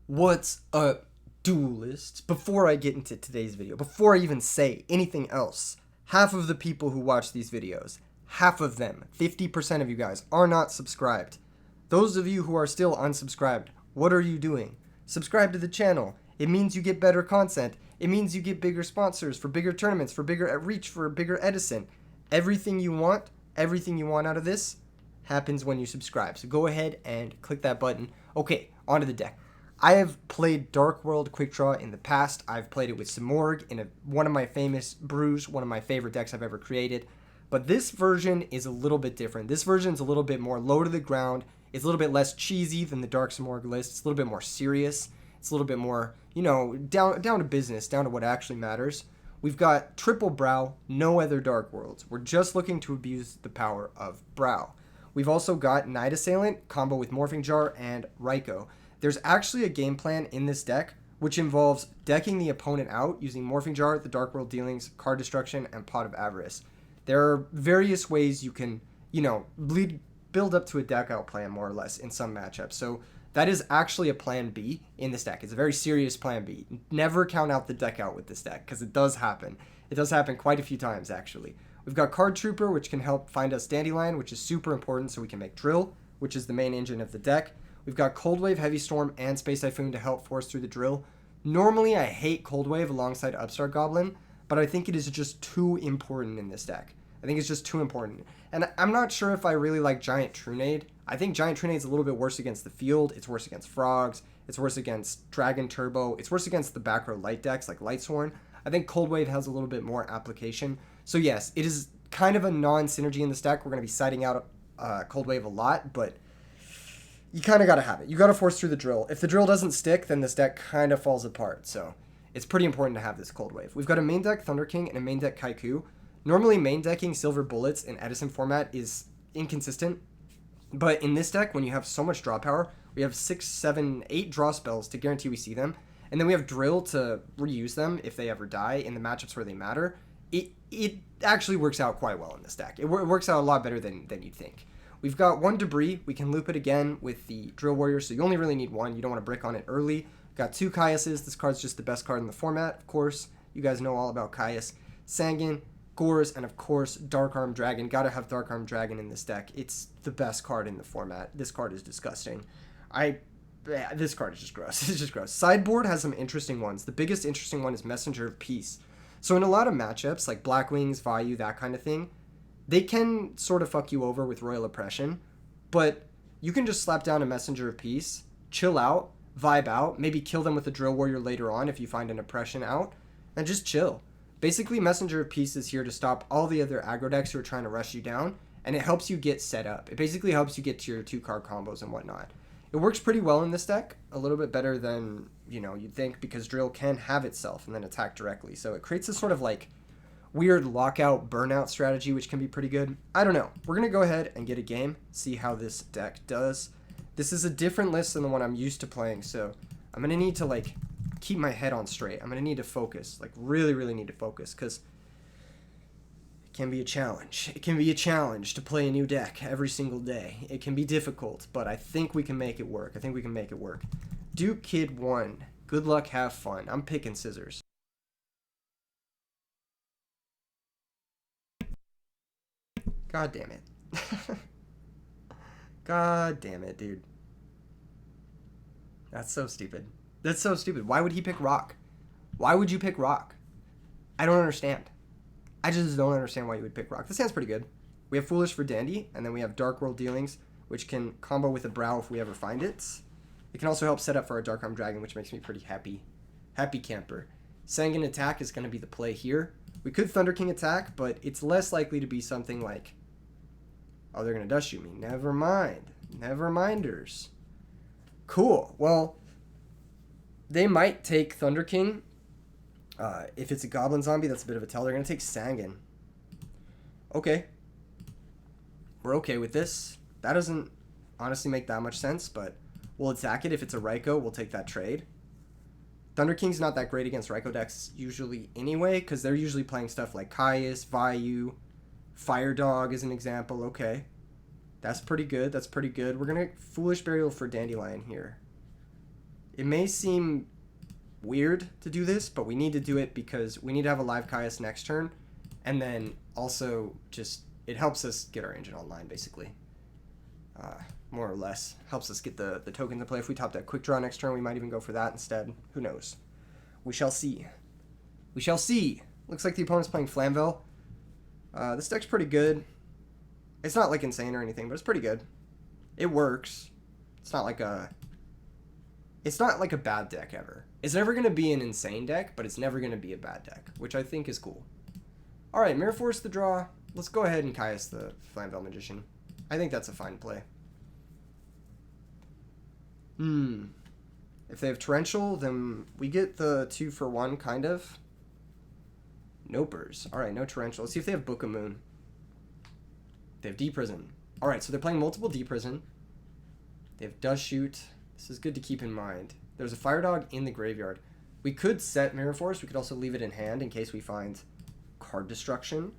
What's up, duelists? Before I get into today's video, before I even say anything else, half of the people who watch these videos, half of them, 50% of you guys, are not subscribed. Those of you who are still unsubscribed, what are you doing? Subscribe to the channel. It means you get better content. It means you get bigger sponsors for bigger tournaments, for bigger reach, for bigger Edison. Everything you want out of this happens when you subscribe. So go ahead and click that button. Okay, onto the deck. I have played Dark World Quickdraw in the past. I've played it with Simorg in one of my famous brews, one of my favorite decks I've ever created. But this version is a little bit different. This version is a little bit more low to the ground. It's a little bit less cheesy than the Dark Simorg list. It's a little bit more serious. It's a little bit more, down to business, down to what actually matters. We've got triple Brow, no other Dark Worlds. We're just looking to abuse the power of Brow. We've also got Night Assailant, combo with Morphing Jar and Raikou. There's actually a game plan in this deck which involves decking the opponent out using Morphing Jar, the Dark World Dealings, Card Destruction, and Pot of Avarice. There are various ways you can, build up to a deck out plan more or less in some matchups. So that is actually a plan B in this deck. It's a very serious plan B. Never count out the deck out with this deck because it does happen. It does happen quite a few times actually. We've got Card Trooper, which can help find us Dandelion, which is super important so we can make Drill, which is the main engine of the deck. We've got Cold Wave, Heavy Storm, and Space Typhoon to help force through the Drill. Normally, I hate Cold Wave alongside Upstart Goblin, but I think it is just too important in this deck. I think it's just too important. And I'm not sure if I really like Giant Trunade. I think Giant Trunade is a little bit worse against the field. It's worse against Frogs. It's worse against Dragon Turbo. It's worse against the back row light decks like Lightsworn. I think Cold Wave has a little bit more application. So yes, it is kind of a non-synergy in this deck. We're going to be siding out Cold Wave a lot, but you kind of got to have it. You got to force through the Drill. If the Drill doesn't stick, then this deck kind of falls apart. So it's pretty important to have this Cold Wave. We've got a main deck Thunder King and a main deck Kaiku. Normally, main decking Silver Bullets in Edison format is inconsistent. But in this deck, when you have so much draw power, we have 6, 7, 8 draw spells to guarantee we see them. And then we have Drill to reuse them if they ever die in the matchups where they matter. It actually works out quite well in this deck. It works out a lot better than you'd think. We've got one Debris. We can loop it again with the Drill Warrior, so you only really need one. You don't want to brick on it early. Got 2 Caiuses. This card's just the best card in the format, of course. You guys know all about Caius. Sangan, Gores, and of course, Dark Arm Dragon. Gotta have Dark Arm Dragon in this deck. It's the best card in the format. This card is disgusting. This card is just gross. It's just gross. Sideboard has some interesting ones. The biggest interesting one is Messenger of Peace. So in a lot of matchups, like Black Wings, Vayu, that kind of thing, they can sort of fuck you over with Royal Oppression, but you can just slap down a Messenger of Peace, chill out, vibe out, maybe kill them with a Drill Warrior later on if you find an Oppression out, and just chill. Basically, Messenger of Peace is here to stop all the other aggro decks who are trying to rush you down, and it helps you get set up. It basically helps you get to your 2-card combos and whatnot. It works pretty well in this deck, a little bit better than, you'd think, because Drill can have itself and then attack directly. So it creates this sort of weird lockout burnout strategy, which can be pretty good. I don't know. We're going to go ahead and get a game, see how this deck does. This is a different list than the one I'm used to playing, so I'm going to need to keep my head on straight. I'm going to need to focus, really, really need to focus, because it can be a challenge. It can be a challenge to play a new deck every single day. It can be difficult, but I think we can make it work. Duke Kid 1. Good luck, have fun. I'm picking scissors. God damn it. God damn it, dude. That's so stupid. Why would he pick Rock? Why would you pick Rock? I don't understand. I just don't understand why you would pick Rock. This hand's pretty good. We have Foolish for Dandy, and then we have Dark World Dealings, which can combo with a Brow if we ever find it. It can also help set up for our Dark Arm Dragon, which makes me pretty happy. Happy camper. Sangan Attack is going to be the play here. We could Thunder King attack, but it's less likely to be something like, oh, they're going to dust shoot me. Never mind. Never minders. Cool. Well, they might take Thunder King. If it's a Goblin Zombie, that's a bit of a tell. They're going to take Sangan. Okay. We're okay with this. That doesn't honestly make that much sense, but we'll attack it. If it's a Raikou, we'll take that trade. Thunder King's not that great against Raikou decks usually anyway, because they're usually playing stuff like Caius, Vayu, Fire Dog is an example. Okay. That's pretty good. We're going to Foolish Burial for Dandelion here. It may seem weird to do this, but we need to do it because we need to have a live Caius next turn, and then also just it helps us get our engine online, basically. More or less helps us get the token to play. If we top that Quickdraw next turn, we might even go for that instead. Who knows? We shall see. We shall see. Looks like the opponent's playing Flamvel. This deck's pretty good. It's not like insane or anything, but it's pretty good. It works. It's not like a bad deck ever. It's never going to be an insane deck, but it's never going to be a bad deck, which I think is cool. All right, Mirror Force the draw. Let's go ahead and Caius the Flamvel Magician. I think that's a fine play. If they have Torrential, then we get the 2-for-1, kind of. Nopers. All right, no Torrential. Let's see if they have Book of Moon. They have D-Prison. All right, so they're playing multiple D-Prison. They have Dust Shoot. This is good to keep in mind. There's a Fire Dog in the graveyard. We could set Mirror Force. We could also leave it in hand in case we find card destruction.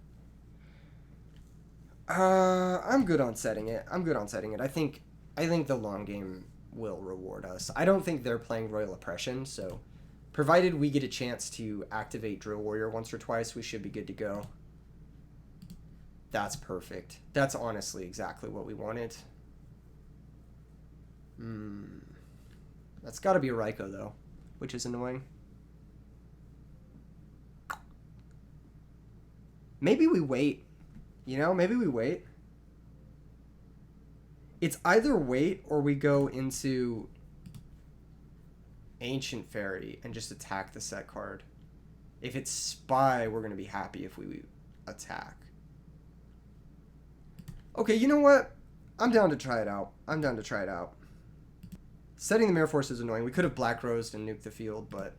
I'm good on setting it. I think the long game will reward us. I don't think they're playing Royal Oppression, so provided we get a chance to activate Drill Warrior once or twice, we should be good to go. That's perfect. That's honestly exactly what we wanted. That's got to be a Raikou, though, which is annoying. Maybe we wait. You know, maybe we wait. It's either wait or we go into Ancient Fairy and just attack the set card. If it's Spy, we're going to be happy if we attack. Okay, you know what? I'm down to try it out. Setting the Mirror Force is annoying. We could have Black Rosed and nuked the field, but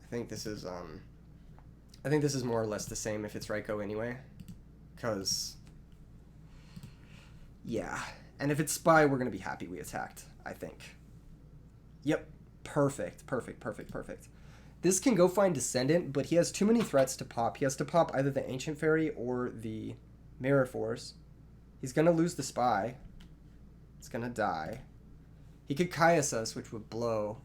I think this is more or less the same if it's Raikou anyway. Because, yeah. And if it's Spy, we're going to be happy we attacked, I think. Yep. Perfect. This can go find Descendant, but he has too many threats to pop. He has to pop either the Ancient Fairy or the Mirror Force. He's going to lose the Spy. It's going to die. He could Caius us, which would blow,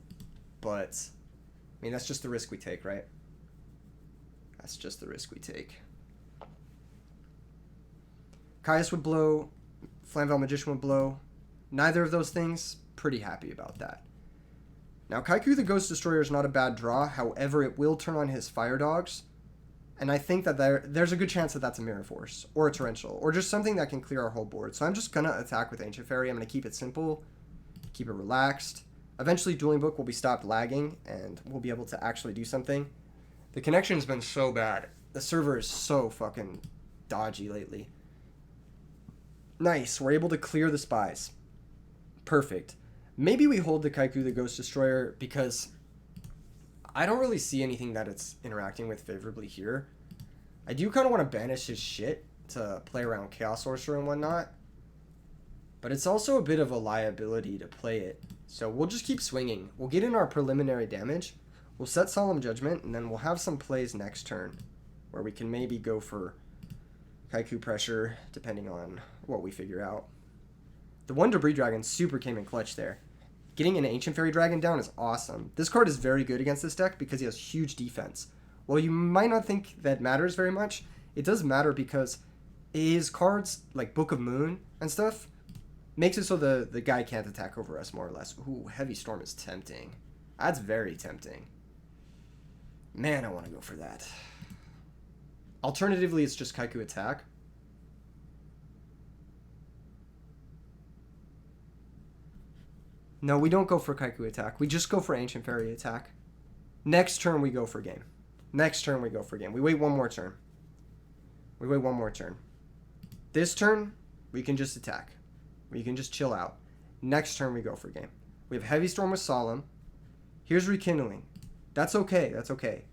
but, I mean, that's just the risk we take, right? That's just the risk we take. Caius would blow. Flamvel Magician would blow. Neither of those things, pretty happy about that. Now, Kaiku the Ghost Destroyer is not a bad draw. However, it will turn on his Fire Dogs. And I think that there's a good chance that that's a Mirror Force. Or a Torrential. Or just something that can clear our whole board. So I'm just going to attack with Ancient Fairy. I'm going to keep it simple. Keep it relaxed. Eventually, Dueling Book will be stopped lagging. And we'll be able to actually do something. The connection's been so bad. The server is so fucking dodgy lately. Nice. We're able to clear the Spies. Perfect. Maybe we hold the Kaiku the Ghost Destroyer because I don't really see anything that it's interacting with favorably here. I do kind of want to banish his shit to play around Chaos Sorcerer and whatnot. But it's also a bit of a liability to play it. So we'll just keep swinging. We'll get in our preliminary damage. We'll set Solemn Judgment, and then we'll have some plays next turn where we can maybe go for Kaiku Pressure, depending on what we figure out. The one Debris Dragon super came in clutch there. Getting an Ancient Fairy Dragon down is awesome. This card is very good against this deck because he has huge defense. While you might not think that matters very much, it does matter because his cards, like Book of Moon and stuff, makes it so the guy can't attack over us, more or less. Ooh, Heavy Storm is tempting. That's very tempting. Man, I want to go for that. Alternatively, it's just Kaiku attack. No, we don't go for Kaiku attack. We just go for Ancient Fairy attack. Next turn, we go for game. We wait one more turn. This turn, we can just attack. We can just chill out. Next turn, we go for game. We have Heavy Storm with Solemn. Here's Rekindling. That's okay.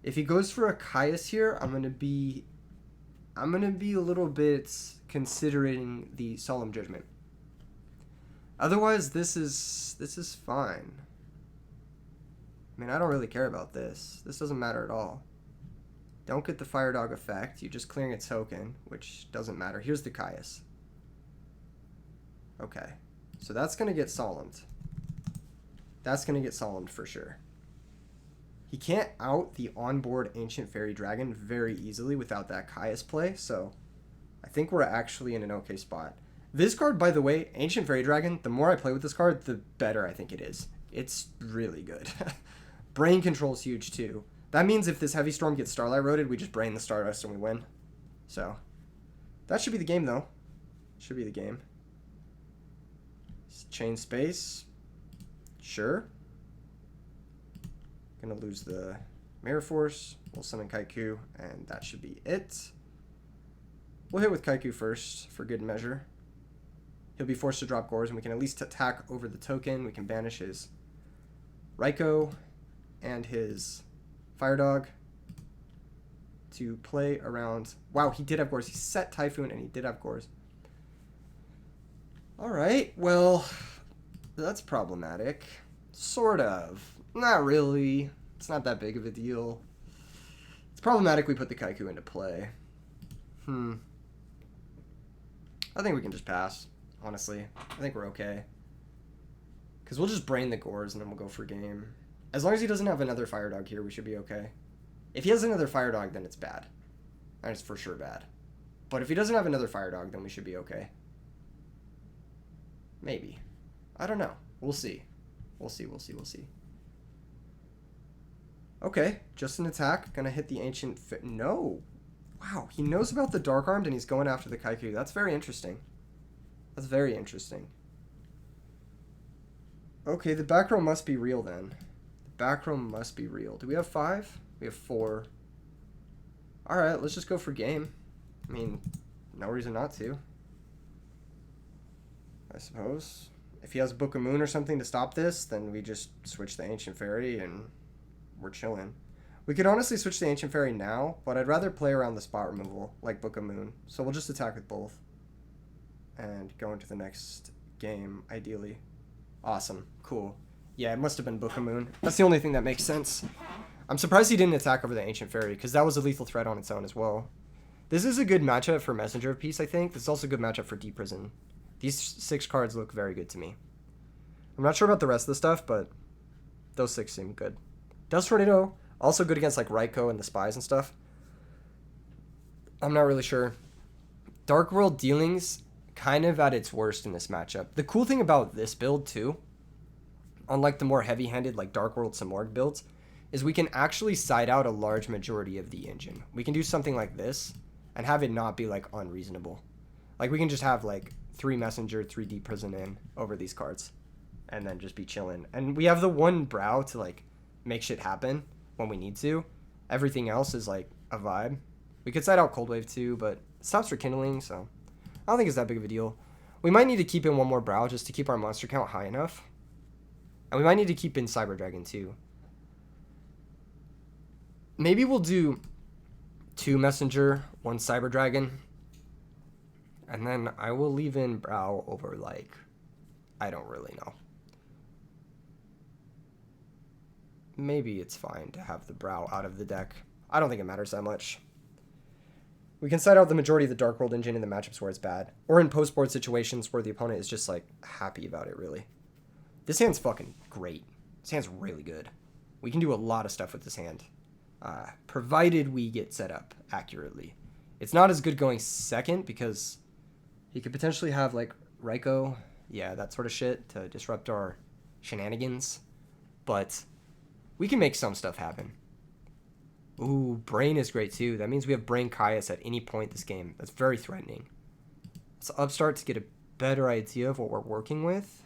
If he goes for a Caius here, I'm gonna be a little bit considering the Solemn Judgment. Otherwise, this is fine. I mean, I don't really care about this. This doesn't matter at all. Don't get the Fire Dog effect. You're just clearing a token, which doesn't matter. Here's the Caius. Okay. So that's going to get solemned. That's going to get solemned for sure. He can't out the onboard Ancient Fairy Dragon very easily without that Caius play, so I think we're actually in an okay spot. This card, by the way, Ancient Fairy Dragon, the more I play with this card, the better I think it is. It's really good. Brain control is huge too. That means if this Heavy Storm gets Starlight Roaded, we just brain the Stardust and we win. So, that should be the game though. Should be the game. Chain Space. Sure. Gonna lose the Mirror Force. We'll summon Kaiku, and that should be it. We'll hit with Kaiku first, for good measure. He'll be forced to drop Gores, and we can at least attack over the token. We can banish his Raikou and his Fire Dog to play around. Wow, he did have Gores. He set Typhoon, and he did have Gores. Alright, well, that's problematic. Sort of. Not really. It's not that big of a deal. It's problematic we put the Kaiku into play. I think we can just pass, honestly. I think we're okay. Because we'll just brain the Gores and then we'll go for game. As long as he doesn't have another Fire Dog here, we should be okay. If he has another Fire Dog, then it's bad. And it's for sure bad. But if he doesn't have another Fire Dog, then we should be okay. Maybe. I don't know. We'll see. We'll see. Okay, just an attack. Gonna hit the Ancient... No! Wow, he knows about the Dark Armed and he's going after the Kaiku. That's very interesting. That's very interesting. Okay, the back row must be real then. The back row must be real. Do we have 5? We have 4. Alright, let's just go for game. I mean, no reason not to. I suppose. If he has Book of Moon or something to stop this, then we just switch the Ancient Fairy and we're chilling. We could honestly switch the Ancient Fairy now, but I'd rather play around the spot removal, like Book of Moon. So we'll just attack with both. And go into the next game, ideally. Awesome. Cool. Yeah, it must have been Book of Moon. That's the only thing that makes sense. I'm surprised he didn't attack over the Ancient Fairy, because that was a lethal threat on its own as well. This is a good matchup for Messenger of Peace, I think. This is also a good matchup for Deep Prison. These 6 cards look very good to me. I'm not sure about the rest of the stuff, but those 6 seem good. Dust Tornado, also good against like Raikou and the Spies and stuff. I'm not really sure. Dark World Dealings, kind of at its worst in this matchup. The cool thing about this build too, unlike the more heavy-handed like Dark World Samorg builds, is we can actually side out a large majority of the engine. We can do something like this and have it not be like unreasonable. Like we can just have like 3 Messenger, 3 Deep Prison in over these cards and then just be chilling. And we have the 1 Brow to like make shit happen when we need to. Everything else is like a vibe. We could side out Cold Wave too, but it stops Rekindling, so I don't think it's that big of a deal. We might need to keep in 1 more Brow just to keep our monster count high enough. And we might need to keep in Cyber Dragon too. Maybe we'll do 2 Messenger, 1 Cyber Dragon. And then I will leave in Brow over, like, I don't really know. Maybe it's fine to have the Brow out of the deck. I don't think it matters that much. We can side out the majority of the Dark World engine in the matchups where it's bad. Or in post-board situations where the opponent is just, like, happy about it, really. This hand's fucking great. This hand's really good. We can do a lot of stuff with this hand. Provided we get set up accurately. It's not as good going second because he could potentially have like Raikou, yeah, that sort of shit to disrupt our shenanigans. But we can make some stuff happen. Ooh, Brain is great too. That means we have Brain Caius at any point this game. That's very threatening. Let's upstart to get a better idea of what we're working with.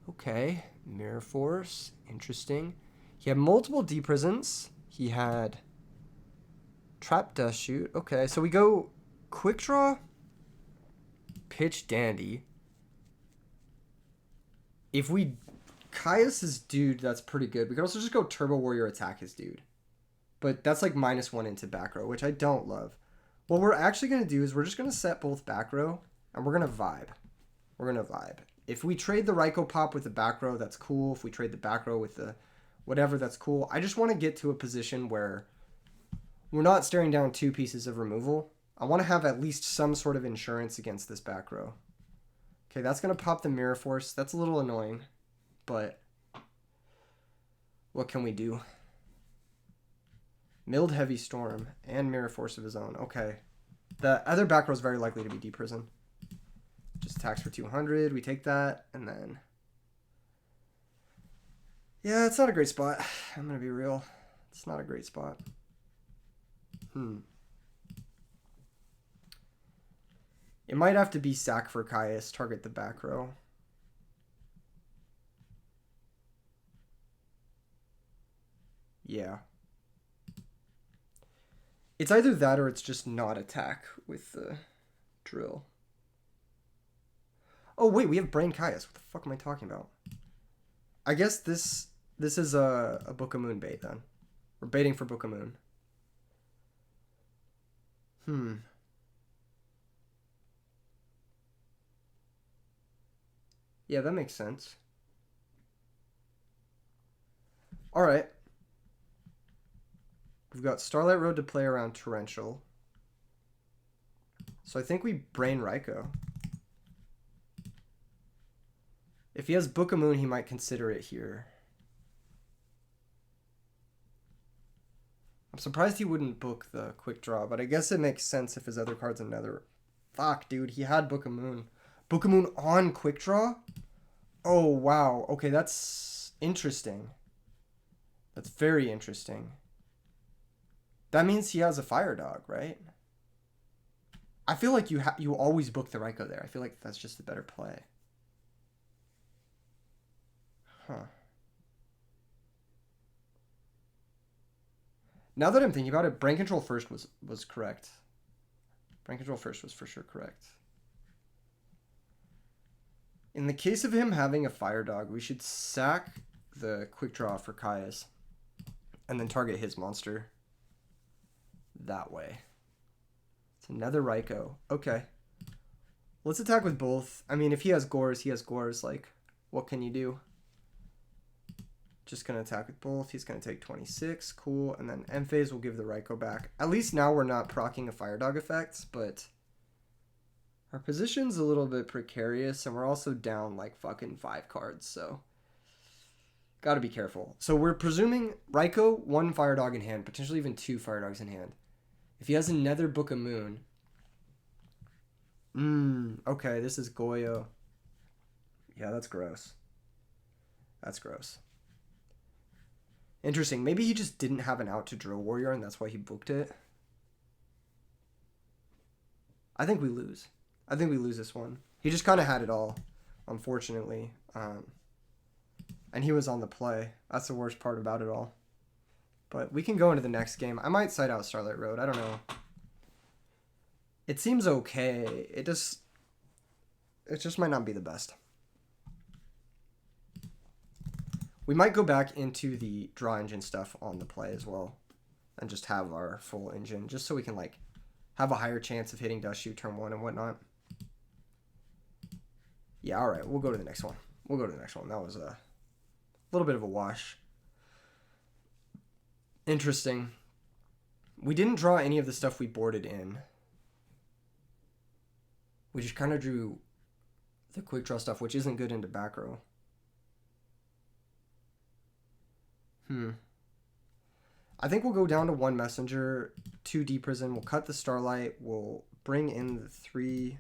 Okay, Mirror Force, interesting. He had multiple Deep Prisons. He had Trap Dust Shoot. Okay, so we go Quickdraw, Pitch Dandy. If we Caius his dude, that's pretty good. We could also just go Turbo Warrior attack his dude. But that's like -1 into back row, which I don't love. What we're actually going to do is we're just going to set both back row, and we're going to vibe. We're going to vibe. If we trade the Raikou pop with the back row, that's cool. If we trade the back row with the whatever, that's cool. I just want to get to a position where we're not staring down 2 pieces of removal. I want to have at least some sort of insurance against this back row. Okay, that's going to pop the Mirror Force. That's a little annoying, but what can we do? Milled Heavy Storm and Mirror Force of his own. Okay. The other back row is very likely to be Deep Prison. Just attacks for 200. We take that, and then... Yeah, it's not a great spot. I'm going to be real. It's not a great spot. It might have to be sack for Caius, target the back row. Yeah. It's either that or it's just not attack with the drill. Oh, wait, we have Brain Caius. What the fuck am I talking about? I guess this is a Book of Moon bait, then. We're baiting for Book of Moon. Yeah, that makes sense. Alright. We've got Starlight Road to play around Torrential. So I think we Brain Raikou. If he has Book of Moon, he might consider it here. I'm surprised he wouldn't book the Quickdraw, but I guess it makes sense if his other card's another. Fuck, dude, he had Book of Moon. Book of Moon on Quickdraw? Oh, wow. Okay, that's interesting. That's very interesting. That means he has a Fire Dog, right? I feel like you always book the Raikou there. I feel like that's just the better play. Huh. Now that I'm thinking about it, Brain Control first was correct. Brain Control first was for sure correct. In the case of him having a Fire Dog, we should sack the Quickdraw for Caius and then target his monster that way. It's another Raikou. Okay. Let's attack with both. I mean, if he has Gores, he has Gores. Like, what can you do? Just going to attack with both. He's going to take 26. Cool. And then Emphase will give the Raikou back. At least now we're not proccing a Fire Dog effect, but our position's a little bit precarious, and we're also down like fucking 5 cards, so gotta be careful. So we're presuming Raikou, 1 Fire Dog in hand, potentially even 2 Fire Dogs in hand. If he has another Book of Moon... okay, this is Goyo. Yeah, that's gross. That's gross. Interesting. Maybe he just didn't have an out to Drill Warrior, and that's why he booked it. I think we lose. I think we lose this one. He just kind of had it all, unfortunately. And he was on the play. That's the worst part about it all. But we can go into the next game. I might side out Starlight Road. I don't know. It seems okay. It just might not be the best. We might go back into the draw engine stuff on the play as well. And just have our full engine. Just so we can like have a higher chance of hitting Dust Shoot turn 1 and whatnot. Yeah, alright. We'll go to the next one. We'll go to the next one. That was a little bit of a wash. Interesting. We didn't draw any of the stuff we boarded in. We just kind of drew the quick draw stuff, which isn't good into back row. I think we'll go down to 1 Messenger, 2 Deep Prison. We'll cut the Starlight. We'll bring in the three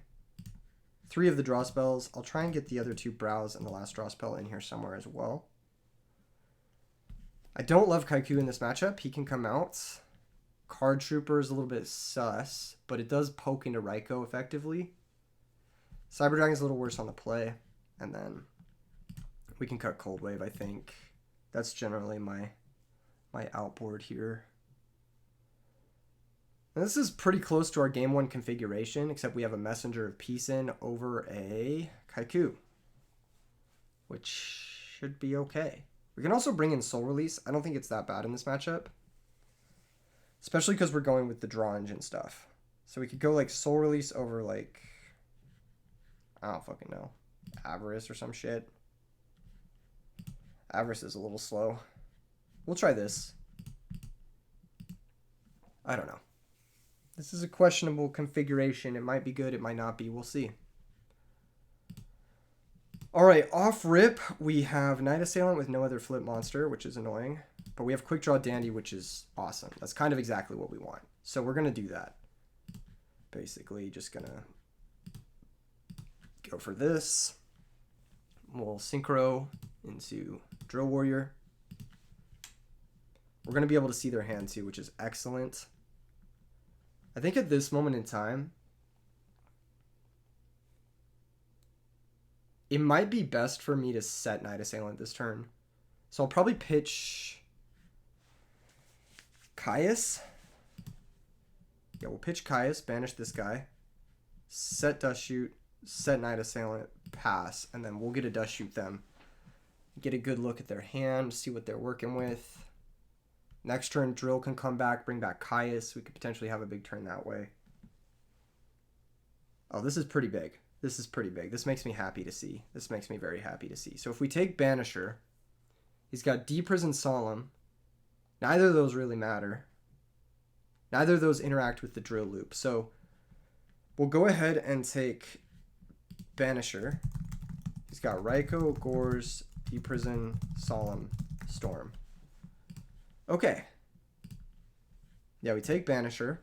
of the draw spells. I'll try and get the other 2 Brows and the last draw spell in here somewhere as well. I don't love Kaiku in this matchup. He can come out. Card Trooper is a little bit sus, but it does poke into Raikou effectively. Cyber Dragon's a little worse on the play. And then we can cut Cold Wave, I think. That's generally my outboard here. And this is pretty close to our game 1 configuration, except we have a Messenger of Peace in over a Kaiku, which should be okay. We can also bring in Soul Release. I don't think it's that bad in this matchup, especially because we're going with the draw engine stuff. So we could go like Soul Release over like, I don't fucking know, Avarice or some shit. Avarice is a little slow. We'll try this. I don't know. This is a questionable configuration. It might be good, it might not be. We'll see. All right, off rip, we have Night Assailant with no other flip monster, which is annoying. But we have Quickdraw Dandy, which is awesome. That's kind of exactly what we want. So we're going to do that. Basically, just going to go for this. We'll Synchro into Drill Warrior. We're going to be able to see their hand too, which is excellent. I think at this moment in time, it might be best for me to set Night Assailant this turn. So I'll probably pitch Caius. Yeah, we'll pitch Caius, banish this guy, set Dust Shoot, set Night Assailant, pass, and then we'll get a Dust Shoot them. Get a good look at their hand, see what they're working with. Next turn, Drill can come back, bring back Caius. We could potentially have a big turn that way. Oh, this is pretty big. This is pretty big. This makes me happy to see. This makes me very happy to see. So if we take Banisher, he's got Deep Prison Solemn. Neither of those really matter. Neither of those interact with the drill loop. So we'll go ahead and take Banisher. He's got Raikou, Gores, Deep Prison, Solemn, Storm. Okay. Yeah, we take Banisher.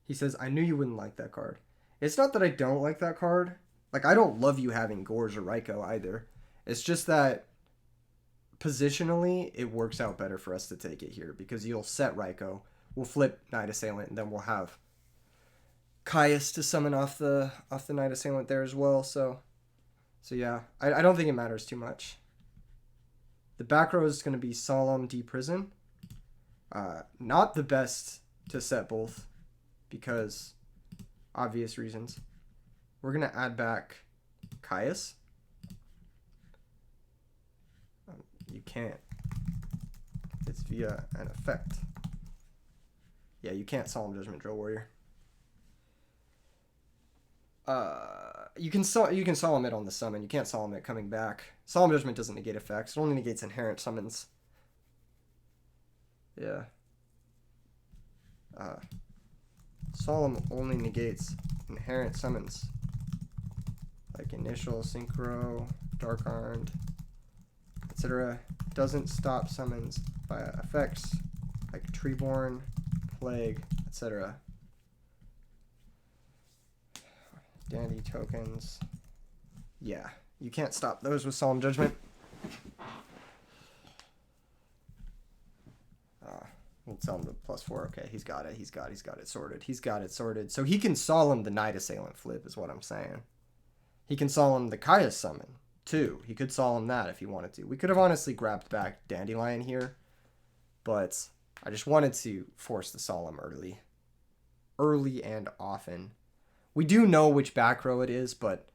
He says, I knew you wouldn't like that card. It's not that I don't like that card. Like, I don't love you having Gores or Raikou either. It's just that positionally, it works out better for us to take it here because you'll set Raikou, we'll flip Night Assailant, and then we'll have Caius to summon off the Night Assailant there as well. So yeah, I don't think it matters too much. The back row is going to be Solemn, Deep Prison. Not the best to set both because obvious reasons. We're going to add back Caius. You can't. It's via an effect. Yeah, you can't Solemn Judgment Drill Warrior. You can Solemn it on the summon. You can't Solemn it coming back. Solemn Judgment doesn't negate effects. It only negates inherent summons. Yeah. Solemn only negates inherent summons. Like Initial, Synchro, Dark Armed, etc. Doesn't stop summons via effects like Treeborn, Plague, etc. Dandy tokens. Yeah, you can't stop those with Solemn Judgment. We'll tell him the +4. Okay, he's got it. He's got it sorted. He's got it sorted. So he can Solemn the Night Assailant flip is what I'm saying. He can Solemn the Caius summon too. He could Solemn that if he wanted to. We could have honestly grabbed back Dandelion here, but I just wanted to force the Solemn early and often. We do know which back row it is, but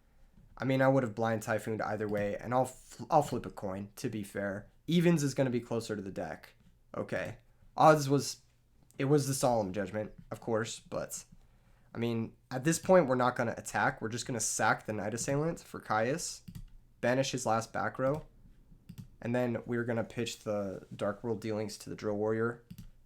I mean, I would have Blind Typhooned either way, and I'll flip a coin, to be fair. Evens is going to be closer to the deck. Okay. Odds was, it was the Solemn Judgment, of course, but I mean, at this point, we're not going to attack. We're just going to sack the Night Assailant for Caius, banish his last back row, and then we're going to pitch the Dark World dealings to the Drill Warrior,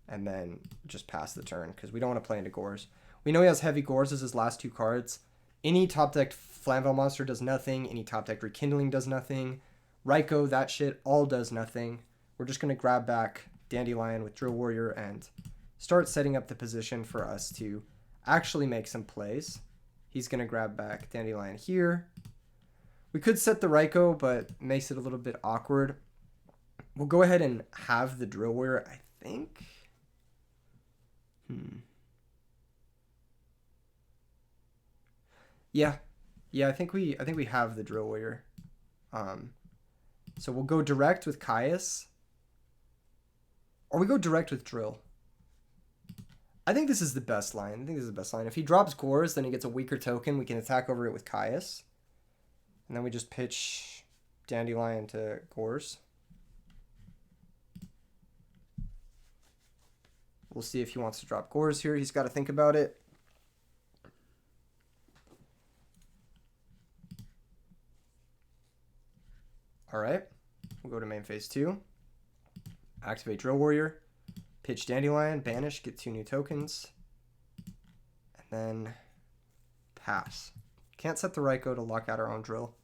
and then just pass the turn, because we don't want to play into Gores. We know he has Heavy Gores as his last two cards. Any top-decked Flamvell monster does nothing. Any top-decked Rekindling does nothing. Raikou, that shit, all does nothing. We're just going to grab back Dandelion with Drill Warrior and start setting up the position for us to actually make some plays. He's going to grab back Dandelion here. We could set the Raikou, but makes it a little bit awkward. We'll go ahead and have the Drill Warrior, I think. Yeah, I think we have the Drill Warrior. So we'll go direct with Caius. Or we go direct with Drill. I think this is the best line. If he drops Gores, then he gets a weaker token. We can attack over it with Caius. And then we just pitch Dandelion to Gores. We'll see if he wants to drop Gores here. He's got to think about it. All right. We'll go to main phase 2. Activate Drill Warrior. Pitch Dandelion. Banish. Get 2 new tokens. And then pass. Can't set the Raikou to lock out our own drill.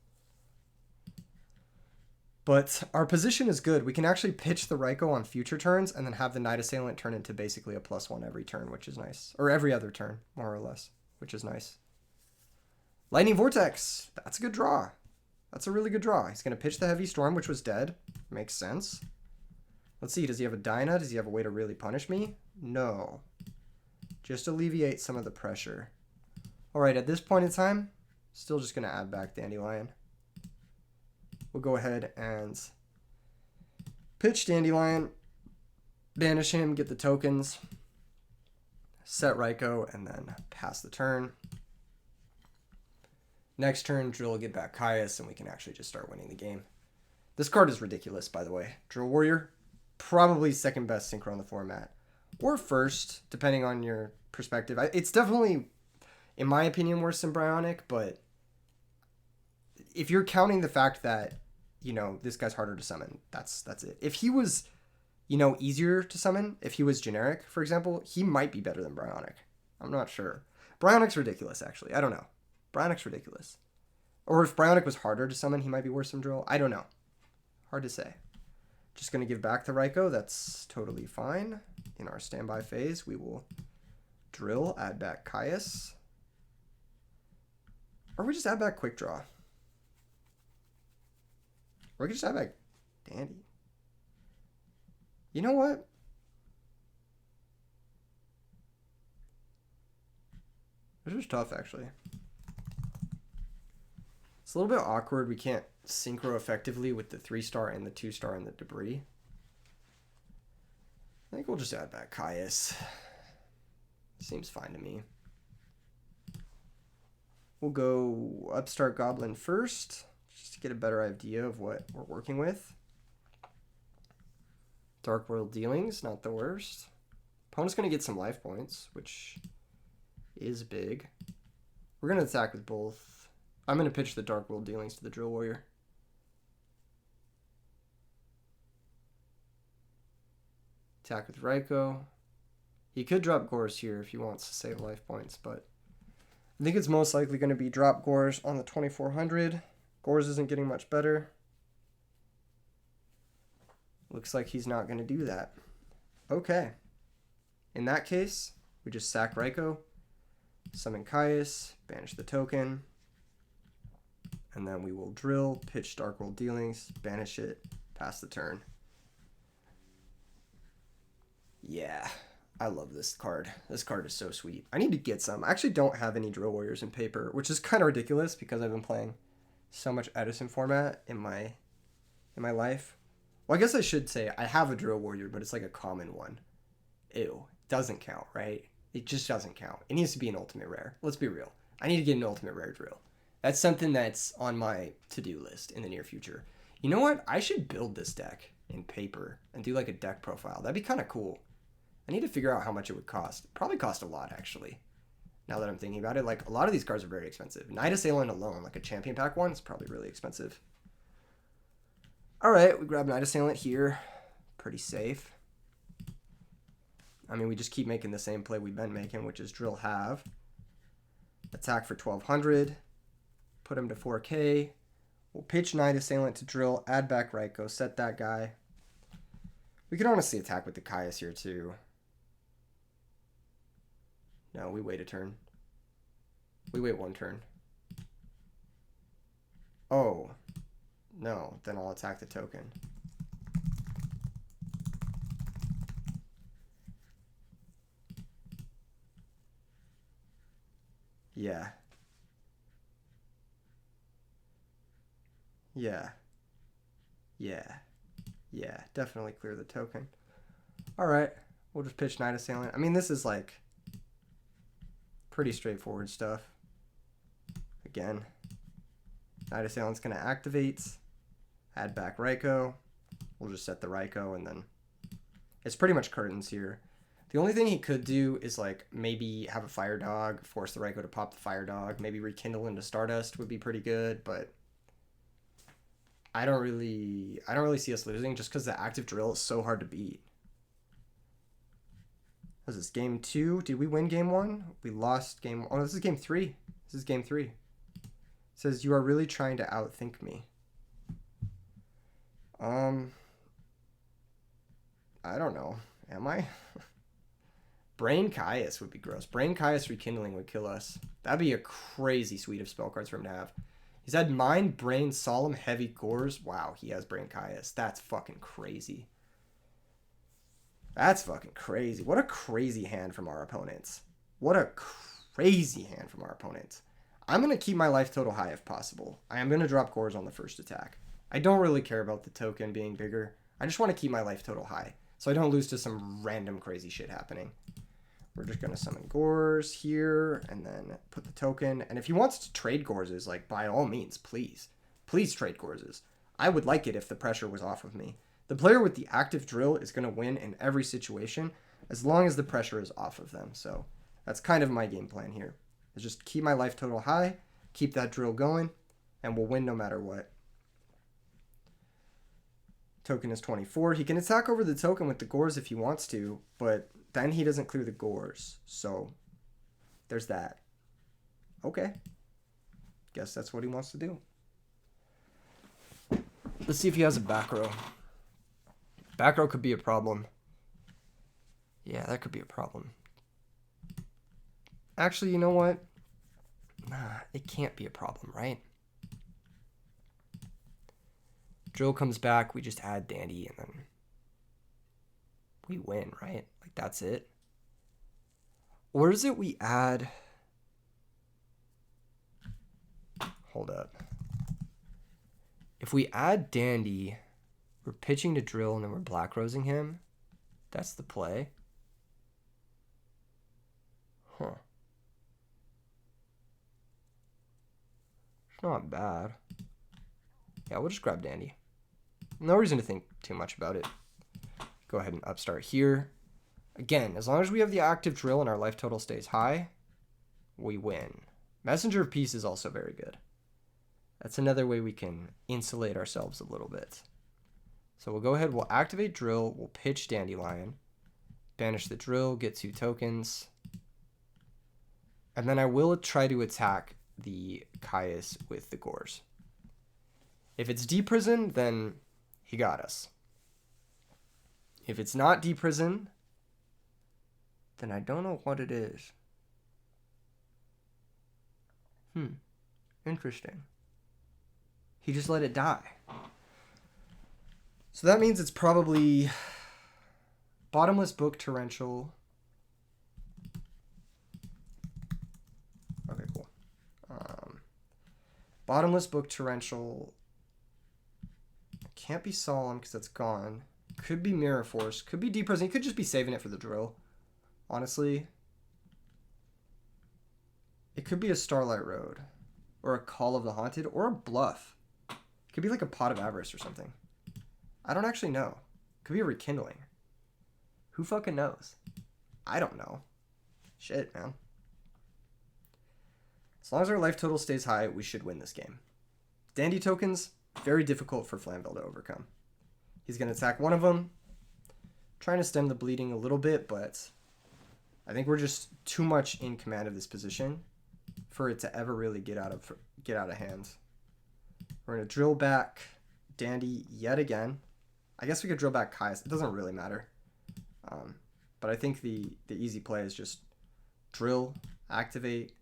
But our position is good. We can actually pitch the Raikou on future turns and then have the Knight Assailant turn into basically a +1 every turn, which is nice. Or every other turn, more or less, which is nice. Lightning Vortex. That's a good draw. That's a really good draw. He's going to pitch the Heavy Storm, which was dead. Makes sense. Let's see. Does he have a Dyna? Does he have a way to really punish me? No. Just alleviate some of the pressure. All right, at this point in time, still just going to add back Dandelion. We'll go ahead and pitch Dandelion, banish him, get the tokens, set Raikou, and then pass the turn. Next turn, Drill will get back Caius, and we can actually just start winning the game. This card is ridiculous, by the way. Drill Warrior, probably second best synchro on the format. Or first, depending on your perspective. It's definitely, in my opinion, worse than Bionic, but if you're counting the fact that, you know, this guy's harder to summon, that's it. If he was, you know, easier to summon, if he was generic, for example, he might be better than Bionic. I'm not sure. Bionic's ridiculous, actually. I don't know. Bionic's ridiculous. Or if Bionic was harder to summon, he might be worse than Drill. I don't know. Hard to say. Just going to give back the Raikou. That's totally fine. In our standby phase, we will Drill, add back Caius. Or we just add back Quickdraw. Or we can just add back Dandy. You know what? This is tough, actually. It's a little bit awkward. We can't synchro effectively with the 3-star and the 2-star and the debris. I think we'll just add back Caius. Seems fine to me. We'll go Upstart Goblin first, just to get a better idea of what we're working with. Dark World Dealings, not the worst. Opponent's going to get some life points, which is big. We're going to attack with both. I'm going to pitch the Dark World Dealings to the Drill Warrior. Attack with Raikou. He could drop Gores here if he wants to save life points, but I think it's most likely going to be drop Gores on the 2400. Gores isn't getting much better. Looks like he's not going to do that. Okay. In that case, we just sack Raikou, summon Caius, banish the token, and then we will Drill, pitch Dark World Dealings, banish it, pass the turn. Yeah, I love this card. This card is so sweet. I need to get some. I actually don't have any Drill Warriors in paper, which is kind of ridiculous because I've been playing so much Edison format in my life. Well, I guess I should say I have a Drill Warrior, but it's like a common one. Ew. Doesn't count, right? It just doesn't count. It needs to be an ultimate rare. Let's be real. I need to get an ultimate rare Drill. That's something that's on my to-do list in the near future. You know what? I should build this deck in paper and do like a deck profile. That'd be kind of cool. I need to figure out how much it would cost. It'd probably cost a lot, actually. Now that I'm thinking about it, like a lot of these cards are very expensive. Knight Assailant alone, like a champion pack one, is probably really expensive. All right, we grab Knight Assailant here. Pretty safe. I mean, we just keep making the same play we've been making, which is Drill Have. Attack for 1200. Put him to 4k. We'll pitch Knight Assailant to Drill, add back Raikou, set that guy. We could honestly attack with the Caius here too. No, we wait a turn. We wait one turn. Oh. No, then I'll attack the token. Yeah. Yeah. Yeah. Yeah, definitely clear the token. Alright, we'll just pitch Knight Assailant. I mean, this is like pretty straightforward stuff. Again, Knight Assailant's going to activate, add back Raikou. We'll just set the Raikou, and then it's pretty much curtains here. The only thing he could do is like maybe have a Fire Dog, force the Raikou to pop the Fire Dog, maybe rekindle into Stardust would be pretty good, but I don't really see us losing just because the active Drill is so hard to beat. Was this game 2? Did we win game 1? We lost game 1. Oh, this is game 3. This is game 3. It says, you are really trying to outthink me. I don't know. Am I? Brain Caius would be gross. Brain Caius Rekindling would kill us. That'd be a crazy suite of spell cards for him to have. He's had Mind, Brain, Solemn, Heavy, Gores. Wow, he has Brain Caius. That's fucking crazy. That's fucking crazy. What a crazy hand from our opponents. What a crazy hand from our opponents. I'm going to keep my life total high if possible. I am going to drop Gores on the first attack. I don't really care about the token being bigger. I just want to keep my life total high so I don't lose to some random crazy shit happening. We're just going to summon Gores here and then put the token. And if he wants to trade Gorses, like, by all means, please. Please trade Gorses. I would like it if the pressure was off of me. The player with the active drill is going to win in every situation as long as the pressure is off of them. So that's kind of my game plan here. Is just keep my life total high, keep that drill going, and we'll win no matter what. Token is 24. He can attack over the token with the Gores if he wants to, but then he doesn't clear the Gores. So there's that. Okay. Guess that's what he wants to do. Let's see if he has a back row. Back row could be a problem. Yeah, that could be a problem. Actually, you know what? Nah, it can't be a problem, right? Drill comes back, we just add Dandy, and then we win, right? Like, that's it. Or is it we add... Hold up. If we add Dandy, we're pitching to Drill, and then we're Black Rosing him. That's the play. Huh. It's not bad. Yeah, we'll just grab Dandy. No reason to think too much about it. Go ahead and upstart here. Again, as long as we have the active drill and our life total stays high, we win. Messenger of Peace is also very good. That's another way we can insulate ourselves a little bit. So we'll go ahead, we'll activate drill, we'll pitch Dandelion, banish the drill, get 2 tokens, and then I will try to attack the Caius with the Gores. If it's deprison, then he got us. If it's not deprison, then I don't know what it is. Interesting. He just let it die. So that means it's probably Bottomless Book Torrential. Okay, cool. Bottomless Book Torrential. Can't be Solemn because that's gone. Could be Mirror Force. Could be Deprison. He could just be saving it for the drill. Honestly. It could be a Starlight Road. Or a Call of the Haunted. Or a Bluff. It could be like a Pot of Avarice or something. I don't actually know. Could be a Rekindling. Who fucking knows? I don't know. Shit, man. As long as our life total stays high, we should win this game. Dandy tokens, very difficult for Flamvell to overcome. He's going to attack one of them. Trying to stem the bleeding a little bit, but I think we're just too much in command of this position for it to ever really get out of hand. We're going to drill back Dandy yet again. I guess we could drill back Caius. It doesn't really matter. But I think the easy play is just drill, activate,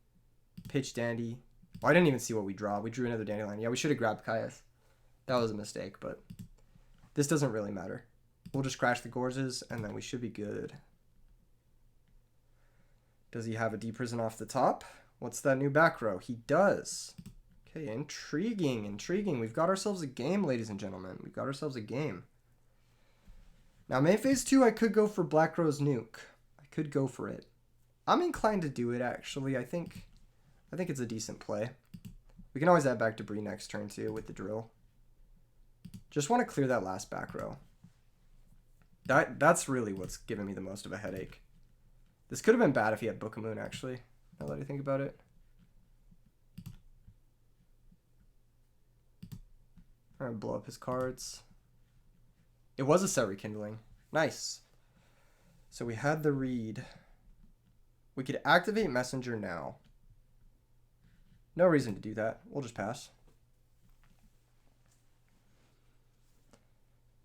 pitch Dandy. Well, I didn't even see what we draw. We drew another Dandelion. Yeah, we should have grabbed Caius. That was a mistake, but this doesn't really matter. We'll just crash the Gorses, and then we should be good. Does he have a deprison off the top? What's that new back row? He does. Okay, intriguing, intriguing. We've got ourselves a game, ladies and gentlemen. We've got ourselves a game. Now, main phase 2, I could go for Black Rose Nuke. I could go for it. I'm inclined to do it, actually. I think it's a decent play. We can always add back Debris next turn, too, with the drill. Just want to clear that last back row. That's really what's giving me the most of a headache. This could have been bad if he had Book of Moon, actually, now that I think about it. I'm gonna blow up his cards. It was a set Rekindling. Nice. So we had the read. We could activate Messenger now. No reason to do that. We'll just pass.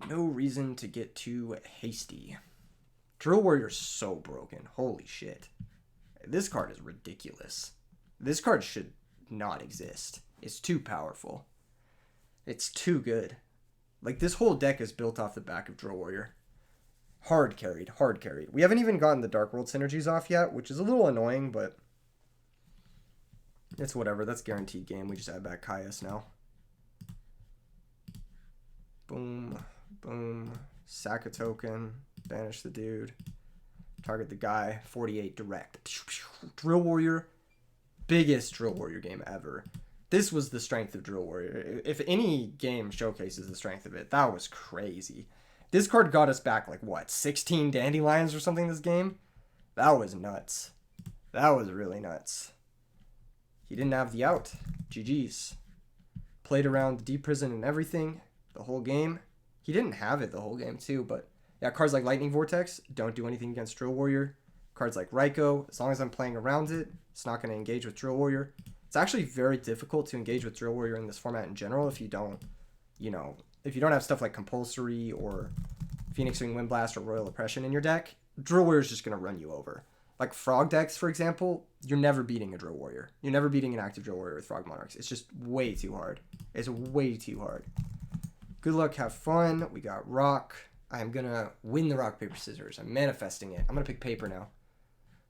No reason to get too hasty. Drill Warrior's so broken. Holy shit. This card is ridiculous. This card should not exist. It's too powerful. It's too good. Like, this whole deck is built off the back of Drill Warrior. Hard carried, hard carried. We haven't even gotten the Dark World synergies off yet, which is a little annoying, but it's whatever. That's guaranteed game. We just add back Caius now. Boom, boom. Sack a token. Banish the dude. Target the guy. 48 direct. Drill Warrior. Biggest Drill Warrior game ever. This was the strength of Drill Warrior. If any game showcases the strength of it, that was crazy. This card got us back, like, what, 16 Dandelions or something this game? That was nuts. That was really nuts. He didn't have the out. GG's. Played around the deep prison and everything the whole game. He didn't have it the whole game, too, but yeah, cards like Lightning Vortex don't do anything against Drill Warrior. Cards like Raikou, as long as I'm playing around it, it's not going to engage with Drill Warrior. It's actually very difficult to engage with Drill Warrior in this format in general if you don't, you know, if you don't have stuff like Compulsory or Phoenix Wing Wind Blast or Royal Oppression in your deck. Drill Warrior is just going to run you over. Like Frog decks, for example, you're never beating a Drill Warrior. You're never beating an active Drill Warrior with Frog Monarchs. It's just way too hard. It's way too hard. Good luck, have fun. We got Rock. I'm going to win the Rock, Paper, Scissors. I'm manifesting it. I'm going to pick Paper now.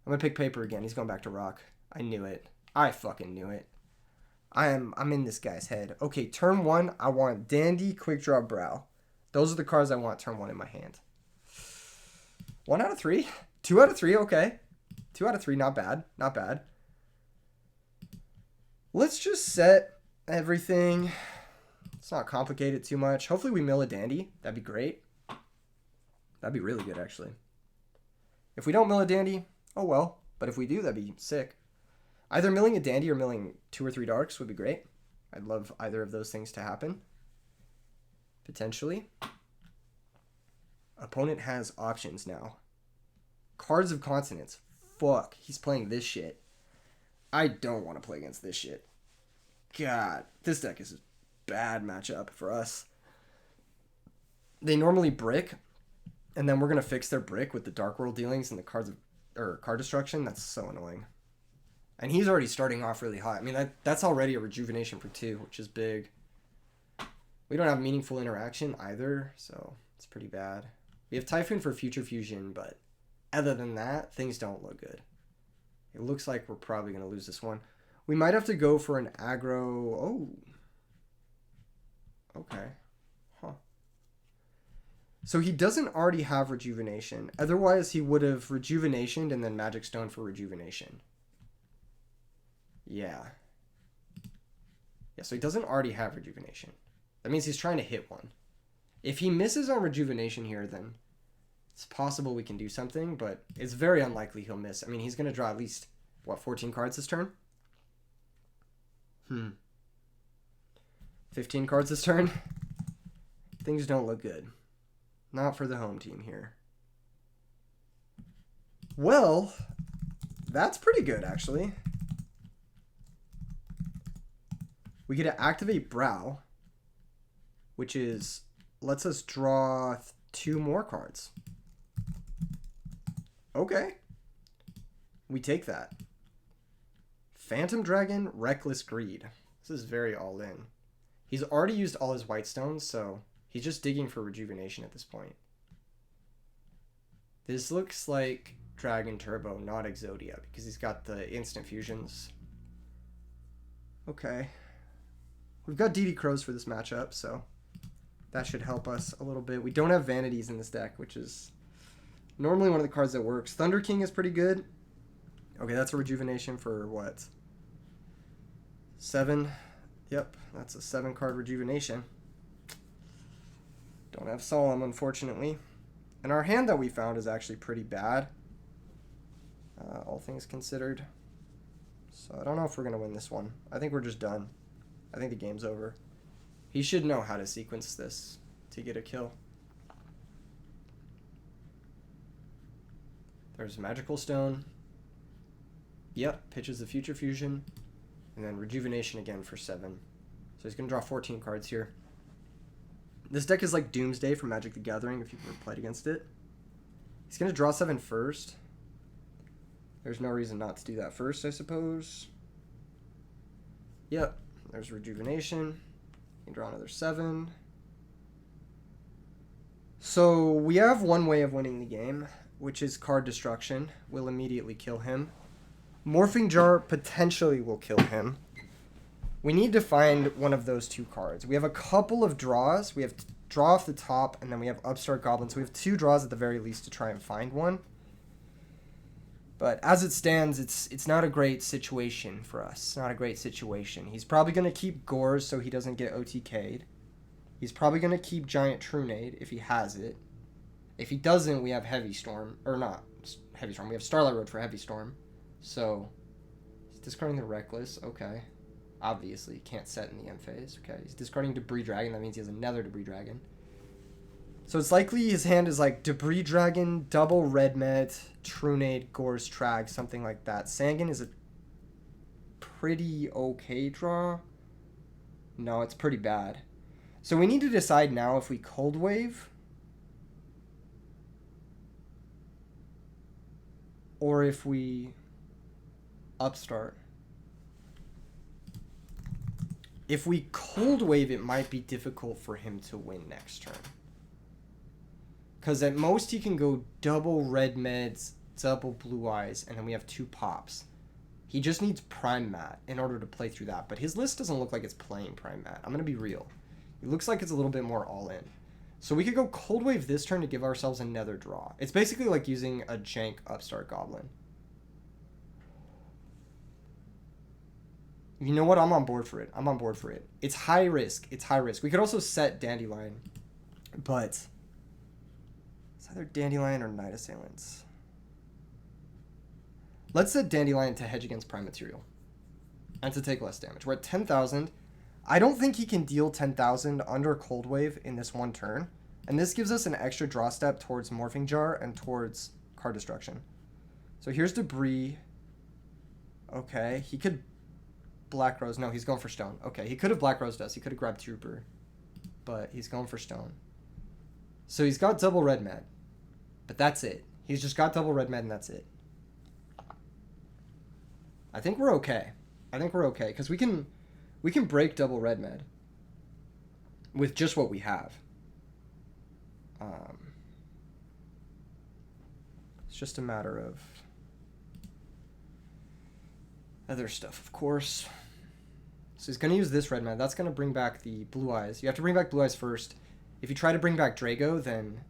I'm going to pick Paper again. He's going back to Rock. I knew it. I fucking knew it. I'm in this guy's head. Okay, turn 1, I want Dandy, Quickdraw, Brow. Those are the cards I want turn 1 in my hand. 1 out of 3? 2 out of 3, okay. 2 out of 3, not bad. Not bad. Let's just set everything. It's not complicated too much. Hopefully we mill a Dandy. That'd be great. That'd be really good, actually. If we don't mill a Dandy, oh well. But if we do, that'd be sick. Either milling a Dandy or milling 2 or 3 Darks would be great. I'd love either of those things to happen. Potentially. Opponent has options now. Cards of Consonants. Fuck. He's playing this shit. I don't want to play against this shit. God. This deck is a bad matchup for us. They normally brick. And then we're going to fix their brick with the Dark World dealings and the cards of, or card destruction. That's so annoying. And he's already starting off really hot. I mean, that's already a rejuvenation for 2, which is big. We don't have meaningful interaction either, so it's pretty bad. We have Typhoon for Future Fusion, but other than that, things don't look good. It looks like we're probably going to lose this one. We might have to go for an aggro. Oh. Okay. Huh. So he doesn't already have Rejuvenation. Otherwise, he would have Rejuvenationed and then Magic Stone for Rejuvenation. Yeah. Yeah, so he doesn't already have Rejuvenation. That means he's trying to hit one. If he misses on Rejuvenation here, then it's possible we can do something, but it's very unlikely he'll miss. I mean, he's going to draw at least, what, 14 cards this turn? 15 cards this turn? Things don't look good. Not for the home team here. Well, that's pretty good, actually. We get to activate Brow, which is, lets us draw 2 more cards. Okay. We take that. Phantom Dragon, Reckless Greed. This is very all in. He's already used all his white stones, so he's just digging for Rejuvenation at this point. This looks like Dragon Turbo, not Exodia, because he's got the instant fusions. Okay. We've got DD Crows for this matchup, so that should help us a little bit. We don't have Vanities in this deck, which is normally one of the cards that works. Thunder King is pretty good. Okay, that's a Rejuvenation for what? 7. Yep, that's a 7-card Rejuvenation. Don't have Solemn, unfortunately. And our hand that we found is actually pretty bad, all things considered. So I don't know if we're going to win this one. I think we're just done. I think the game's over. He should know how to sequence this to get a kill. There's Magical Stone. Yep, pitches the Future Fusion. And then Rejuvenation again for 7. So he's going to draw 14 cards here. This deck is like Doomsday from Magic the Gathering if you've ever played against it. He's going to draw 7 first. There's no reason not to do that first, I suppose. Yep, there's Rejuvenation. You can draw another 7. So we have one way of winning the game, which is card destruction. We'll immediately kill him. Morphing Jar potentially will kill him. We need to find one of those 2 cards. We have a couple of draws. We have draw off the top, and then we have Upstart Goblin. So we have 2 draws at the very least to try and find one. But as it stands, it's not a great situation for us. It's not a great situation. He's probably going to keep Gores so he doesn't get OTK'd. He's probably going to keep Giant Trunade if he has it. If he doesn't, we have Heavy Storm. Or not Heavy Storm. We have Starlight Road for Heavy Storm. So, he's discarding the Reckless. Okay. Obviously, can't set in the end phase. Okay. He's discarding Debris Dragon. That means he has another Debris Dragon. So it's likely his hand is like Debris Dragon, double Red Met, Trunade, Gores, Trag, something like that. Sangan is a pretty okay draw. No, it's pretty bad. So we need to decide now if we Cold Wave or if we Upstart. If we Cold Wave, it might be difficult for him to win next turn. Because at most he can go double Red Meds, double Blue Eyes, and then we have 2 pops. He just needs Prime Mat in order to play through that. But his list doesn't look like it's playing Prime Mat. I'm going to be real. It looks like it's a little bit more all-in. So we could go Cold Wave this turn to give ourselves another draw. It's basically like using a jank Upstart Goblin. You know what? I'm on board for it. I'm on board for it. It's high risk. It's high risk. We could also set Dandelion, but it's either Dandelion or Night Assailants. Let's set Dandelion to hedge against Prime Material and to take less damage. We're at 10,000. I don't think he can deal 10,000 under Cold Wave in this one turn, and this gives us an extra draw step towards Morphing Jar and towards card destruction. So here's Debris. Okay, he could Black Rose. No, he's going for Stone. Okay, he could have Black Rosed us. He could have grabbed Trooper, but he's going for Stone. So he's got double Red Med, but that's it. He's just got double Red Med and that's it. I think we're okay. I think we're okay because we can break double Red Med with just what we have. It's just a matter of other stuff, of course. So he's going to use this Red Med. That's going to bring back the Blue Eyes. You have to bring back Blue Eyes first. If you try to bring back Drago, then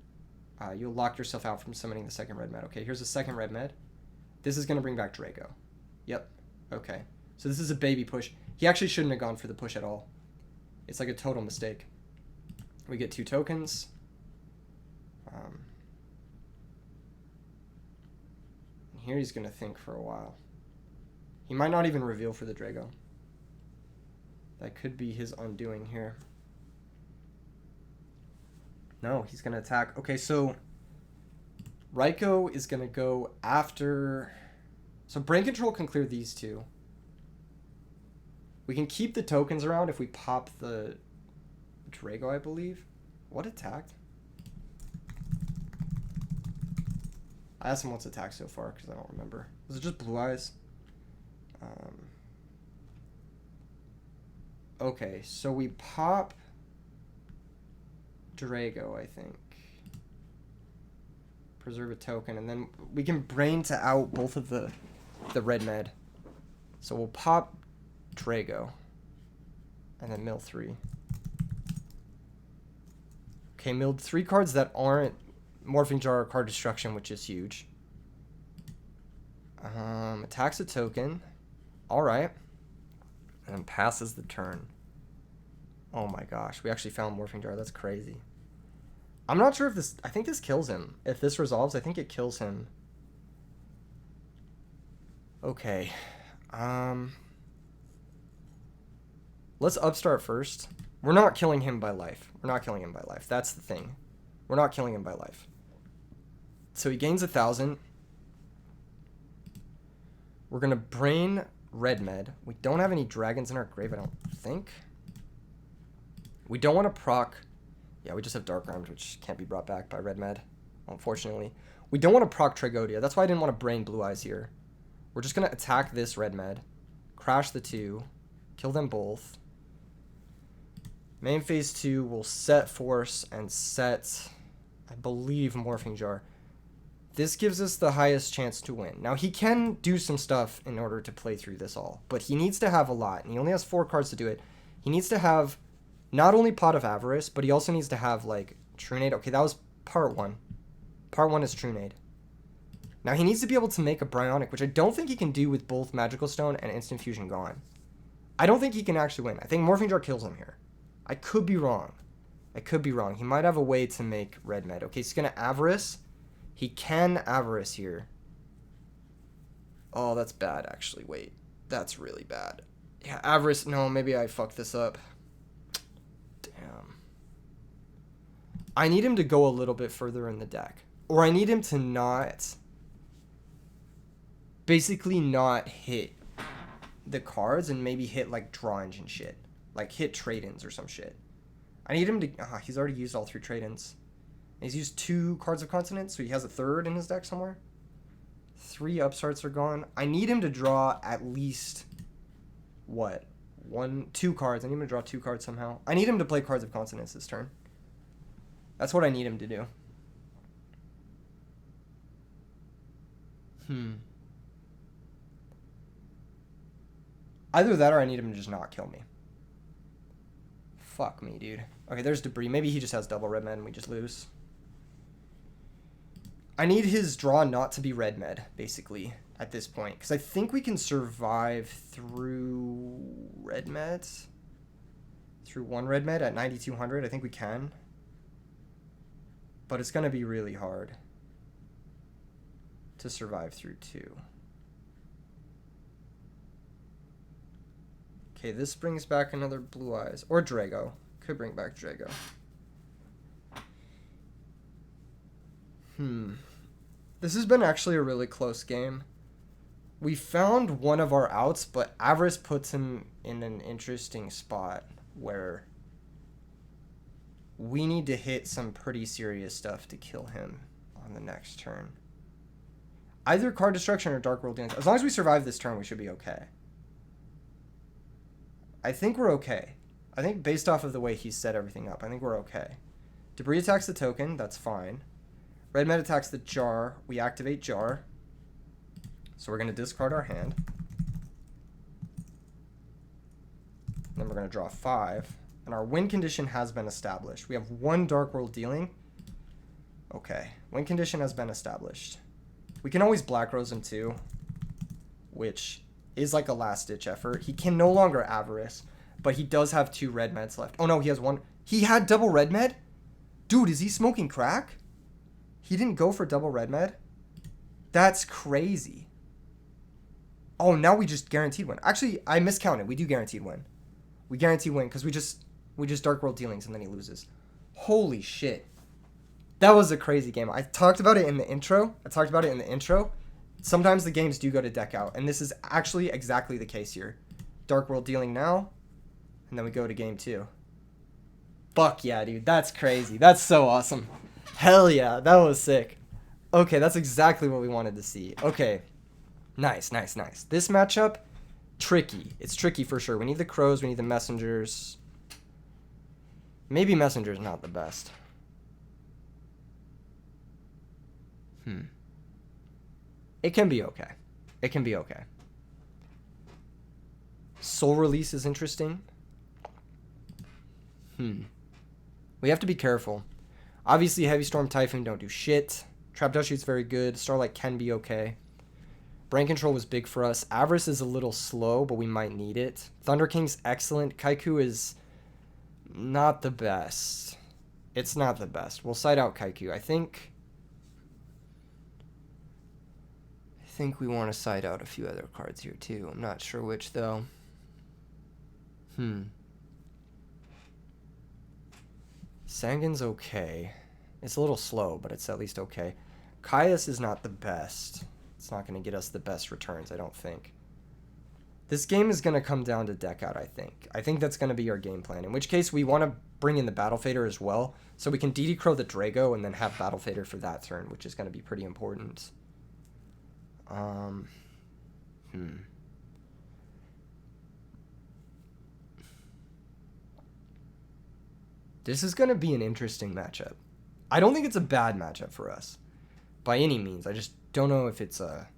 you'll lock yourself out from summoning the second Red Med. Okay, here's a second Red Med. This is going to bring back Drago. Yep. Okay. So this is a baby push. He actually shouldn't have gone for the push at all. It's like a total mistake. We get 2 tokens. Here he's going to think for a while. He might not even reveal for the Drago. That could be his undoing here. No, he's going to attack. Okay, so Raikou is going to go after... So Brain Control can clear these 2. We can keep the tokens around if we pop the Drago, I believe. What attacked? I asked him what's attacked so far because I don't remember. Was it just Blue Eyes? Okay, so we pop Drago, I think. Preserve a token, and then we can Brain to out both of the Red Med. So we'll pop Drago, and then mill 3. Okay, milled 3 cards that aren't Morphing Jar or Card Destruction, which is huge. Attacks a token. Alright. And then passes the turn. Oh my gosh, we actually found Morphing Jar. That's crazy. I'm not sure if this... I think this kills him. If this resolves, I think it kills him. Okay. Let's Upstart first. We're not killing him by life. We're not killing him by life. That's the thing. We're not killing him by life. So he gains 1,000. We're going to brain red med. We don't have any dragons in our grave, I don't think. We don't want to proc. Yeah, we just have dark armed, which can't be brought back by red med, unfortunately. We don't want to proc Trigodia. That's why I didn't want to brain blue eyes here. We're just going to attack this red med. Crash the 2. Kill them both. Main phase 2 will set force and set, I believe, morphing jar. This gives us the highest chance to win. Now, he can do some stuff in order to play through this all, but he needs to have a lot, and he only has 4 cards to do it. He needs to have not only Pot of Avarice, but he also needs to have, like, Trunade. Okay, that was part 1. Part 1 is Trunade. Now, he needs to be able to make a Bryonic, which I don't think he can do with both Magical Stone and Instant Fusion gone. I don't think he can actually win. I think Morphing Jar kills him here. I could be wrong. I could be wrong. He might have a way to make red med. Okay, he's going to Avarice. He can Avarice here. Oh, that's bad, actually. Wait. That's really bad. Yeah, Avarice. No, maybe I fucked this up. Damn. I need him to go a little bit further in the deck. Or I need him to not... basically not hit the cards and maybe hit, like, draw engine shit. Like, hit trade-ins or some shit. I need him to... he's already used all 3 trade-ins. He's used 2 cards of consonants, so he has a 3rd in his deck somewhere. 3 upstarts are gone. I need him to draw at least... what? 2 cards. I need him to draw 2 cards somehow. I need him to play cards of consonants this turn. That's what I need him to do. Either that or I need him to just not kill me. Fuck me, dude. Okay, there's debris. Maybe he just has double red med and we just lose. I need his draw not to be red med, basically, at this point. Because I think we can survive through red meds. Through 1 red med at 9,200. I think we can. But it's going to be really hard to survive through 2. Okay, this brings back another Blue Eyes. Or Drago. Could bring back Drago. This has been actually a really close game. We found one of our outs, but Avarice puts him in an interesting spot where we need to hit some pretty serious stuff to kill him on the next turn. Either card destruction or Dark World Dealings. As long as we survive this turn, we should be okay. I think we're okay. I think based off of the way he's set everything up, I think we're okay. Debris attacks the token. That's fine. Red Med attacks the jar. We activate jar. So we're going to discard our hand. Then we're going to draw 5. And our win condition has been established. We have 1 Dark World Dealing. Okay. Win condition has been established. We can always Black Rose him too, which is like a last-ditch effort. He can no longer Avarice, but he does have 2 red meds left. Oh no, he has 1. He had double red med? Dude, is he smoking crack? He didn't go for double red med? That's crazy. Oh, now we just guaranteed win. Actually, I miscounted. We do guaranteed win. We guarantee win because we just Dark World Dealings and then he loses. Holy shit. That was a crazy game. I talked about it in the intro. Sometimes the games do go to deck out, and this is actually exactly the case here. Dark World Dealing now, and then we go to game 2. Fuck yeah, dude. That's crazy. That's so awesome. Hell yeah. That was sick. Okay, that's exactly what we wanted to see. Okay. Nice, nice, nice. This matchup, tricky. It's tricky for sure. We need the crows. We need the messengers. Maybe messenger's not the best. It can be okay. It can be okay. Soul Release is interesting. We have to be careful. Obviously, Heavy Storm, Typhoon don't do shit. Trap Dushy's very good. Starlight can be okay. Brain Control was big for us. Avarice is a little slow, but we might need it. Thunder King's excellent. Kaiku is not the best. It's not the best. We'll side out Kaiku. I think we want to side out a few other cards here too. I'm not sure which though. Sangan's okay. It's a little slow, but it's at least okay. Caius is not the best. It's not going to get us the best returns, I don't think. This game is going to come down to deck out, I think. I think that's going to be our game plan. In which case, we want to bring in the Battle Fader as well. So we can DD Crow the Drago and then have Battle Fader for that turn, which is going to be pretty important. This is going to be an interesting matchup. I don't think it's a bad matchup for us by any means. I just don't know if it's a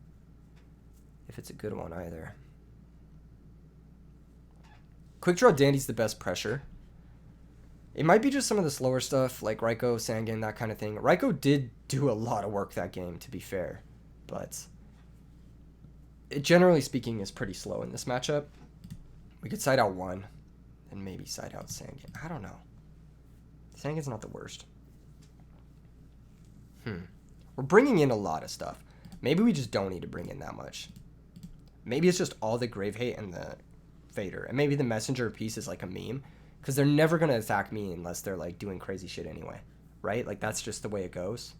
good one either. Quickdraw Dandy's the best pressure. It might be just some of the slower stuff like Raikou, Sangan, that kind of thing. Raikou did do a lot of work that game, to be fair, but it, generally speaking, is pretty slow in this matchup. We could side out one and maybe side out Sangan. I don't know. Sangan's not the worst. We're bringing in a lot of stuff. Maybe we just don't need to bring in that much. Maybe it's just all the Grave Hate and the Fader. And maybe the Messenger piece is like a meme. Because they're never going to attack me unless they're like doing crazy shit anyway. Right? Like that's just the way it goes.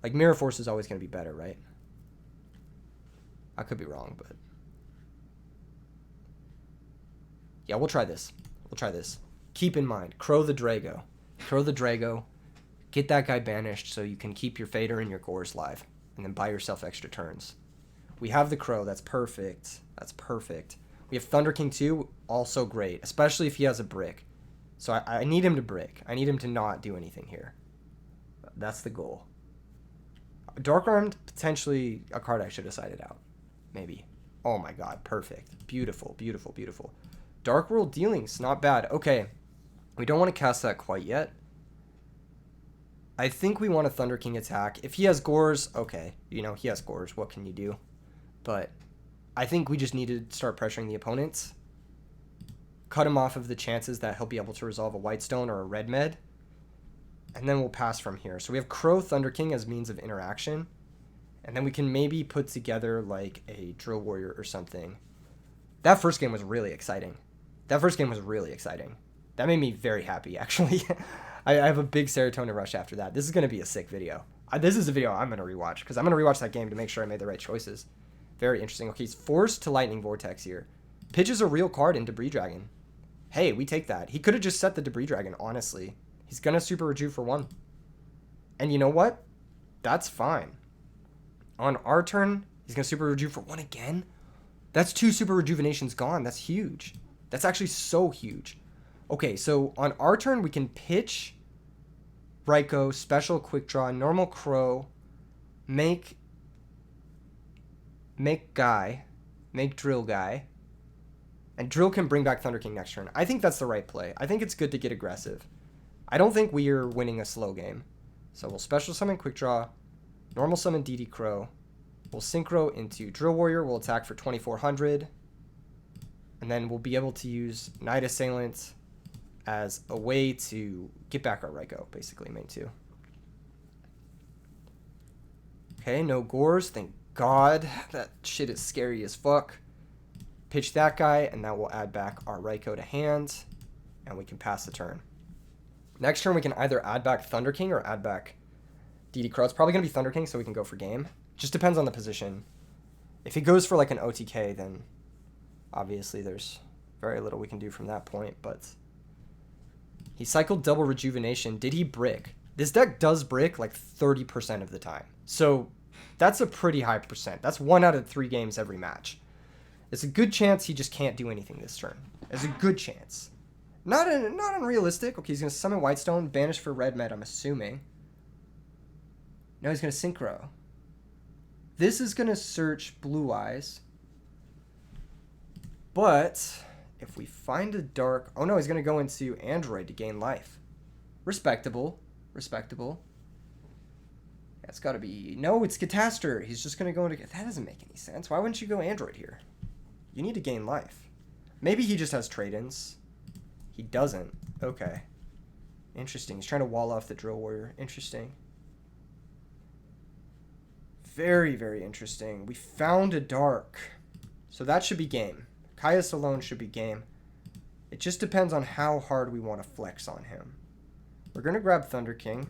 Like Mirror Force is always going to be better, right? I could be wrong, but... yeah, we'll try this. We'll try this. Keep in mind, Crow the Drago. Crow the Drago. Get that guy banished so you can keep your Fader and your Gores live. And then buy yourself extra turns. We have the Crow. That's perfect. That's perfect. We have Thunder King 2. Also great. Especially if he has a brick. So I need him to brick. I need him to not do anything here. That's the goal. Dark Armed, potentially a card I should have sided out. Maybe. Oh my god. Perfect. Beautiful. Beautiful. Beautiful. Dark World Dealings. Not bad. Okay. We don't want to cast that quite yet. I think we want a Thunder King attack. If he has Gores, okay. You know, he has Gores. What can you do? But I think we just need to start pressuring the opponents. Cut him off of the chances that he'll be able to resolve a White Stone or a Red Med. And then we'll pass from here. So we have Crow, Thunder King as means of interaction. And then we can maybe put together like a Drill Warrior or something. That first game was really exciting. That made me very happy, actually. I have a big serotonin rush after that. This is going to be a sick video. This is a video I'm going to rewatch because I'm going to rewatch that game to make sure I made the right choices. Very interesting. Okay, he's forced to Lightning Vortex here. Pitches a real card in Debris Dragon. Hey, we take that. He could have just set the Debris Dragon, honestly. He's going to Super Rejuve for 1. And you know what? That's fine. On our turn, he's going to Super Rejuve for 1 again? That's 2 Super Rejuvenations gone. That's huge. That's actually so huge. Okay, so on our turn, we can pitch Raikou, special Quickdraw, normal Crow, make Drill Guy, and Drill can bring back Thunder King next turn. I think that's the right play. I think it's good to get aggressive. I don't think we are winning a slow game. So we'll special summon Quickdraw, normal summon DD Crow, we'll Synchro into Drill Warrior, we'll attack for 2400, and then we'll be able to use Night Assailant as a way to get back our Raikou, basically, main 2. Okay, no Gores, thank God. That shit is scary as fuck. Pitch that guy, and that will add back our Raikou to hand, and we can pass the turn. Next turn, we can either add back Thunder King or add back DD Crow. It's probably going to be Thunder King, so we can go for game. Just depends on the position. If he goes for like an OTK, then obviously there's very little we can do from that point, but... he cycled double Rejuvenation. Did he brick? This deck does brick like 30% of the time. So that's a pretty high percent. That's 1 out of 3 games every match. It's a good chance he just can't do anything this turn. It's a good chance. Not unrealistic. Okay, he's going to summon Whitestone, banish for Red Med, I'm assuming. No, he's going to Synchro. This is going to search Blue Eyes. But... if we find a dark... oh no, he's going to go into Android to gain life. Respectable. Respectable. Yeah, it's got to be... no, it's Cataster. He's just going to go into... that doesn't make any sense. Why wouldn't you go Android here? You need to gain life. Maybe he just has trade-ins. He doesn't. Okay. Interesting. He's trying to wall off the Drill Warrior. Interesting. Very, very interesting. We found a dark. So that should be game. Caius alone should be game. It just depends on how hard we want to flex on him. We're going to grab Thunder King.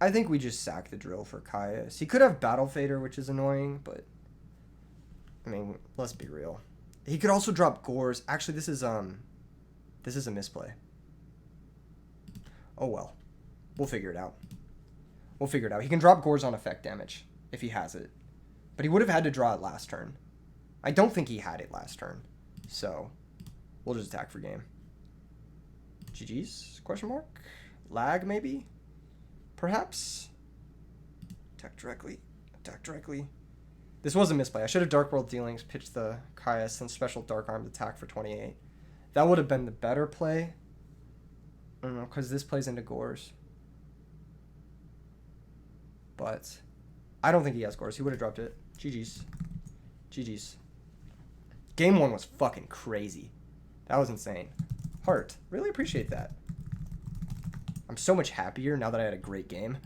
I think we just sack the drill for Caius. He could have Battle Fader, which is annoying, but I mean, let's be real. He could also drop Gores. Actually, this is a misplay. Oh well. We'll figure it out. We'll figure it out. He can drop Gores on effect damage if he has it. But he would have had to draw it last turn. I don't think he had it last turn. So, we'll just attack for game. GG's? Question mark? Lag, maybe? Perhaps? Attack directly. Attack directly. This was a misplay. I should have Dark World Dealings, pitched the Caius, and special Dark Armed attack for 28. That would have been the better play. I don't know, because this plays into Gores. But I don't think he has Gores. He would have dropped it. GG's. GG's. Game 1 was fucking crazy. That was insane. Heart. Really appreciate that. I'm so much happier now that I had a great game.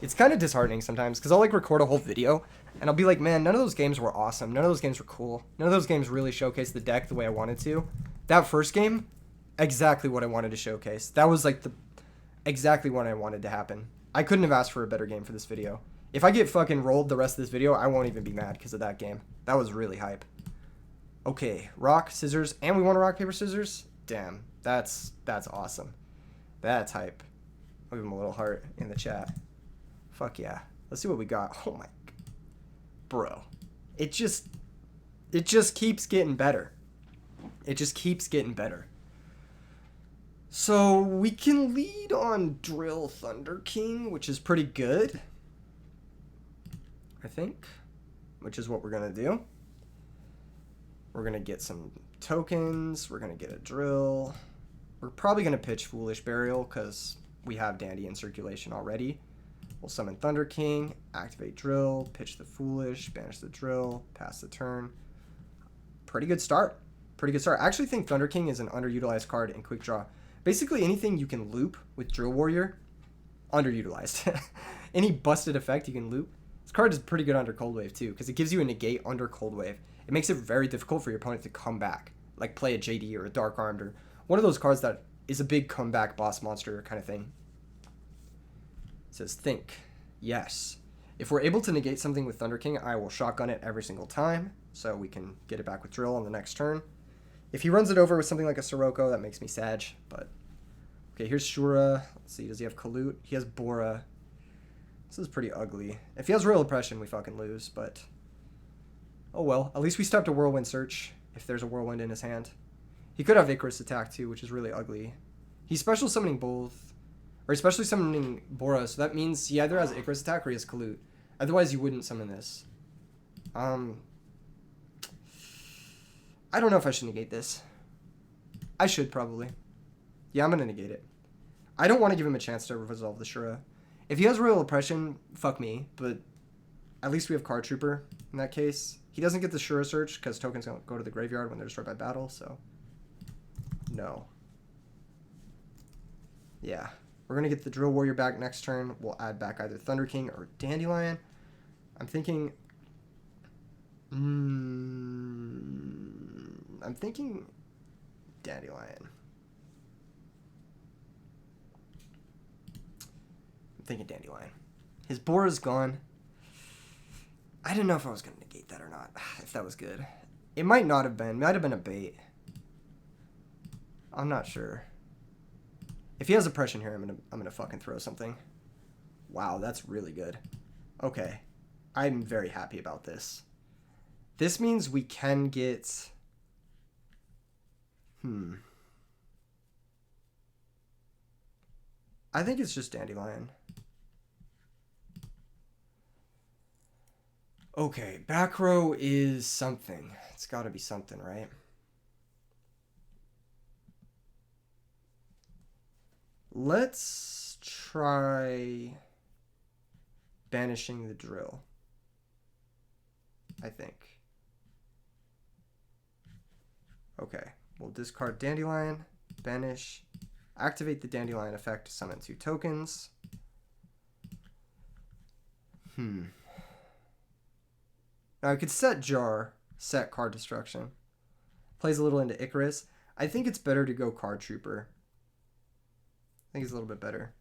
It's kind of disheartening sometimes because I'll like record a whole video and I'll be like, man, none of those games were awesome. None of those games were cool. None of those games really showcased the deck the way I wanted to. That first game, exactly what I wanted to showcase. That was like exactly what I wanted to happen. I couldn't have asked for a better game for this video. If I get fucking rolled the rest of this video, I won't even be mad because of that game. That was really hype. Okay, rock, scissors, and we want to rock, paper, scissors? Damn, that's awesome. That's hype. I'll give him a little heart in the chat. Fuck yeah. Let's see what we got. Oh my... Bro. It just keeps getting better. It just keeps getting better. So, we can lead on Drill Thunder King, which is pretty good. I think. Which is what we're going to do. We're going to get some tokens. We're going to get a drill. We're probably going to pitch Foolish Burial because we have Dandy in circulation already. We'll summon Thunder King, activate Drill, pitch the Foolish, banish the Drill, pass the turn. Pretty good start. Pretty good start. I actually think Thunder King is an underutilized card in Quickdraw. Basically anything you can loop with Drill Warrior, underutilized. Any busted effect you can loop. This card is pretty good under Cold Wave too because it gives you a negate under Cold Wave. It makes it very difficult for your opponent to come back, like play a JD or a Dark Armed or one of those cards that is a big comeback boss monster kind of thing. It says think. Yes. If we're able to negate something with Thunder King, I will shotgun it every single time so we can get it back with Drill on the next turn. If he runs it over with something like a Sirocco, that makes me sad, but okay, here's Shura. Let's see, does he have Kalut? He has Bora. This is pretty ugly. If he has Royal Oppression, we fucking lose, but oh well. At least we stopped a Whirlwind Search if there's a Whirlwind in his hand. He could have Icarus attack too, which is really ugly. He's special summoning both, or especially summoning Bora, so that means he either has Icarus attack or he has Kalut. Otherwise, you wouldn't summon this. I don't know if I should negate this. I should probably. Yeah, I'm gonna negate it. I don't want to give him a chance to resolve the Shura. If he has Royal Oppression, fuck me, but at least we have Card Trooper in that case. He doesn't get the Shura Search because tokens don't go to the graveyard when they're destroyed by battle, so no. Yeah. We're going to get the Drill Warrior back next turn. We'll add back either Thunder King or Dandelion. I'm thinking... I'm thinking Dandelion. I'm thinking Dandelion. His Bora's gone. I didn't know if I was going to negate that or not. If that was good. It might not have been. It might have been a bait. I'm not sure. If he has Oppression here, I'm gonna fucking throw something. Wow, that's really good. Okay. I'm very happy about this. This means we can get... I think it's just Dandelion. Okay, back row is something. It's gotta be something, right? Let's try banishing the Drill, I think. Okay, we'll discard Dandelion, banish, activate the Dandelion effect to summon 2 tokens. Now I could set Jar, set Card Destruction. Plays a little into Icarus. I think it's better to go Card Trooper. I think it's a little bit better.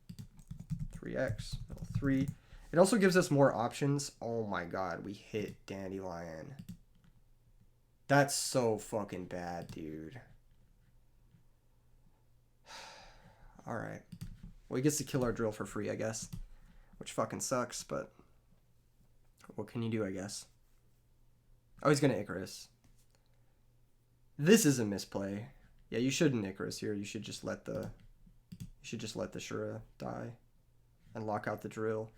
3x, middle 3. It also gives us more options. Oh my god, we hit Dandelion. That's so fucking bad, dude. Alright. Well, he gets to kill our drill for free, I guess. Which fucking sucks, but what can you do, I guess? Oh, he's gonna Icarus. This is a misplay. Yeah, you shouldn't Icarus here. You should just let the Shura die and lock out the drill.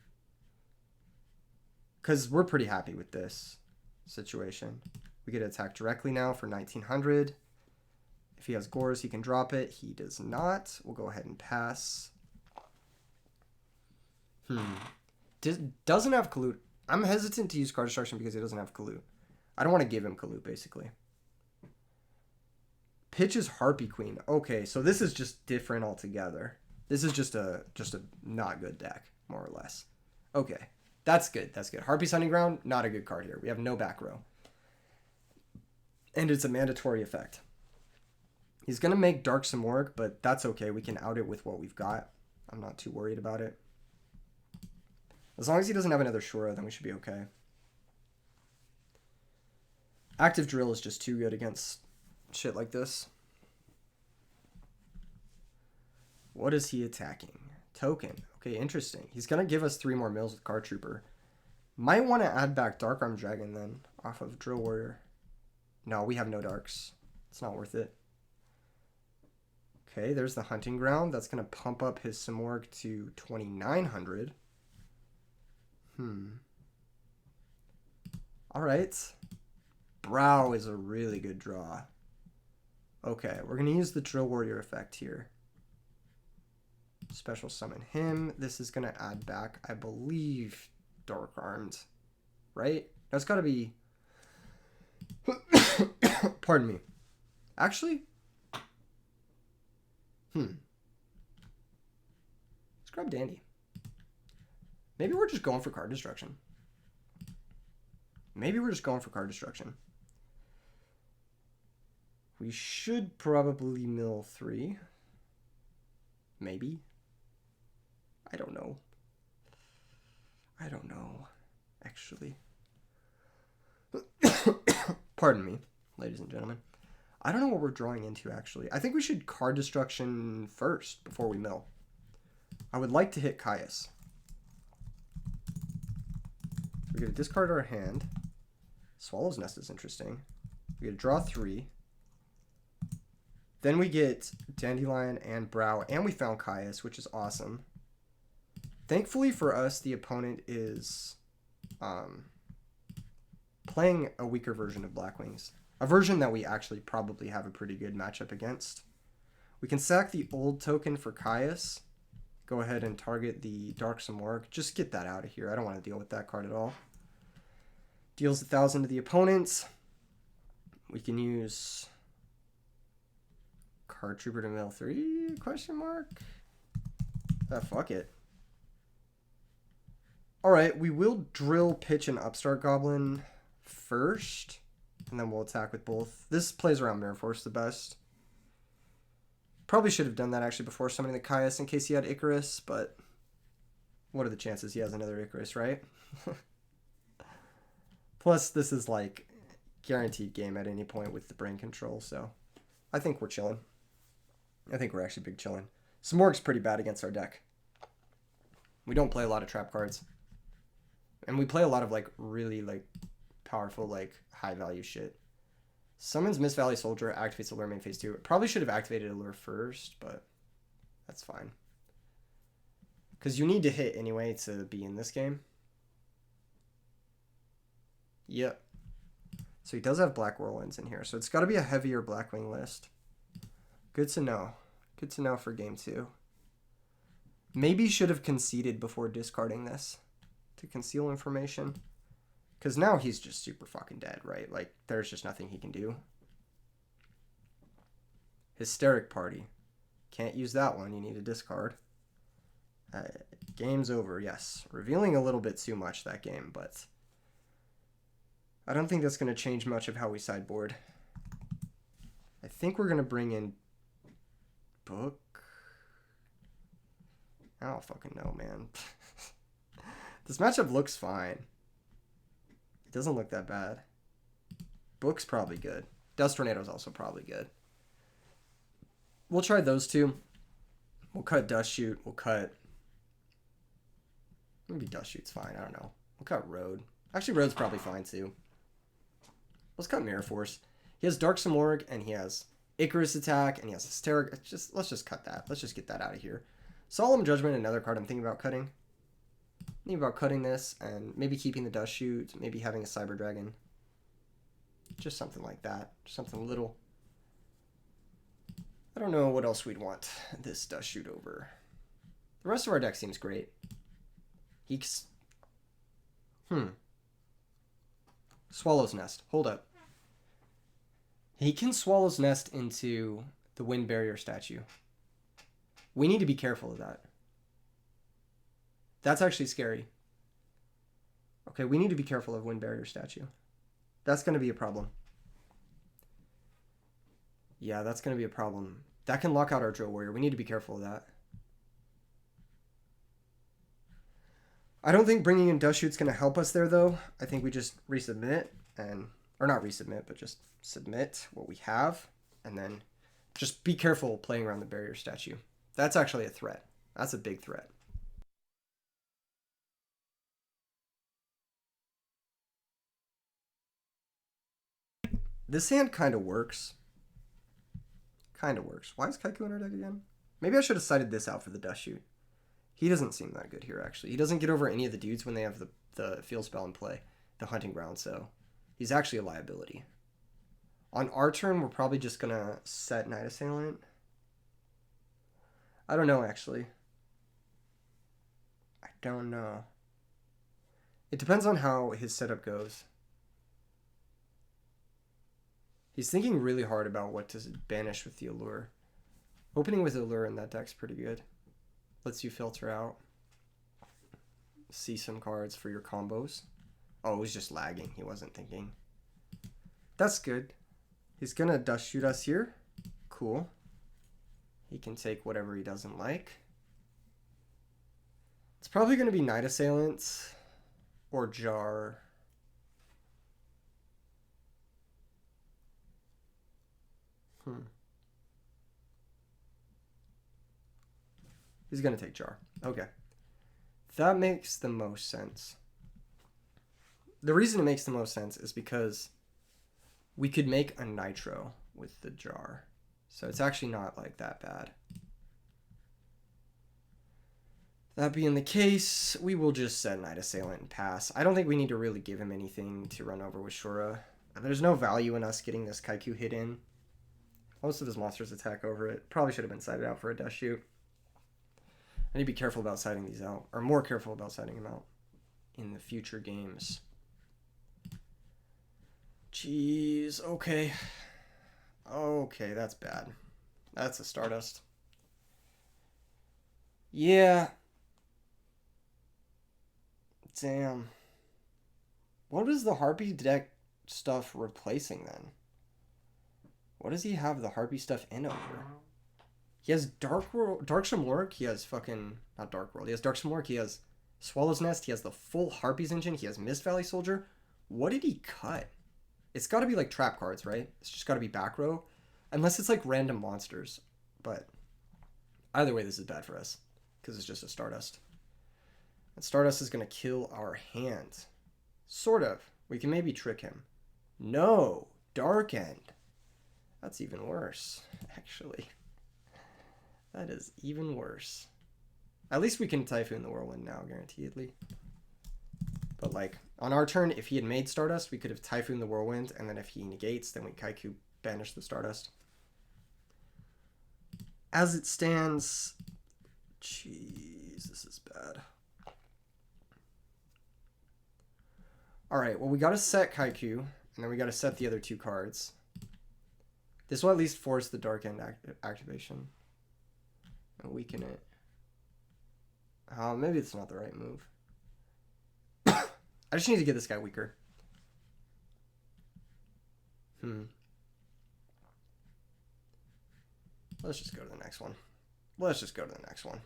Because we're pretty happy with this situation. We get to attack directly now for 1900. If he has Gores, he can drop it. He does not. We'll go ahead and pass. Doesn't have Kalut. I'm hesitant to use card destruction because he doesn't have Kalut. I don't want to give him Kalut, basically. Pitch is Harpy Queen. Okay, so this is just different altogether. This is just a not good deck, more or less. Okay, that's good. That's good. Harpy's Hunting Ground, not a good card here. We have no back row. And it's a mandatory effect. He's going to make Dark Simorgh, but that's okay. We can out it with what we've got. I'm not too worried about it. As long as he doesn't have another Shura, then we should be okay. Active Drill is just too good against shit like this. What is he attacking? Token. Okay, interesting. He's going to give us 3 more mills with Card Trooper. Might want to add back Dark Arm Dragon then, off of Drill Warrior. No, we have no Darks. It's not worth it. Okay, there's the Hunting Ground. That's going to pump up his Simorgh to 2,900. Alright. Brow is a really good draw. Okay, we're going to use the Drill Warrior effect here. Special summon him. This is going to add back, I believe, Dark Armed. Right? No, it's got to be... Pardon me. Actually... Let's grab Dandy. Maybe we're just going for card destruction. We should probably mill 3. Maybe. I don't know, actually. Pardon me, ladies and gentlemen. I don't know what we're drawing into, actually. I think we should card destruction first before we mill. I would like to hit Caius. We're going to discard our hand. Swallow's Nest is interesting. We get to draw 3. Then we get Dandelion and Brow, and we found Caius, which is awesome. Thankfully for us, the opponent is playing a weaker version of Blackwings. A version that we actually probably have a pretty good matchup against. We can sack the old token for Caius. Go ahead and target the Dark Simorgh. Just get that out of here. I don't want to deal with that card at all. Deals 1,000 to the opponent. We can use Card Trooper to mill 3? Question mark? Fuck it. Alright, we will drill, pitch, and upstart Goblin first. And then we'll attack with both. This plays around Mirror Force the best. Probably should have done that actually before summoning the Caius in case he had Icarus, but what are the chances he has another Icarus, right? Plus, this is like guaranteed game at any point with the brain control, so I think we're chilling. I think we're actually big chilling. Simorgh's pretty bad against our deck. We don't play a lot of trap cards. And we play a lot of like really like powerful, like high value shit. Summons Mist Valley Soldier, activates Allure main phase 2. Probably should have activated Allure first, but that's fine. Because you need to hit anyway to be in this game. Yep. So he does have Black Whirlwinds in here. So it's got to be a heavier Blackwing list. Good to know. Good to know for game 2. Maybe should have conceded before discarding this to conceal information. Because now he's just super fucking dead, right? Like, there's just nothing he can do. Hysteric Party. Can't use that one. You need to discard. Game's over, yes. Revealing a little bit too much that game, but I don't think that's going to change much of how we sideboard. I think we're going to bring in Book. I don't fucking know, man. This matchup looks fine. It doesn't look that bad. Book's probably good. Dust Tornado's also probably good. We'll try those two. We'll cut Dust Shoot. We'll cut... Maybe Dust Shoot's fine. I don't know. We'll cut Road. Actually, Road's probably fine too. Let's cut Mirror Force. He has Dark Simorgh and he has Icarus Attack and he has Hysteric. Let's just cut that. Let's just get that out of here. Solemn Judgment, another card I'm thinking about cutting. Thinking about cutting this and maybe keeping the Dust Shoot. Maybe having a Cyber Dragon. Just something like that. Something little. I don't know what else we'd want this Dust Shoot over. The rest of our deck seems great. He's... Swallow's Nest. Hold up. He can Swallow's Nest into the Wind Barrier statue. We need to be careful of that. That's actually scary. Okay, we need to be careful of Wind Barrier statue. That's going to be a problem. Yeah, that's going to be a problem. That can lock out our Drill Warrior. We need to be careful of that. I don't think bringing in Dust Shoot's going to help us there, though. I think we just resubmit and... Or not resubmit, but just submit what we have. And then just be careful playing around the barrier statue. That's actually a threat. That's a big threat. This hand kind of works. Kind of works. Why is Kaiku in our deck again? Maybe I should have cited this out for the Dust Shoot. He doesn't seem that good here, actually. He doesn't get over any of the dudes when they have the field spell in play. The Hunting Ground, so he's actually a liability. On our turn, we're probably just going to set Night Assailant. I don't know, actually. I don't know. It depends on how his setup goes. He's thinking really hard about what to banish with the Allure. Opening with Allure in that deck's pretty good. Lets you filter out. See some cards for your combos. Oh, it was just lagging. He wasn't thinking. That's good. He's gonna Dust Shoot us here. Cool. He can take whatever he doesn't like. It's probably gonna be Night Assailant or Jar. He's going to take Jar. Okay. That makes the most sense. The reason it makes the most sense is because we could make a Nitro with the Jar. So it's actually not like that bad. That being the case, we will just set Night Assailant and pass. I don't think we need to really give him anything to run over with Shura. There's no value in us getting this Kaiku hit in. Most of his monsters attack over it. Probably should have been sided out for a Dust Shoot. I need to be careful about siding these out. Or more careful about siding them out in the future games. Jeez, okay. Okay, that's bad. That's a Stardust. Yeah. Damn. What is the Harpy deck stuff replacing then? What does he have the Harpy stuff in over? He has Dark Simorgh, he has fucking... Not Dark World, he has Dark Simorgh, he has Swallow's Nest, he has the full Harpies engine, he has Mist Valley Soldier. What did he cut? It's gotta be like trap cards, right? It's just gotta be back row. Unless it's like random monsters. But either way, this is bad for us. Because it's just a Stardust. And Stardust is gonna kill our hand. Sort of. We can maybe trick him. No! Dark End. That's even worse, actually. That is even worse. At least we can Typhoon the Whirlwind now, guaranteedly. But like, on our turn, if he had made Stardust, we could have Typhoon the Whirlwind, and then if he negates, then we Kaiku banish the Stardust. As it stands... Jeez, this is bad. Alright, well we gotta set Kaiku, and then we gotta set the other two cards. This will at least force the Dark End activation. And weaken it. Maybe it's not the right move. I just need to get this guy weaker. Let's just go to the next one. Let's just go to the next one.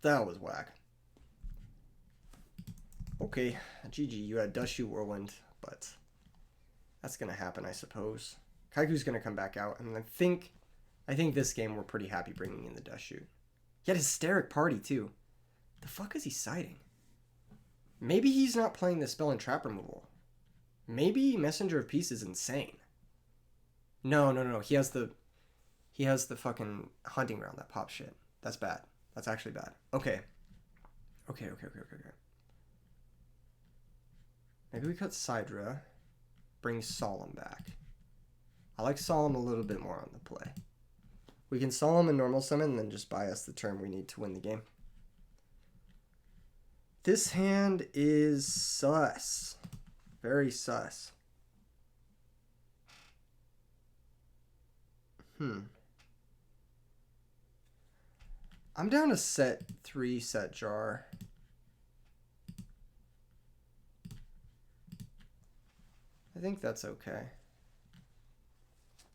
That was whack. Okay, GG, you had Dust Shoot Whirlwind, but that's gonna happen, I suppose. Kaiku's gonna come back out, and I think this game we're pretty happy bringing in the Dust Shoot. He had Hysteric Party too. The fuck is he citing? Maybe he's not playing the spell and trap removal. Maybe Messenger of Peace is insane. No. He has the fucking hunting ground that pop shit. That's bad. That's actually bad. Okay. Maybe we cut Sidra. Bring Solemn back. I like Solemn a little bit more on the play. We can Solemn and normal summon and then just buy us the turn we need to win the game. This hand is sus. Very sus. I'm down to set 3 set jar. I think that's okay.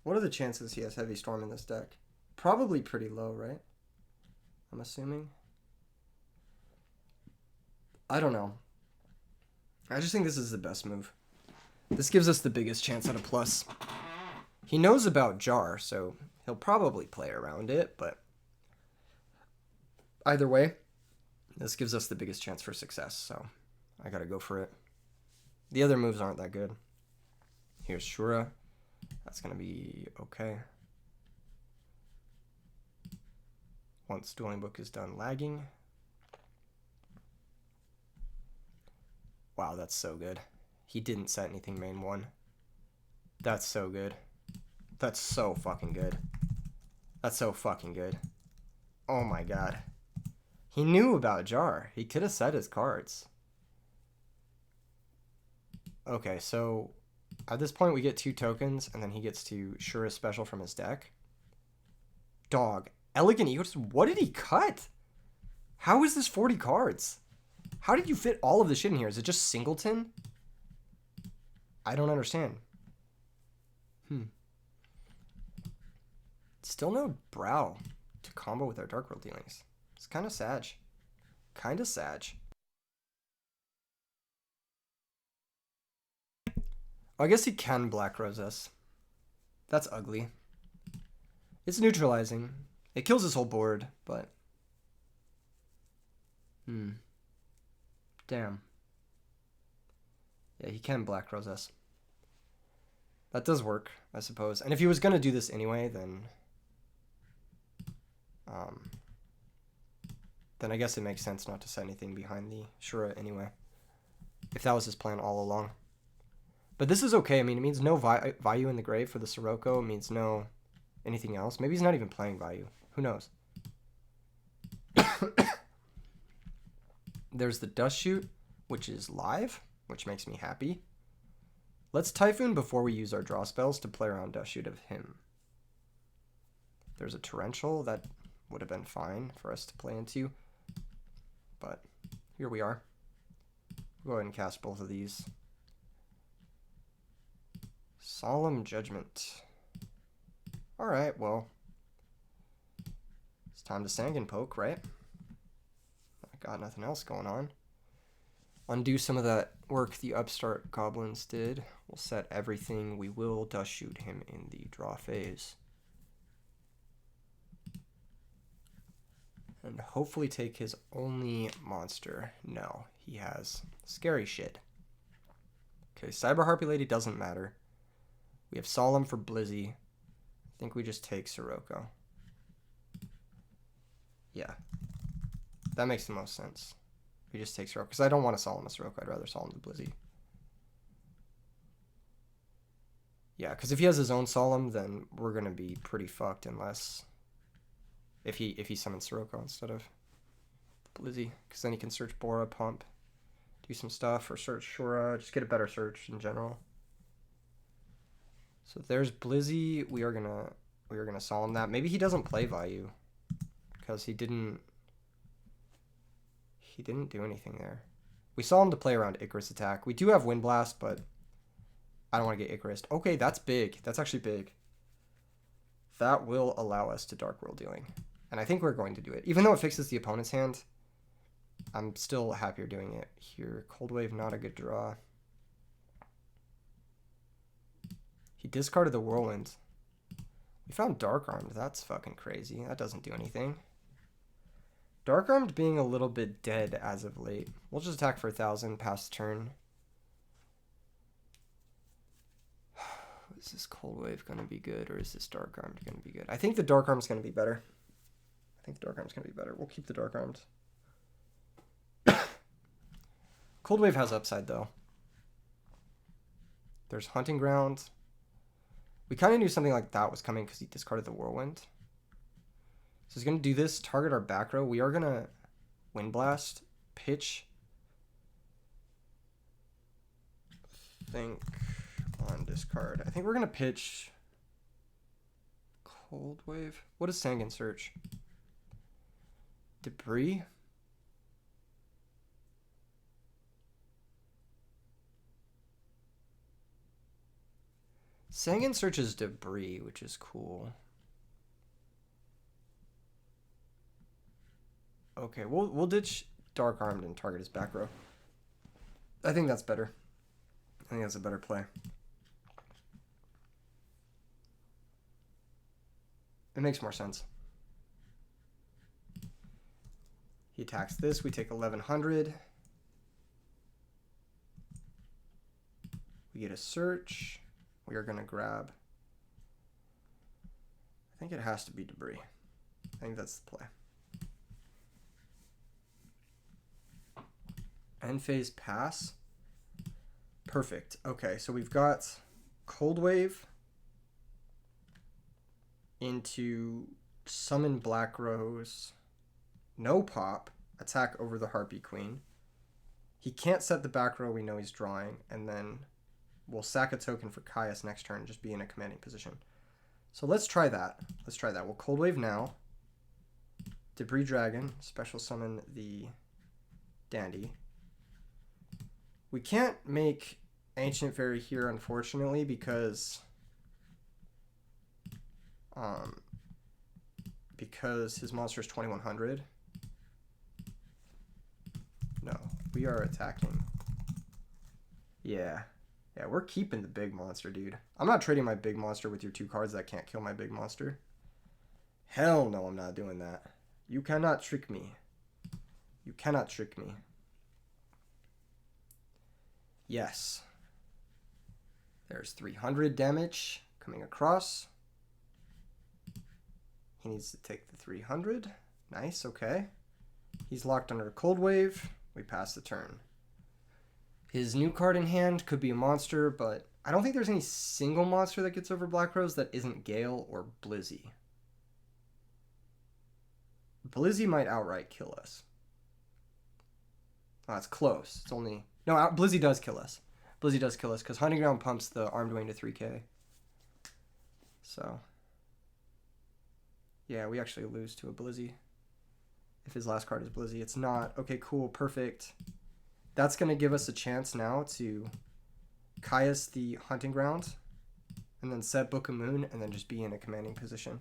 What are the chances he has Heavy Storm in this deck? Probably pretty low, right? I'm assuming. I don't know. I just think this is the best move. This gives us the biggest chance at a plus. He knows about Jar, so he'll probably play around it, but either way, this gives us the biggest chance for success, so I gotta go for it. The other moves aren't that good. Here's Shura. That's gonna be okay. Once Dueling Book is done lagging. Wow, that's so good. He didn't set anything main 1. That's so good. That's so fucking good. That's so fucking good. Oh my god. He knew about Jar. He could have set his cards. Okay, so at this point we get 2 tokens, and then he gets to Shura special from his deck. Dog. Elegant Ecosystem. What did he cut? How is this 40 cards? How did you fit all of the shit in here? Is it just Singleton? I don't understand. Still no Brow to combo with our Dark World dealings. It's kind of sad. Kind of sad. Oh, I guess he can Black Rose us. That's ugly. It's neutralizing. It kills his whole board, but... Damn. Yeah, he can Black Rose us. That does work, I suppose. And if he was going to do this anyway, then I guess it makes sense not to set anything behind the Shura anyway. If that was his plan all along. But this is okay. I mean, it means no value in the grave for the Sirocco. It means no anything else. Maybe he's not even playing value. Who knows? There's the Dust Shoot, which is live, which makes me happy. Let's Typhoon before we use our draw spells to play around Dust Shoot of him. There's a Torrential that would have been fine for us to play into. But here we are. Go ahead and cast both of these. Solemn Judgment. Alright, well. It's time to Sanguine Poke, right? I got nothing else going on. Undo some of that work the upstart goblins did. We'll set everything. We will Dust Shoot him in the draw phase. And hopefully take his only monster. No, he has scary shit. Okay, Cyber Harpy Lady doesn't matter. We have Solemn for Blizzy. I think we just take Sirocco. Yeah. That makes the most sense. We just take Sirocco. Because I don't want to Solemn a Sirocco. I'd rather Solemn the Blizzy. Yeah, because if he has his own Solemn, then we're going to be pretty fucked unless... If he summons Sirocco instead of Blizzy. Because then he can search Bora, pump, do some stuff, or search Shura. Just get a better search in general. So there's Blizzy. We are gonna Solemn that. Maybe he doesn't play value. Because he didn't do anything there. We saw him to play around Icarus attack. We do have Wind Blast, but I don't want to get Icarus. Okay, that's big. That's actually big. That will allow us to Dark World dealing. And I think we're going to do it. Even though it fixes the opponent's hand, I'm still happier doing it here. Cold Wave, not a good draw. He discarded the Whirlwind. We found Dark Armed. That's fucking crazy. That doesn't do anything. Dark Armed being a little bit dead as of late. We'll just attack for 1,000, pass turn. Is this Cold Wave going to be good, or is this Dark Armed going to be good? I think the Dark Armed's going to be better. We'll keep the Dark Armed. Cold Wave has upside, though. There's Hunting Ground. We kind of knew something like that was coming because he discarded the Whirlwind. So he's going to do this, target our back row. We are going to Wind Blast, pitch. Think on discard. I think we're going to pitch Cold Wave. What is Sanguine Search? Debris? Sanguine Search is Debris, which is cool. Okay, we'll ditch Dark Armed and target his back row. I think that's better. I think that's a better play. It makes more sense. He attacks this. We take 1,100. We get a search. We are going to grab. I think it has to be Debris. I think that's the play. End phase pass. Perfect. Okay, so we've got Cold Wave into Summon Black Rose. No pop. Attack over the Harpy Queen. He can't set the back row. We know he's drawing. And then we'll sack a token for Caius next turn. Just be in a commanding position. So let's try that. We'll Cold Wave now. Debris Dragon. Special summon the Dandy. We can't make Ancient Fairy here, unfortunately, because his monster is 2,100. No, we are attacking. Yeah, we're keeping the big monster, dude. I'm not trading my big monster with your 2 cards that can't kill my big monster. Hell no, I'm not doing that. You cannot trick me. You cannot trick me. Yes. There's 300 damage coming across. He needs to take the 300. Nice, okay. He's locked under Cold Wave. We pass the turn. His new card in hand could be a monster, but I don't think there's any single monster that gets over Black Rose that isn't Gale or Blizzy. Blizzy might outright kill us. Oh, it's close. It's only... No, Blizzy does kill us. Blizzy does kill us because Hunting Ground pumps the Armed Wing to 3k. So... yeah, we actually lose to a Blizzy. If his last card is Blizzy. It's not. Okay, cool. Perfect. That's going to give us a chance now to Caius the Hunting Ground. And then set Book of Moon. And then just be in a commanding position.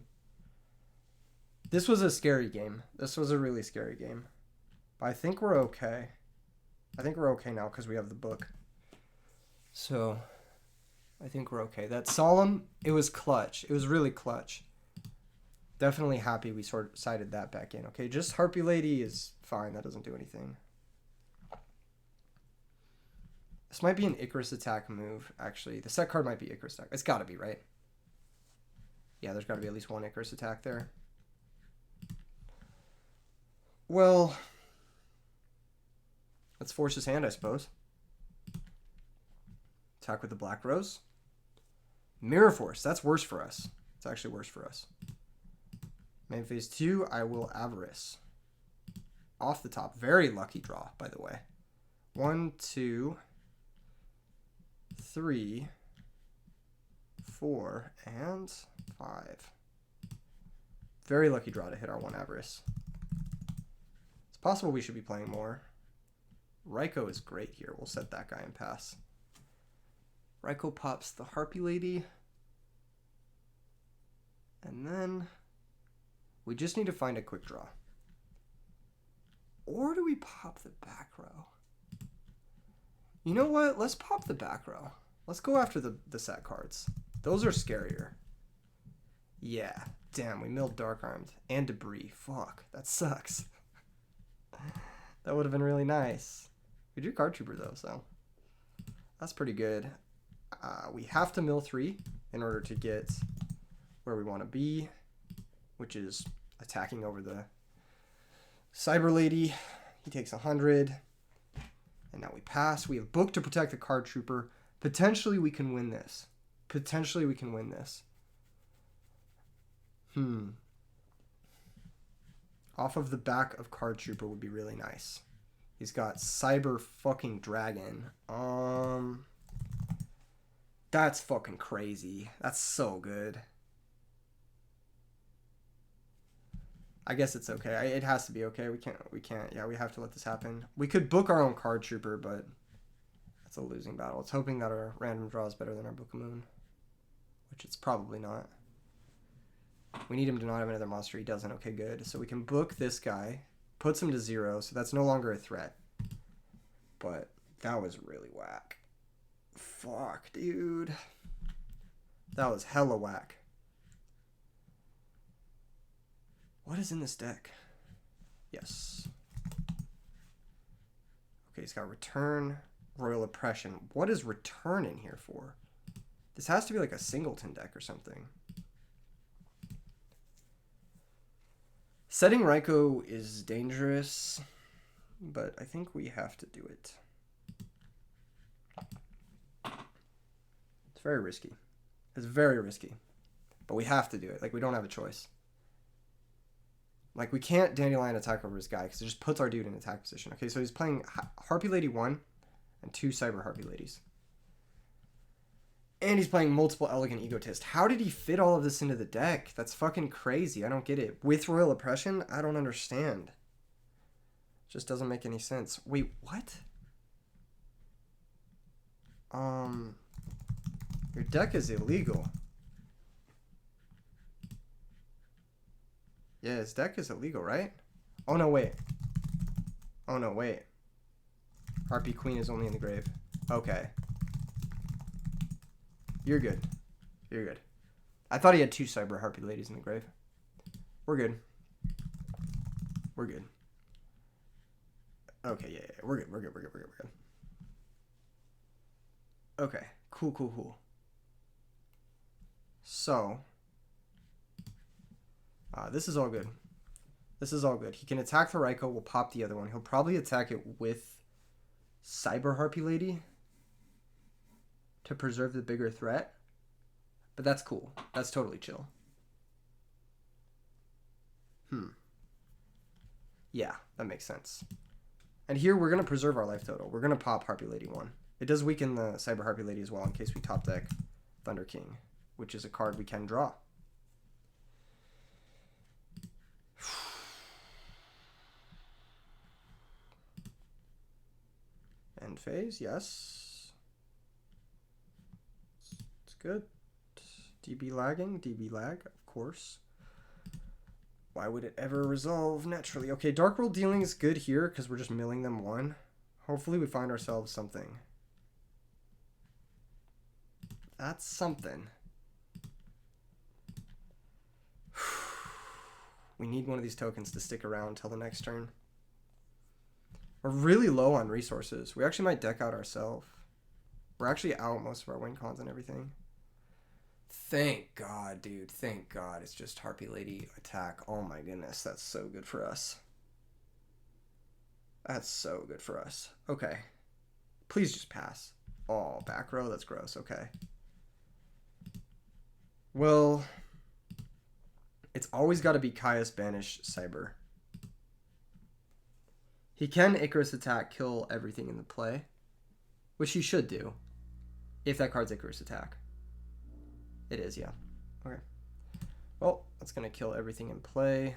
This was a scary game. This was a really scary game. But I think we're okay. I think we're okay now because we have the book. So, I think we're okay. That Solemn, it was clutch. It was really clutch. Definitely happy we sort of sided that back in. Okay, just Harpy Lady is fine. That doesn't do anything. This might be an Icarus attack move, actually. The set card might be Icarus attack. It's got to be, right? Yeah, there's got to be at least one Icarus attack there. Well, let's force his hand, I suppose. Attack with the Black Rose. Mirror Force. That's worse for us. It's actually worse for us. Main phase 2, I will Avarice. Off the top. Very lucky draw, by the way. 1, 2, 3, 4, and 5. Very lucky draw to hit our 1 Avarice. It's possible we should be playing more. Raikou is great here. We'll set that guy and pass. Raikou pops the Harpy Lady. And then we just need to find a quick draw. Or do we pop the back row? You know what? Let's pop the back row. Let's go after the set cards. Those are scarier. Yeah. Damn, we milled Dark Armed. And Debris. Fuck. That sucks. That would have been really nice. We drew Card Trooper though, so that's pretty good. We have to mill 3 in order to get where we want to be, which is attacking over the Cyber Lady. He takes 100. And now we pass. We have Book to protect the Card Trooper. Potentially we can win this. Potentially we can win this. Off of the back of Card Trooper would be really nice. He's got Cyber fucking Dragon. That's fucking crazy. That's so good. I guess it's okay. It has to be okay. We can't. Yeah, we have to let this happen. We could book our own Card Trooper, but that's a losing battle. It's hoping that our random draw is better than our Book of Moon, which it's probably not. We need him to not have another monster. He doesn't. Okay, good. So we can book this guy, puts him to 0, so that's no longer a threat. But that was really whack. Fuck, dude. That was hella whack. What is in this deck? Yes. Okay, he's got Return, Royal Oppression. What is Return in here for? This has to be like a singleton deck or something. Setting Raikou is dangerous, but I think we have to do it. It's very risky. It's very risky, but we have to do it. Like, we don't have a choice. Like, we can't Dandelion attack over his guy because it just puts our dude in attack position. Okay, so he's playing Harpy Lady 1 and 2 Cyber Harpy Ladies. And he's playing multiple Elegant Egotist. How did he fit all of this into the deck? That's fucking crazy. I don't get it. With Royal Oppression? I don't understand. It just doesn't make any sense. Wait, what? Your deck is illegal. Yeah, his deck is illegal, right? Oh, no, wait. Oh, no, wait. Harpy Queen is only in the grave. Okay. You're good. You're good. I thought he had 2 Cyber Harpy Ladies in the grave. We're good. We're good. Okay, yeah. We're good. We're good. We're good. We're good. We're good. Okay. Cool, cool, cool. So, this is all good. This is all good. He can attack the Raikou. We'll pop the other one. He'll probably attack it with Cyber Harpy Lady to preserve the bigger threat. But that's cool. That's totally chill. Yeah, that makes sense. And here we're going to preserve our life total. We're going to pop Harpy Lady 1. It does weaken the Cyber Harpy Lady as well in case we top deck Thunder King, which is a card we can draw. End phase, yes. It's good. DB lagging, DB lag, of course. Why would it ever resolve naturally? Okay, Dark World dealing is good here because we're just milling them 1. Hopefully we find ourselves something. That's something. We need one of these tokens to stick around till the next turn. We're really low on resources. We actually might deck out ourselves. We're actually out most of our win cons and everything. Thank God, dude. Thank God. It's just Harpy Lady attack. Oh my goodness. That's so good for us. That's so good for us. Okay. Please just pass. Oh, back row? That's gross. Okay. Well, it's always got to be Caius Banish Cyber. He can Icarus attack, kill everything in the play, which he should do if that card's Icarus attack. It is, yeah. Okay. Well, that's going to kill everything in play.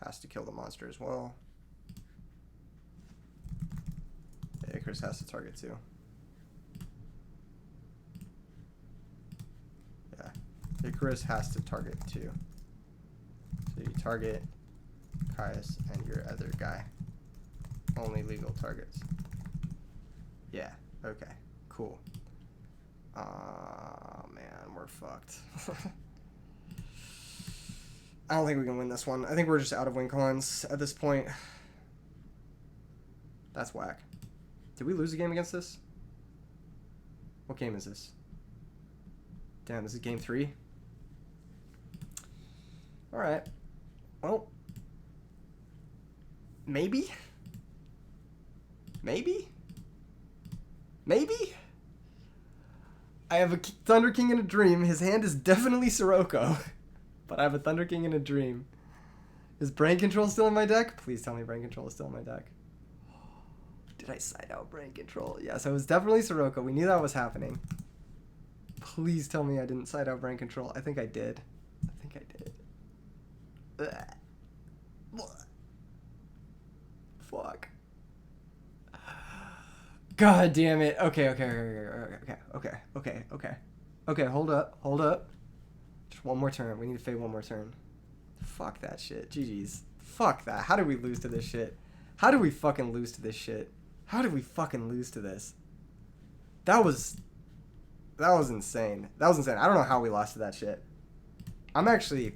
Has to kill the monster as well. The Icarus has to target too. Yeah. Icarus has to target too. So you target Caius and your other guy. Only legal targets. Yeah, okay, cool. Man, we're fucked. I don't think we can win this one. I think we're just out of win cons at this point. That's whack. Did we lose a game against this? What game is this? Damn, this is game 3? Alright. Well. Maybe? Maybe? Maybe? I have a Thunder King in a dream. His hand is definitely Sirocco. But I have a Thunder King in a dream. Is Brain Control still in my deck? Please tell me Brain Control is still in my deck. Did I side out Brain Control? Yes, it was definitely Sirocco. We knew that was happening. Please tell me I didn't side out Brain Control. I think I did. I think I did. Ugh. Fuck. God damn it. Okay. Okay, hold up. Just one more turn. We need to fade one more turn. Fuck that shit. GG's. Fuck that. How did we lose to this shit? How did we fucking lose to this shit? How did we fucking lose to this? That was insane. That was insane. I don't know how we lost to that shit. I'm actually,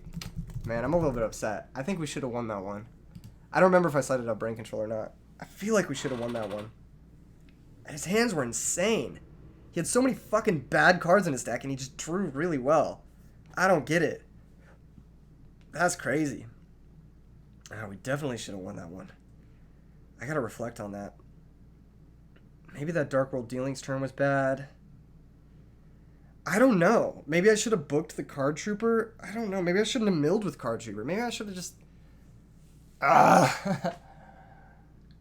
man, I'm a little bit upset. I think we should have won that one. I don't remember if I sided up Brain Control or not. I feel like we should have won that one. His hands were insane. He had so many fucking bad cards in his deck, and he just drew really well. I don't get it. That's crazy. We definitely should have won that one. I gotta reflect on that. Maybe that Dark World Dealings turn was bad. I don't know. Maybe I should have booked the Card Trooper. I don't know. Maybe I shouldn't have milled with Card Trooper. Maybe I should have just...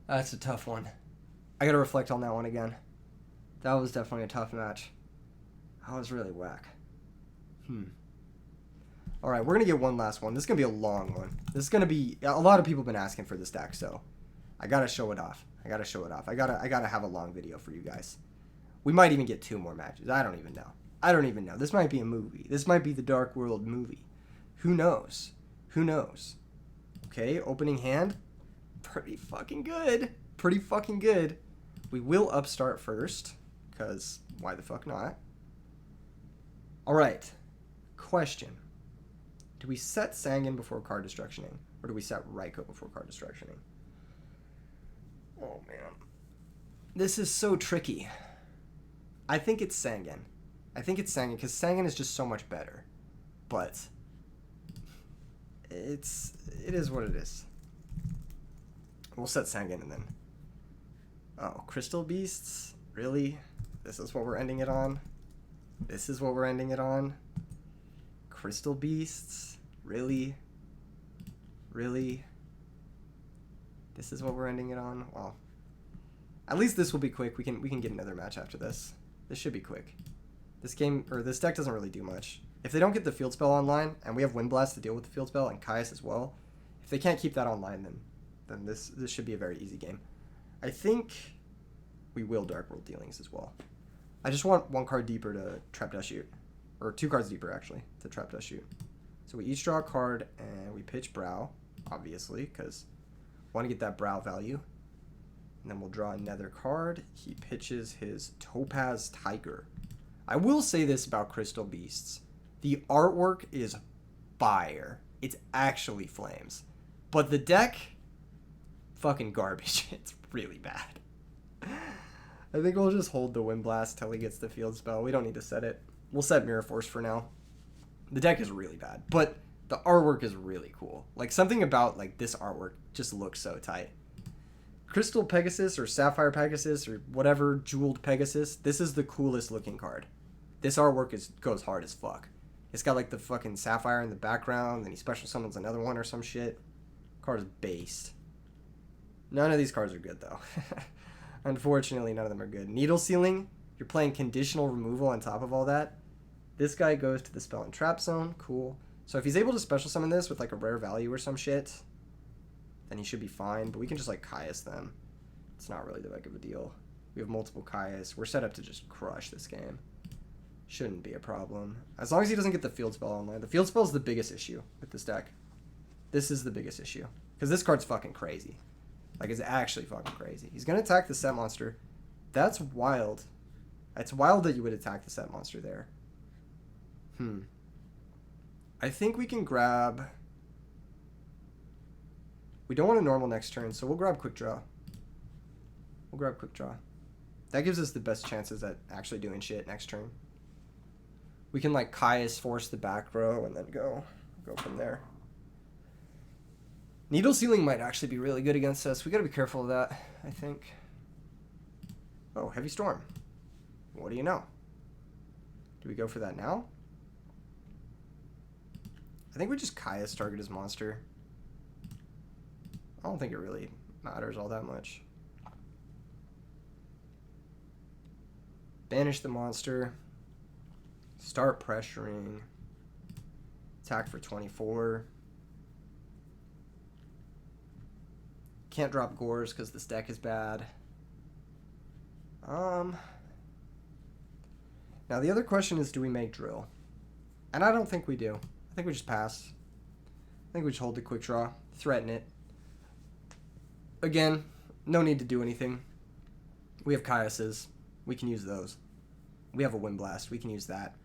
That's a tough one. I gotta reflect on that one again. That was definitely a tough match. That was really whack. Alright, we're gonna get one last one. This is gonna be a long one. This is gonna be... A lot of people have been asking for this deck, so... I gotta show it off. I gotta have a long video for you guys. We might even get 2 more matches. I don't even know. This might be a movie. This might be the Dark World movie. Who knows? Okay, opening hand. Pretty fucking good. We will upstart first, because why the fuck not? Alright. Question. Do we set Sangan before card destructioning? Or do we set Raikou before card destructioning? Oh, man. This is so tricky. I think it's Sangan. Because Sangan is just so much better. But it is what it is. We'll set Sangan and then... Oh, Crystal Beasts? Really? This is what we're ending it on? Crystal Beasts? Really? This is what we're ending it on? Well, at least this will be quick. We can get another match after this. This should be quick. This deck doesn't really do much. If they don't get the field spell online, and we have Wind Blast to deal with the field spell, and Caius as well, if they can't keep that online, then this should be a very easy game. I think we will Dark World Dealings as well. I just want 1 card deeper to Trap Dust Shoot. Or 2 cards deeper, actually, to Trap Dust Shoot. So we each draw a card, and we pitch Brow, obviously, because we want to get that Brow value. And then we'll draw another card. He pitches his Topaz Tiger. I will say this about Crystal Beasts. The artwork is fire. It's actually flames. But the deck, fucking garbage. It's really bad. I think we'll just hold the Wind Blast till he gets the field spell. We don't need to set it. We'll set Mirror Force for now. The deck is really bad, but the artwork is really cool. Like, something about, like, this artwork just looks so tight. Crystal Pegasus or Sapphire Pegasus or whatever, Jeweled Pegasus, this is the coolest looking card. This artwork goes hard as fuck. It's got, like, the fucking Sapphire in the background, then he special summons another one or some shit. Card is based. None of these cards are good, though. Unfortunately, none of them are good. Needle Sealing, you're playing conditional removal on top of all that. This guy goes to the Spell and Trap Zone. Cool. So if he's able to special summon this with, like, a rare value or some shit, then he should be fine. But we can just, like, Caius them. It's not really that big of a deal. We have multiple Caius. We're set up to just crush this game. Shouldn't be a problem. As long as he doesn't get the field spell online. The field spell is the biggest issue with this deck. This is the biggest issue. Because this card's fucking crazy. Like, it's actually fucking crazy. He's going to attack the set monster. That's wild. It's wild that you would attack the set monster there. I think we can grab... We don't want a normal next turn, so we'll grab Quickdraw. We'll grab Quickdraw. That gives us the best chances at actually doing shit next turn. We can, like, Caius force the back row and then go from there. Needle Sealing might actually be really good against us. We gotta be careful of that, I think. Oh, Heavy Storm. What do you know? Do we go for that now? I think we just Caius target his monster. I don't think it really matters all that much. Banish the monster. Start pressuring. Attack for 24. Can't drop Gores because this deck is bad. Now the other question is, do we make Drill? And I don't think we do. I think we just pass. I think we just hold the Quickdraw. Threaten it. Again, no need to do anything. We have Caiuses. We can use those. We have a Wind Blast. We can use that.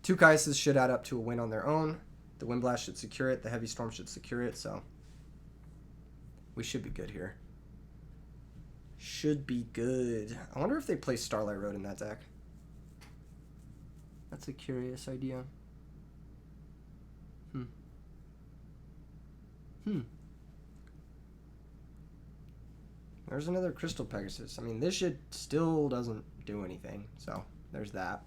2 Caiuses should add up to a win on their own. The Wind Blast should secure it. The Heavy Storm should secure it, so... we should be good here. Should be good. I wonder if they play Starlight Road in that deck. That's a curious idea. There's another Crystal Pegasus. I mean, this shit still doesn't do anything, so there's that.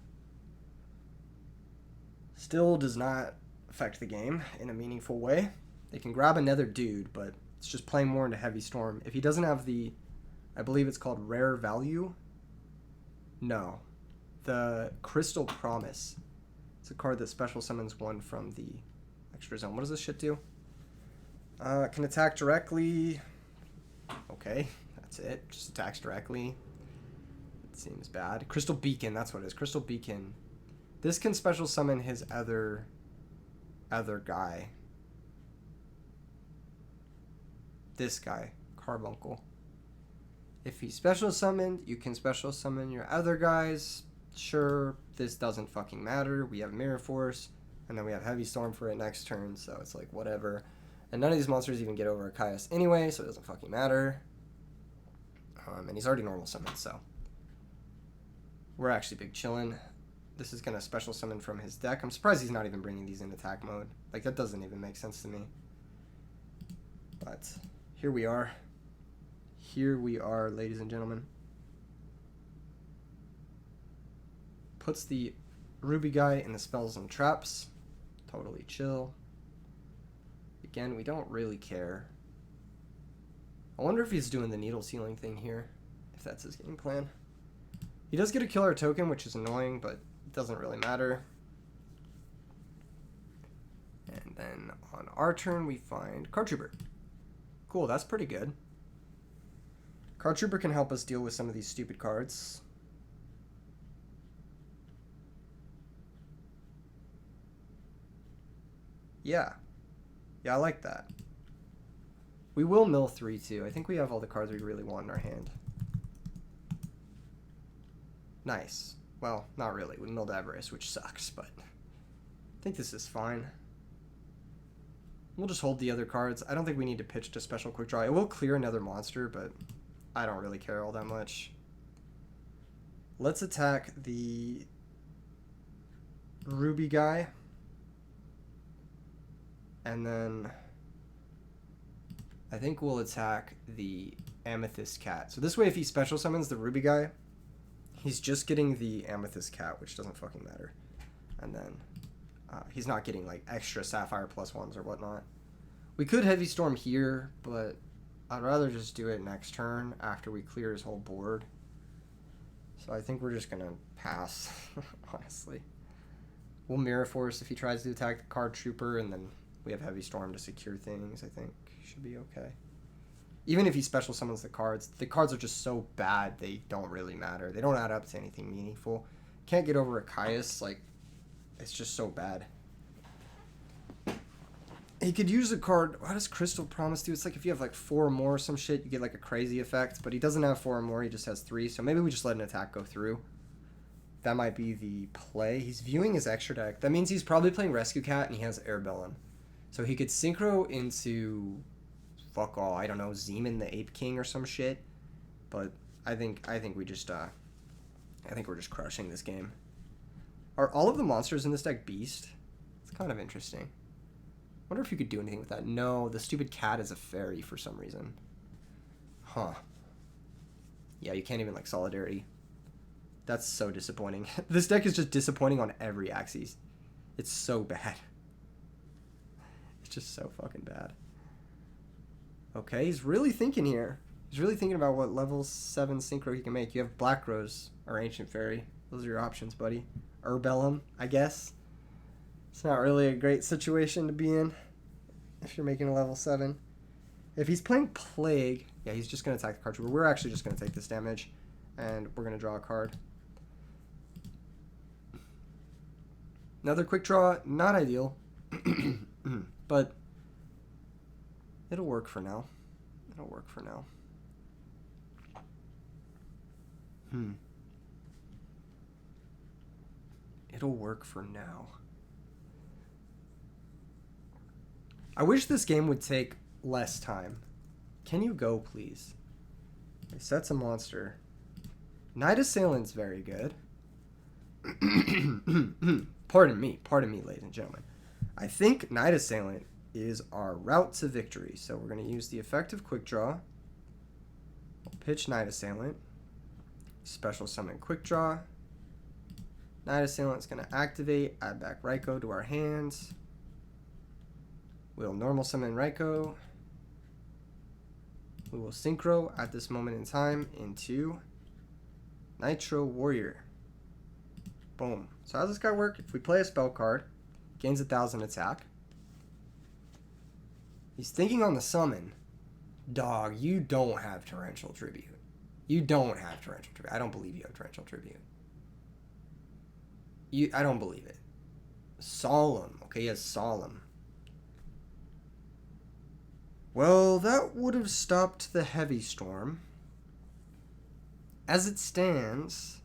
Still does not affect the game in a meaningful way. They can grab another dude, but it's just playing more into Heavy Storm. If he doesn't have the, I believe it's called Rare Value. No. The Crystal Promise. It's a card that special summons one from the extra zone. What does this shit do? Can attack directly. Okay, that's it. Just attacks directly. It seems bad. Crystal Beacon, that's what it is. Crystal Beacon. This can special summon his other guy. This guy, Carbuncle. If he's special summoned, you can special summon your other guys. Sure, this doesn't fucking matter. We have Mirror Force, and then we have Heavy Storm for it next turn, so it's like whatever. And none of these monsters even get over a Caius anyway, so it doesn't fucking matter. And he's already normal summoned, so we're actually big chillin'. This is gonna special summon from his deck. I'm surprised he's not even bringing these in attack mode. Like, that doesn't even make sense to me. But here we are. Here we are, ladies and gentlemen. Puts the Ruby guy in the Spells and Traps. Totally chill. Again, we don't really care. I wonder if he's doing the Needle Sealing thing here. If that's his game plan. He does get a killer token, which is annoying, but it doesn't really matter. And then on our turn, we find Card Trooper. Cool, that's pretty good. Card Trooper can help us deal with some of these stupid cards. Yeah. Yeah, I like that. We will mill 3 too. I think we have all the cards we really want in our hand. Nice. Well, not really. We milled Avarice, which sucks, but I think this is fine. We'll just hold the other cards. I don't think we need to pitch to special quick draw. It will clear another monster, but I don't really care all that much. Let's attack the Ruby guy. And then I think we'll attack the Amethyst Cat. So this way, if he special summons the Ruby guy, he's just getting the Amethyst Cat, which doesn't fucking matter. And then he's not getting like extra Sapphire +1s or whatnot. We could Heavy Storm here, but I'd rather just do it next turn after we clear his whole board. So I think we're just going to pass, honestly. We'll Mirror Force if he tries to attack the Card Trooper, and then we have Heavy Storm to secure things. I think should be okay. Even if he special summons the cards are just so bad they don't really matter. They don't add up to anything meaningful. Can't get over a Caius, like, it's just so bad. He could use a card. What does Crystal Promise do? It's like if you have like 4 or more or some shit, you get like a crazy effect. But he doesn't have 4 or more. He just has 3. So maybe we just let an attack go through. That might be the play. He's viewing his extra deck. That means he's probably playing Rescue Cat and he has Airbellum. So he could synchro into, fuck all, I don't know, Zeman the Ape King or some shit. But I think we just I think we're just crushing this game. Are all of the monsters in this deck beast? It's kind of interesting. I wonder if you could do anything with that. No, the stupid cat is a fairy for some reason. Huh. Yeah, you can't even like Solidarity. That's so disappointing. This deck is just disappointing on every axis. It's so bad. It's just so fucking bad. Okay, he's really thinking here. He's really thinking about what level 7 synchro he can make. You have Black Rose or Ancient Fairy. Those are your options, buddy. Urbellum, I guess. It's not really a great situation to be in if you're making a level 7. If he's playing Plague, yeah, he's just going to attack the card trooper. We're actually just going to take this damage, and we're going to draw a card. Another quick draw, not ideal, but it'll work for now. It'll work for now. It'll work for now. I wish this game would take less time. Can you go, please? Okay, sets a monster. Night Assailant's very good. Pardon me, ladies and gentlemen. I think Night Assailant is our route to victory. So we're going to use the effective quick draw. We'll pitch Night Assailant. Special summon quick draw. Night Assailant's going to activate, add back Raikou to our hands. We'll normal summon Raikou. We will synchro at this moment in time into Nitro Warrior. Boom. So how does this guy work? If we play a spell card, gains 1,000 attack. He's thinking on the summon. Dog, you don't have Torrential Tribute. You don't have Torrential Tribute. I don't believe you have Torrential Tribute. I don't believe it. Solemn. Okay, he has Solemn. Well, that would have stopped the Heavy Storm. As it stands,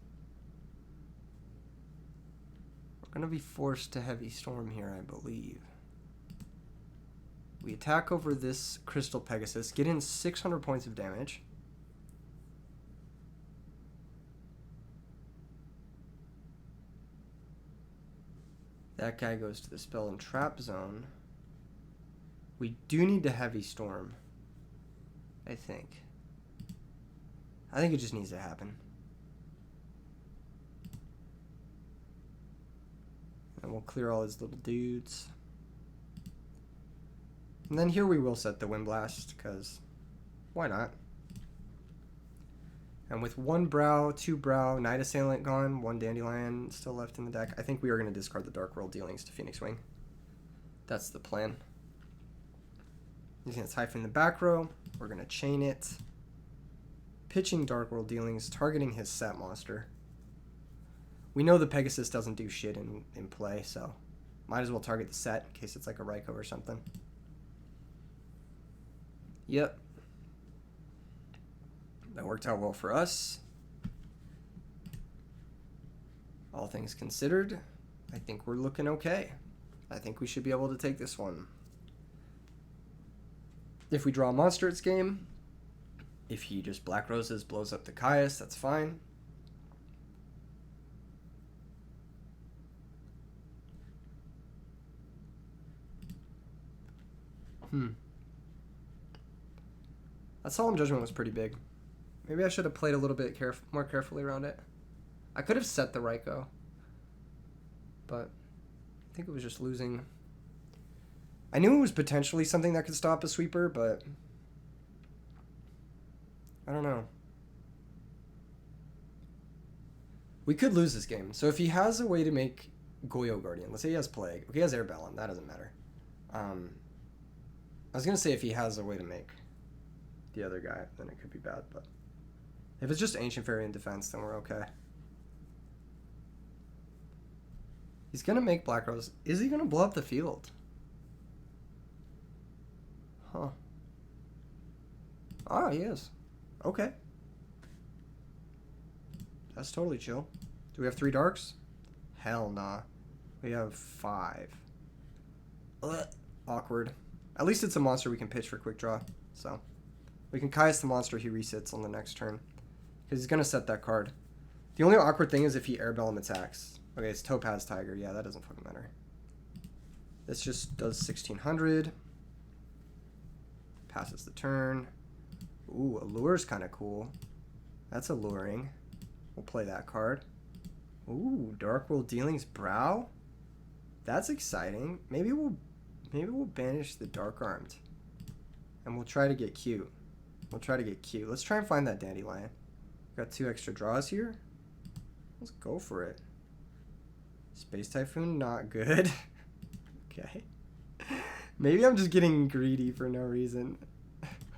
we're going to be forced to Heavy Storm here, I believe. We attack over this Crystal Pegasus, get in 600 points of damage. That guy goes to the Spell and Trap Zone. We do need to Heavy Storm, I think. I think it just needs to happen. And we'll clear all his little dudes. And then here we will set the Wind Blast, because why not? And with 1 Brow, 2 Brow, Night Assailant gone, 1 Dandelion still left in the deck, I think we are going to discard the Dark World Dealings to Phoenix Wing. That's the plan. He's going to Typhon the back row. We're going to chain it. Pitching Dark World Dealings, targeting his set monster. We know the Pegasus doesn't do shit in play, so might as well target the set in case it's like a Raikou or something. Yep. That worked out well for us. All things considered, I think we're looking okay. I think we should be able to take this one. If we draw a monster, it's game. If he just Black Roses, blows up the Caius, that's fine. That Solemn Judgment was pretty big. Maybe I should have played a little bit more carefully around it. I could have set the Raikou, but I think it was just losing. I knew it was potentially something that could stop a sweeper, but I don't know. We could lose this game. So if he has a way to make Goyo Guardian, let's say he has Plague. Okay, he has Airbellum. That doesn't matter. I was going to say if he has a way to make the other guy, then it could be bad. But if it's just Ancient Fairy in defense, then we're okay. He's going to make Black Rose. Is he going to blow up the field? Huh. Oh, he is. Okay. That's totally chill. Do we have 3 darks? Hell nah. We have 5. Ugh. Awkward. At least it's a monster we can pitch for quick draw. So we can Kai's the monster he resits on the next turn. Because he's going to set that card. The only awkward thing is if he Airbellum attacks. Okay, it's Topaz Tiger. Yeah, that doesn't fucking matter. This just does 1600. Passes the turn. Ooh, Allure's kind of cool. That's alluring. We'll play that card. Ooh, Dark World Dealings Brow. That's exciting. Maybe we'll banish the Dark Armed. And we'll try to get cute. Let's try and find that Dandelion. Got 2 extra draws here. Let's go for it. Space Typhoon, not good. Okay. Maybe I'm just getting greedy for no reason.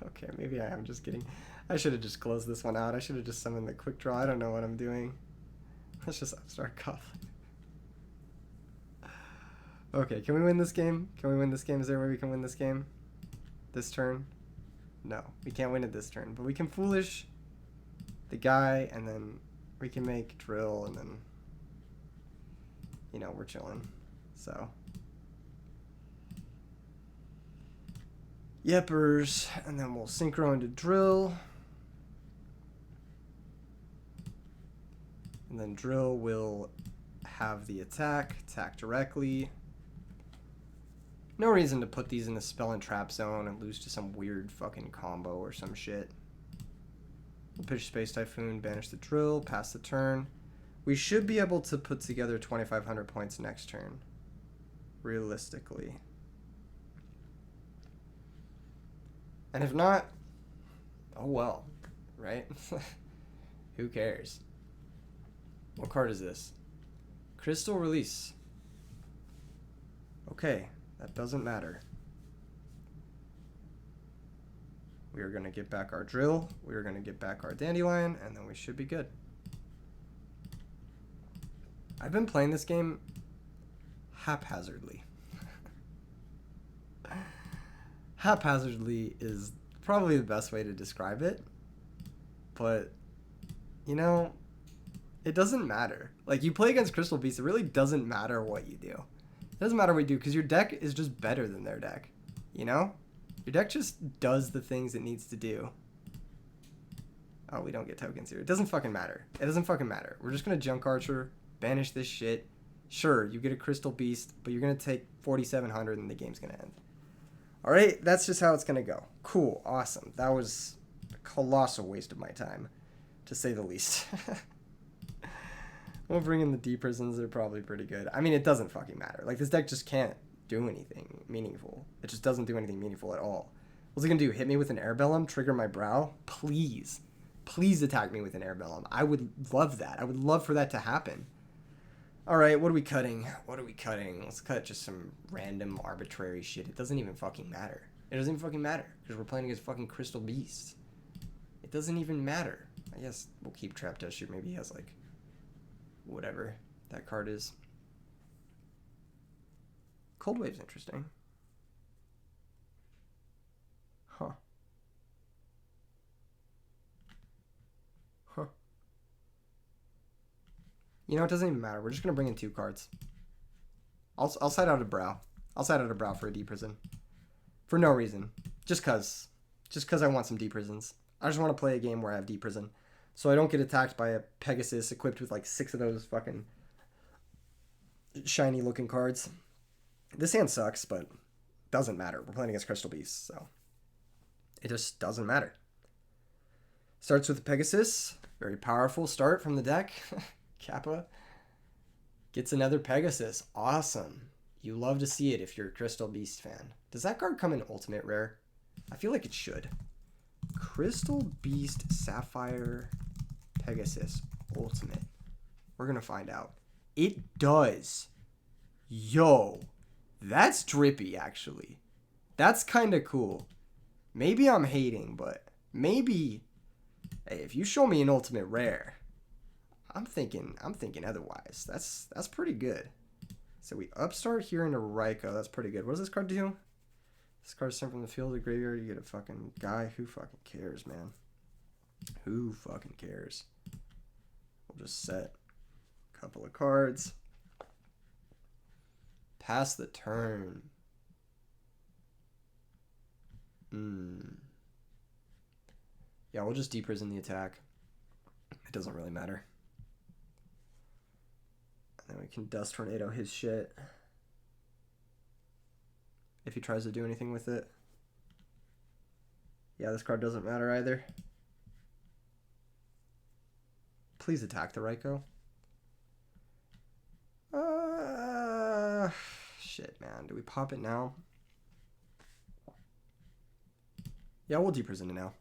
Okay, maybe I am just kidding. I should have just closed this one out. I should have just summoned the quick draw. I don't know what I'm doing. Let's just upstart conflict. Okay, can we win this game? Is there a way we can win this game? This turn? No, we can't win it this turn. But we can foolish the guy, and then we can make drill, and then, you know, we're chilling. So. Yepers, and then we'll synchro into drill. And then drill will have the attack directly. No reason to put these in the spell and trap zone and lose to some weird fucking combo or some shit. We'll pitch Space Typhoon, banish the drill, pass the turn. We should be able to put together 2,500 points next turn. Realistically. And if not, oh well, right? Who cares? What card is this? Crystal Release. Okay, that doesn't matter. We are going to get back our drill. We are going to get back our Dandelion, and then we should be good. I've been playing this game haphazardly. Haphazardly is probably the best way to describe it. But, you know, it doesn't matter. Like, you play against Crystal Beast, it really doesn't matter what you do. It doesn't matter what you do, because your deck is just better than their deck. You know? Your deck just does the things it needs to do. Oh, we don't get tokens here. It doesn't fucking matter. It doesn't fucking matter. We're just going to Junk Archer, banish this shit. Sure, you get a Crystal Beast, but you're going to take 4,700 and the game's going to end. All right, that's just how it's going to go. Cool, awesome. That was a colossal waste of my time, to say the least. We'll bring in the D prisons. They're probably pretty good. I mean, it doesn't fucking matter. Like, this deck just can't do anything meaningful. It just doesn't do anything meaningful at all. What's it going to do? Hit me with an Airbellum? Trigger my brow? Please. Please attack me with an Airbellum. I would love that. I would love for that to happen. All right, what are we cutting? Let's cut just some random arbitrary shit. It doesn't even fucking matter. It doesn't even fucking matter because we're playing against fucking Crystal Beasts. It doesn't even matter. I guess we'll keep Trap Tester. Maybe he has like whatever that card is. Cold Wave's interesting. Huh. You know, it doesn't even matter. We're just going to bring in 2 cards. I'll side out a brow. I'll side out a brow for a D prison. For no reason. Just cause. Just cause I want some D prisons. I just want to play a game where I have D prison. So I don't get attacked by a Pegasus equipped with like 6 of those fucking shiny looking cards. This hand sucks, but doesn't matter. We're playing against Crystal Beasts, so it just doesn't matter. Starts with a Pegasus. Very powerful start from the deck. Kappa gets another Pegasus. Awesome. You love to see it if you're a Crystal Beast fan. Does that card come in Ultimate Rare? I feel like it should. Crystal Beast Sapphire Pegasus Ultimate. We're going to find out. It does. Yo. That's drippy, actually. That's kind of cool. Maybe I'm hating, but maybe... Hey, if you show me an Ultimate Rare... I'm thinking otherwise. That's pretty good. So we upstart here into Raikou. That's pretty good. What does this card do? This card's sent from the field to the graveyard. You get a fucking guy. Who fucking cares, man? Who fucking cares? We'll just set a couple of cards. Pass the turn. Yeah, we'll just deprison the attack. It doesn't really matter. And then we can Dust Tornado his shit. If he tries to do anything with it. Yeah, this card doesn't matter either. Please attack the Raikou. Shit, man. Do we pop it now? Yeah, we'll deprison it now.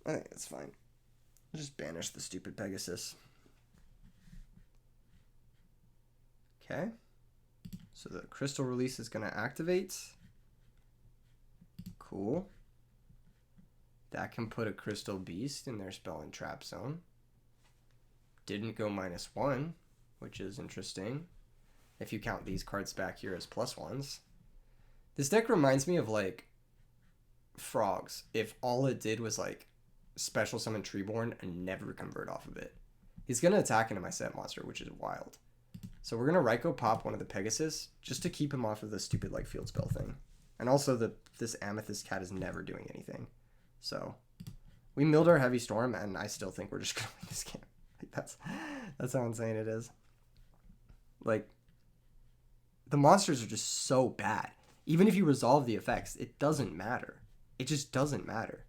I think it's fine. Just banish the stupid Pegasus. Okay. So the crystal release is going to activate. Cool. That can put a crystal beast in their spell and trap zone. Didn't go -1, which is interesting. If you count these cards back here as +1s. This deck reminds me of like Frogs. If all it did was like special summon Treeborn and never convert off of it. He's going to attack into my set monster, which is wild. So we're going to Raikou pop one of the Pegasus just to keep him off of the stupid like field spell thing. And also this Amethyst Cat is never doing anything. So we milled our Heavy Storm and I still think we're just going to win this game. Like that's how insane it is. Like the monsters are just so bad. Even if you resolve the effects, it doesn't matter. It just doesn't matter.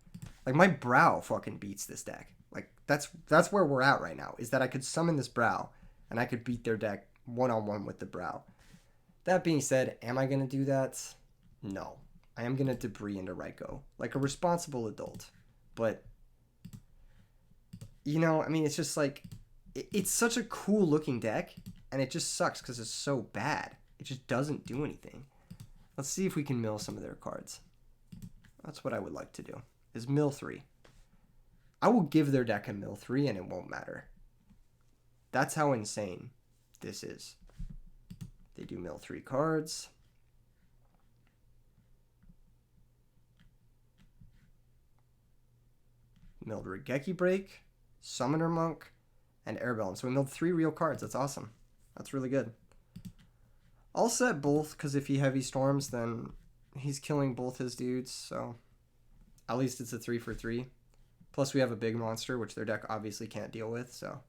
Like my Brow fucking beats this deck. Like that's where we're at right now. Is that I could summon this Brow and I could beat their deck one-on-one with the Brow. That being said, am I going to do that? No. I am going to debris into Raikou. Like a responsible adult. But, you know, I mean, it's just like, it's such a cool looking deck. And it just sucks because it's so bad. It just doesn't do anything. Let's see if we can mill some of their cards. That's what I would like to do. Is mill 3. I will give their deck a mill 3 and it won't matter. That's how insane this is. They do mill 3 cards. Milled Regeki Break, Summoner Monk, and Airbelm. So we milled 3 real cards. That's awesome. That's really good. I'll set both because if he Heavy Storms, then he's killing both his dudes. So at least it's a 3 for 3. Plus we have a big monster, which their deck obviously can't deal with. So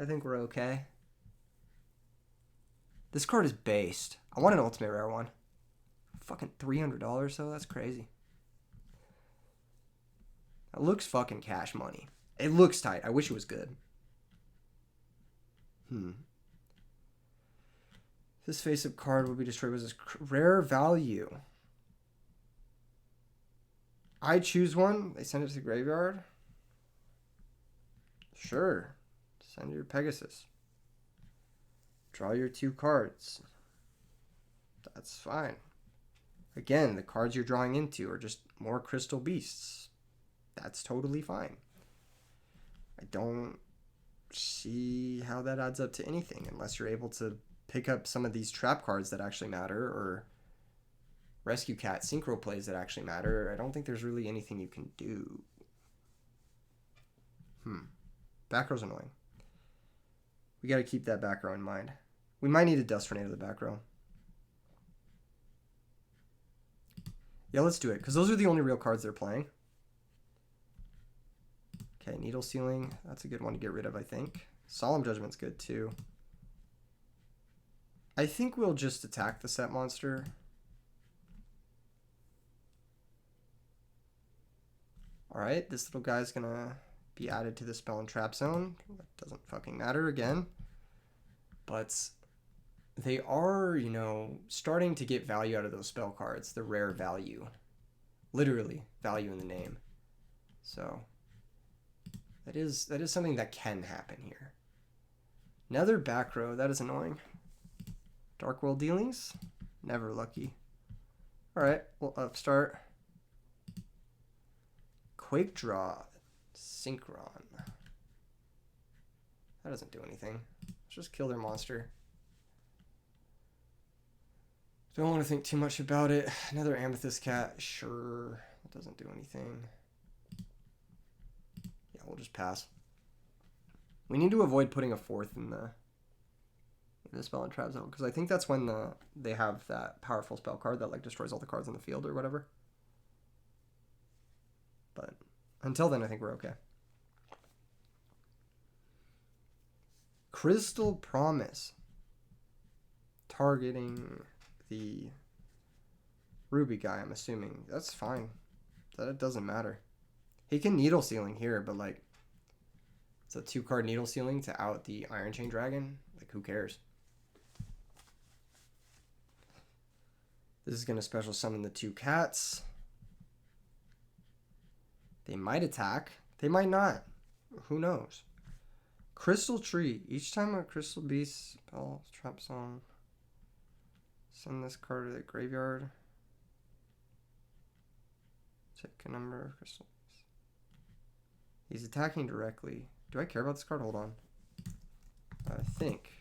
I think we're okay. This card is based. I want an ultimate rare one. Fucking $300 though? That's crazy. It looks fucking cash money. It looks tight. I wish it was good. This face-up card will be destroyed with this rare value. I choose one. They send it to the graveyard. Sure. Send your Pegasus. Draw your 2 cards. That's fine. Again, the cards you're drawing into are just more crystal beasts. That's totally fine. I don't see how that adds up to anything unless you're able to pick up some of these trap cards that actually matter or Rescue Cat synchro plays that actually matter. I don't think there's really anything you can do. Back row's annoying. We got to keep that back row in mind. We might need a Dust Tornado to the back row. Yeah, let's do it, because those are the only real cards they're playing. Okay, Needle Sealing. That's a good one to get rid of, I think. Solemn Judgment's good, too. I think we'll just attack the set monster. Alright, this little guy's going to be added to the spell and trap zone. That doesn't fucking matter again. But they are, you know, starting to get value out of those spell cards. The rare value. Literally, value in the name. So that is something that can happen here. Another back row. That is annoying. Dark World Dealings. Never lucky. Alright, we'll upstart. Quickdraw. Synchron. That doesn't do anything. Let's just kill their monster. Don't want to think too much about it. Another amethyst cat. Sure. It doesn't do anything. Yeah, we'll just pass. We need to avoid putting a 4th in the spell and trap zone, because I think that's when they have that powerful spell card that like destroys all the cards in the field or whatever. But until then, I think we're okay. Crystal Promise. Targeting the Ruby guy, I'm assuming. That's fine. That doesn't matter. He can Needle Ceiling here, but like, it's a 2-card Needle Ceiling to out the Iron Chain Dragon. Like, who cares? This is going to special summon the 2 cats. They might attack. They might not. Who knows? Crystal Tree. Each time a Crystal Beast spell trap zone, send this card to the graveyard. Check a number of crystals. He's attacking directly. Do I care about this card? Hold on. I think.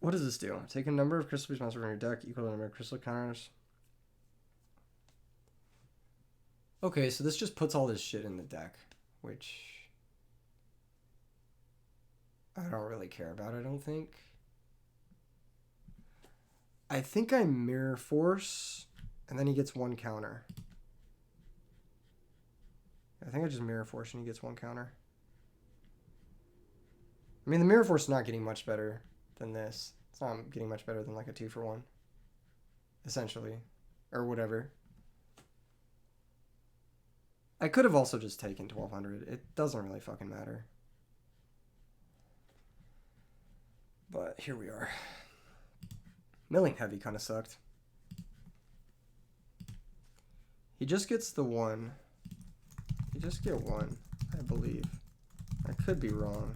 What does this do? Take a number of crystal beast monsters from your deck equal to the number of crystal counters. Okay, so this just puts all this shit in the deck, which I don't really care about, I don't think. I think I Mirror Force, and then he gets 1 counter. I think I just Mirror Force and he gets 1 counter. I mean, the Mirror Force is not getting much better than this. It's not getting much better than like a 2-for-1. Essentially. Or whatever. I could have also just taken 1200. It doesn't really fucking matter. But here we are. Milling Heavy kind of sucked. He just gets the 1. You just get 1, I believe. I could be wrong.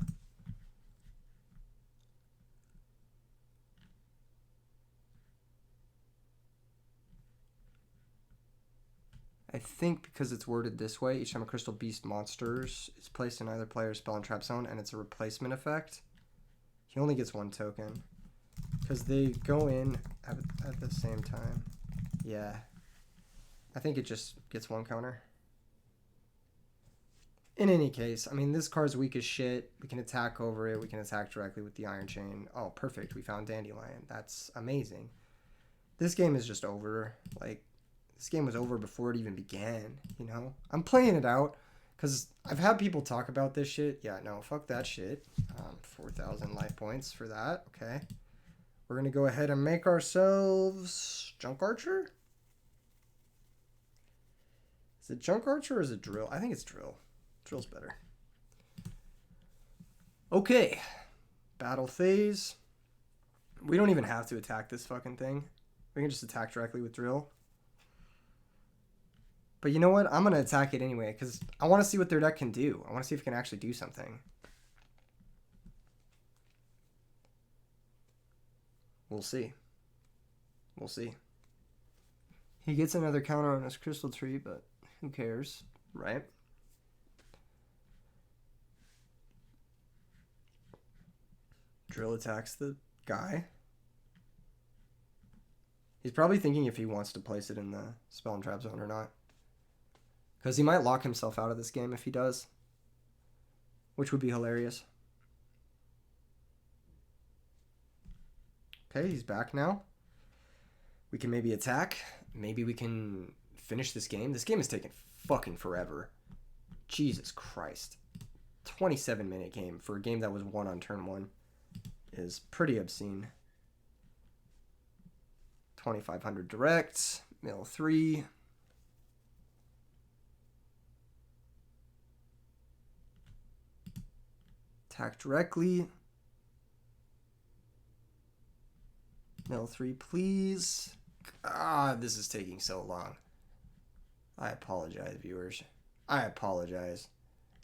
I think because it's worded this way, each time a Crystal Beast monsters is placed in either player's spell and trap zone and it's a replacement effect, he only gets 1 token. Because they go in at the same time. Yeah. I think it just gets 1 counter. In any case, I mean, this card's weak as shit. We can attack over it. We can attack directly with the Iron Chain. Oh, perfect. We found Dandelion. That's amazing. This game is just over. Like, this game was over before it even began, you know? I'm playing it out because I've had people talk about this shit. Yeah, no, fuck that shit. 4,000 life points for that. Okay. We're going to go ahead and make ourselves Junk Archer? Is it Junk Archer or is it Drill? I think it's Drill. Drill's better. Okay. Battle phase. We don't even have to attack this fucking thing. We can just attack directly with Drill. But you know what? I'm going to attack it anyway because I want to see what their deck can do. I want to see if it can actually do something. We'll see. We'll see. He gets another counter on his Crystal Tree, but who cares, right? Drill attacks the guy. He's probably thinking if he wants to place it in the spell and trap zone or not. Because he might lock himself out of this game if he does. Which would be hilarious. Okay, he's back now. We can maybe attack. Maybe we can finish this game. This game is taking fucking forever. Jesus Christ. 27-minute game for a game that was won on turn 1 is pretty obscene. 2,500 direct. Mill 3. Attack directly. Mill 3, please. Ah, this is taking so long. I apologize, viewers. I apologize.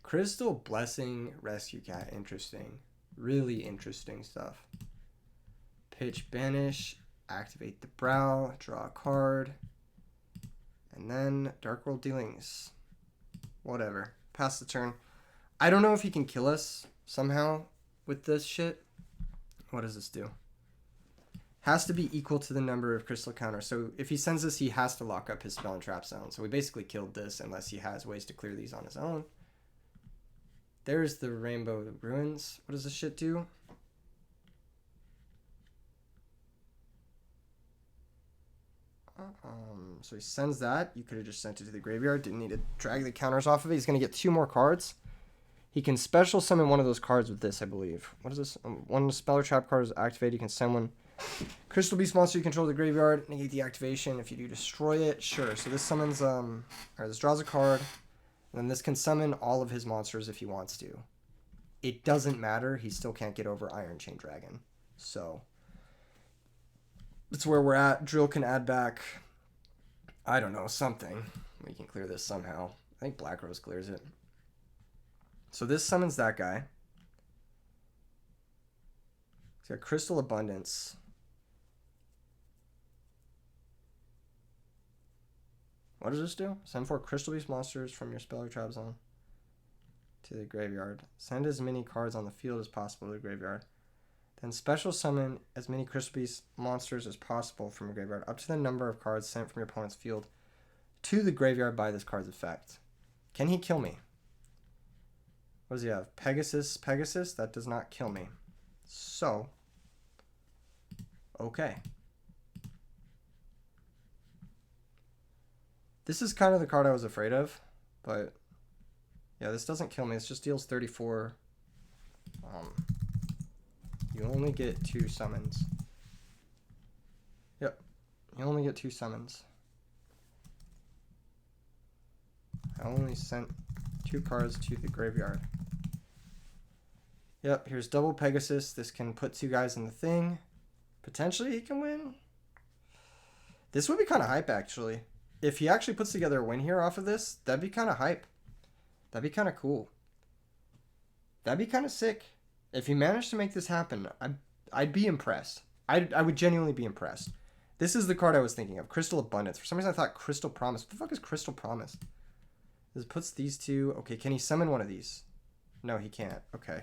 Crystal Blessing Rescue Cat. Interesting. Really interesting stuff. Pitch Banish. Activate the Brow. Draw a card. And then Dark World Dealings. Whatever. Pass the turn. I don't know if he can kill us somehow with this shit. What does this do? has to be equal to the number of crystal counters. So if he sends this, he has to lock up his spell and trap zone. So we basically killed this unless he has ways to clear these on his own. There's the Rainbow Ruins. What does this shit do? So he sends that. You could have just sent it to the graveyard. Didn't need to drag the counters off of it. He's going to get 2 more cards. He can special summon one of those cards with this, I believe. What is this? One spell or trap card is activated. You can send one Crystal Beast monster you control the graveyard. Negate the activation. If you do, destroy it. Sure. So this summons, or this draws a card. And then this can summon all of his monsters if he wants to. It doesn't matter. He still can't get over Iron Chain Dragon. So that's where we're at. Drill can add back, I don't know, something. We can clear this somehow. I think Black Rose clears it. So this summons that guy. He's got Crystal Abundance. What does this do? Send 4 Crystal Beast monsters from your spell or trap zone to the graveyard. Send as many cards on the field as possible to the graveyard. Then special summon as many Crystal Beast monsters as possible from your graveyard, up to the number of cards sent from your opponent's field to the graveyard by this card's effect. Can he kill me? What does he have? Pegasus. That does not kill me. So, okay. This is kind of the card I was afraid of, but yeah, this doesn't kill me. This just deals 34. You only get 2 summons. Yep, you only get 2 summons. I only sent 2 cards to the graveyard. Yep, here's double Pegasus. This can put 2 guys in the thing. Potentially he can win. This would be kind of hype, actually. If he actually puts together a win here off of this, that'd be kind of hype. That'd be kind of cool. That'd be kind of sick. If he managed to make this happen, I'd be impressed. I would genuinely be impressed. This is the card I was thinking of. Crystal Abundance. For some reason I thought Crystal Promise. What the fuck is Crystal Promise? This puts these 2. Okay, can he summon one of these? No, he can't. Okay.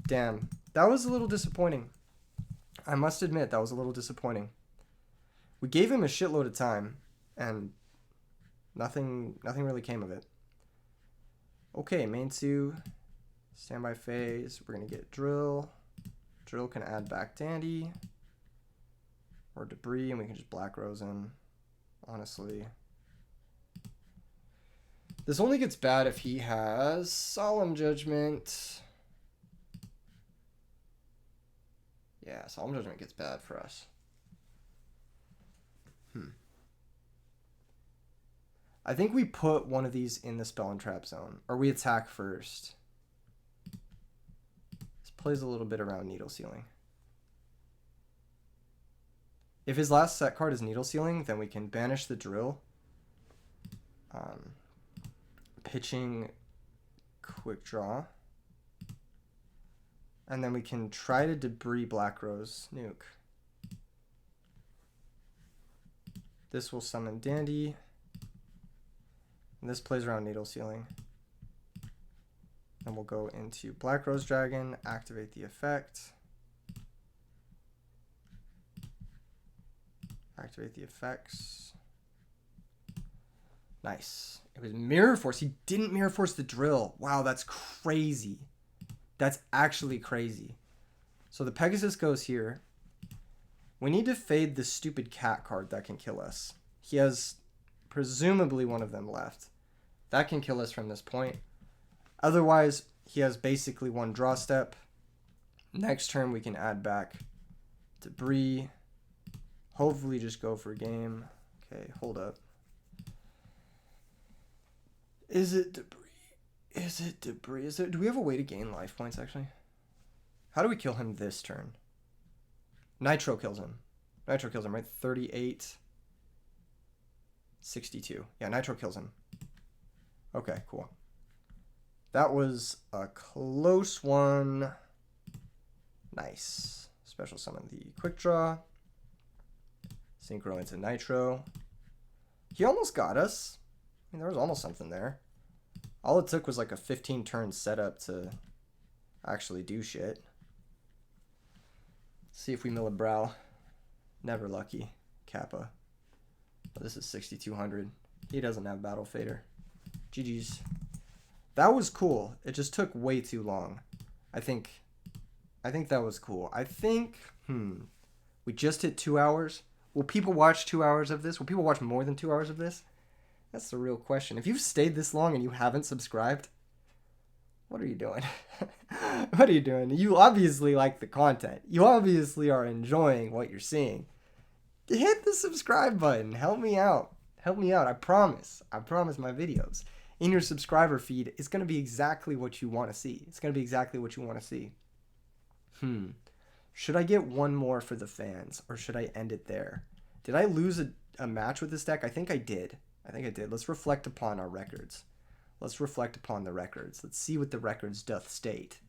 Damn. That was a little disappointing. I must admit, that was a little disappointing. We gave him a shitload of time, and nothing really came of it. Okay, main 2. Standby phase. We're going to get Drill. Drill can add back Dandy. Or Debris, and we can just Black Rose in. Honestly. This only gets bad if he has Solemn Judgment. Yeah, Solemn Judgment gets bad for us. I think we put one of these in the spell and trap zone. Or we attack first. This plays a little bit around Needle Sealing. If his last set card is Needle Sealing, then we can banish the Drill. Pitching Quickdraw. And then we can try to Debris Black Rose Nuke. This will summon Dandy. And this plays around Needle Sealing. And we'll go into Black Rose Dragon, activate the effect. Activate the effects. Nice. It was Mirror Force. He didn't Mirror Force the Drill. Wow, that's crazy. That's actually crazy. So the Pegasus goes here. We need to fade the stupid cat card that can kill us. He has presumably one of them left. That can kill us from this point. Otherwise, he has basically 1 draw step. Next turn, we can add back Debris. Hopefully just go for game. Okay, hold up. Is it Debris? Is it Debris? Do we have a way to gain life points, actually? How do we kill him this turn? Nitro kills him. Nitro kills him, right? 38. 62. Yeah, Nitro kills him. Okay, cool. That was a close one. Nice. Special summon the Quickdraw. Synchro into Nitro. He almost got us. I mean, there was almost something there. All it took was like a 15-turn setup to actually do shit. Let's see if we mill a brow. Never lucky. Kappa. Oh, this is 6,200. He doesn't have Battle Fader. GG's. That was cool. It just took way too long. I think that was cool. I think, we just hit 2 hours. Will people watch 2 hours of this? Will people watch more than 2 hours of this? That's the real question. If you've stayed this long and you haven't subscribed, what are you doing? What are you doing? You obviously like the content. You obviously are enjoying what you're seeing. Hit the subscribe button. Help me out. Help me out. I promise. I promise my videos in your subscriber feed is going to be exactly what you want to see. It's going to be exactly what you want to see. Should I get one more for the fans, or should I end it there? Did I lose a match with this deck? I think I did. Let's reflect upon our records. Let's reflect upon the records. Let's see what the records doth state.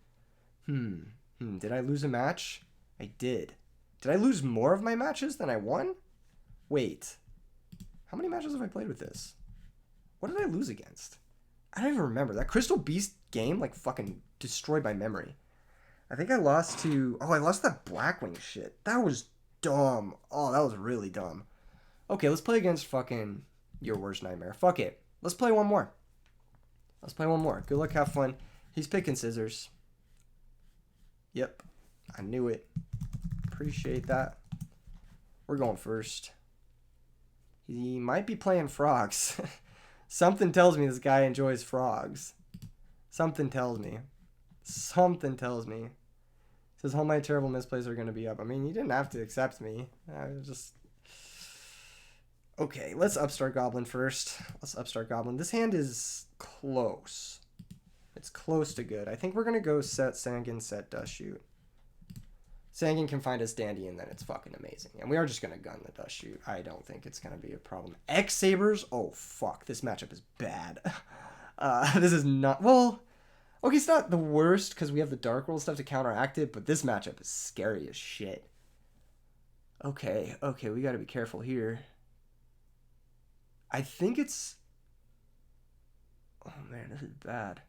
Did I lose a match? I did. Did I lose more of my matches than I won? Wait. How many matches have I played with this? What did I lose against? I don't even remember. That Crystal Beast game, like, fucking destroyed my memory. I think I lost to... Oh, I lost that Blackwing shit. That was dumb. Oh, that was really dumb. Okay, let's play against fucking your worst nightmare. Fuck it. Let's play one more. Let's play one more. Good luck, have fun. He's picking scissors. Yep. I knew it. Appreciate that. We're going first. He might be playing frogs. Something tells me this guy enjoys frogs. Something tells me. Something tells me. Says all my terrible misplays are going to be up. I mean, you didn't have to accept me. I was just... Okay, let's Upstart Goblin first. Let's Upstart Goblin. This hand is close. It's close to good. I think we're going to go set Sangin, set Dust Shoot. Sangin can find us Dandy, and then it's fucking amazing. And we are just going to gun the Dust Shoot. I don't think it's going to be a problem. X-Sabers? Oh, fuck. This matchup is bad. This is not... Well, okay, it's not the worst because we have the Dark World stuff to counteract it, but this matchup is scary as shit. Okay, we got to be careful here. I think it's... Oh, man, this is bad.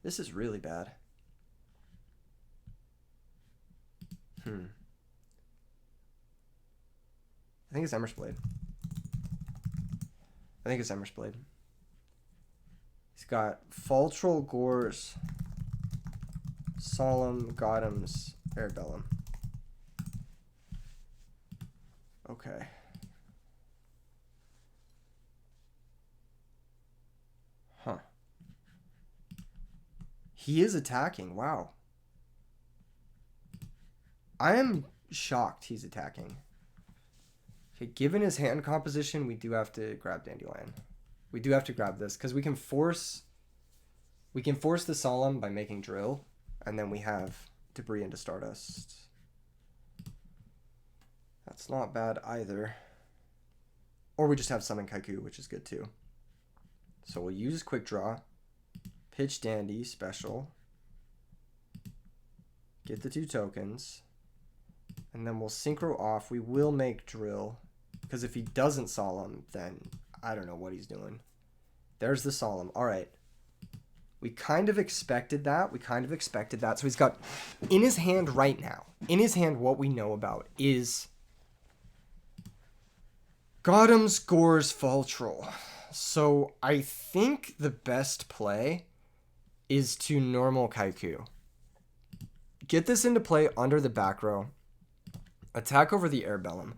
This is really bad. I think it's Ember's Blade. He's got Faltrol, Gores, Solemn, Gotham's, Arabellum. Okay. Huh. He is attacking. Wow. I am shocked he's attacking. Okay, given his hand composition, we do have to grab Dandelion. We do have to grab this because we can force the Solemn by making Drill, and then we have Debris into Stardust. That's not bad either. Or we just have Summon Kaiku, which is good too. So we'll use Quickdraw, pitch Dandy, special, get the 2 tokens, and then we'll Synchro off. We will make Drill, because if he doesn't Solemn, then I don't know what he's doing. There's the Solemn. All right. We kind of expected that. So he's got, in his hand right now, what we know about is Gotham's, Gores, Faltrol. So I think the best play is to normal Kaiku. Get this into play under the back row. Attack over the Arabellum.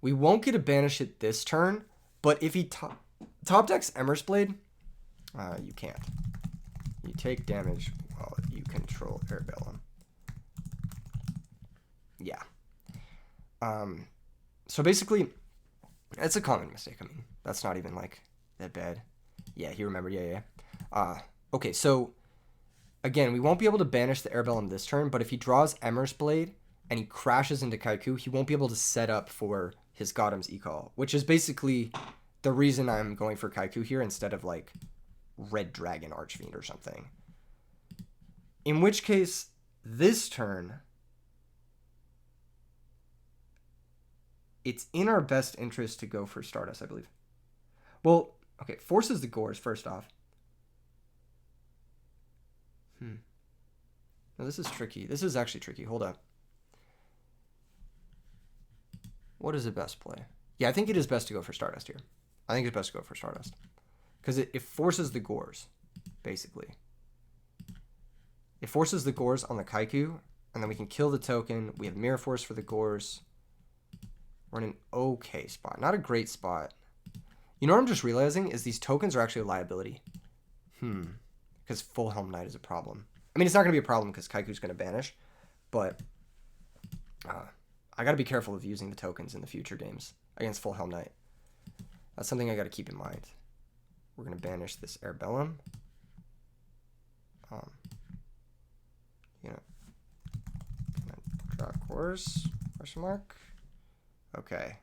We won't get to banish it this turn, but if he top decks Ember's Blade, you can't. You take damage while you control Arabellum. Yeah. So basically, it's a common mistake. I mean, that's not even like that bad. Yeah, he remembered. Yeah. Okay, so again, we won't be able to banish the Arabellum this turn, but if he draws Ember's Blade and he crashes into Kaiku, he won't be able to set up for his Gotham's E-Call, which is basically the reason I'm going for Kaiku here instead of like Red Dragon Archfiend or something. In which case, this turn, it's in our best interest to go for Stardust, I believe. Well, okay, forces the Gores first off. Now this is tricky. This is actually tricky. Hold up. What is the best play? Yeah, I think it is best to go for Stardust here. I think it's best to go for Stardust. Because it forces the Gores, basically. It forces the Gores on the Kaiku, and then we can kill the token. We have Mirror Force for the Gores. We're in an okay spot. Not a great spot. You know what I'm just realizing is these tokens are actually a liability. Because Full Helm Knight is a problem. I mean, it's not going to be a problem because Kaiku's going to banish, but I got to be careful of using the tokens in the future games against Full Helm Knight. That's something I got to keep in mind. We're going to banish this Airbellum. Draw course, question mark. Okay.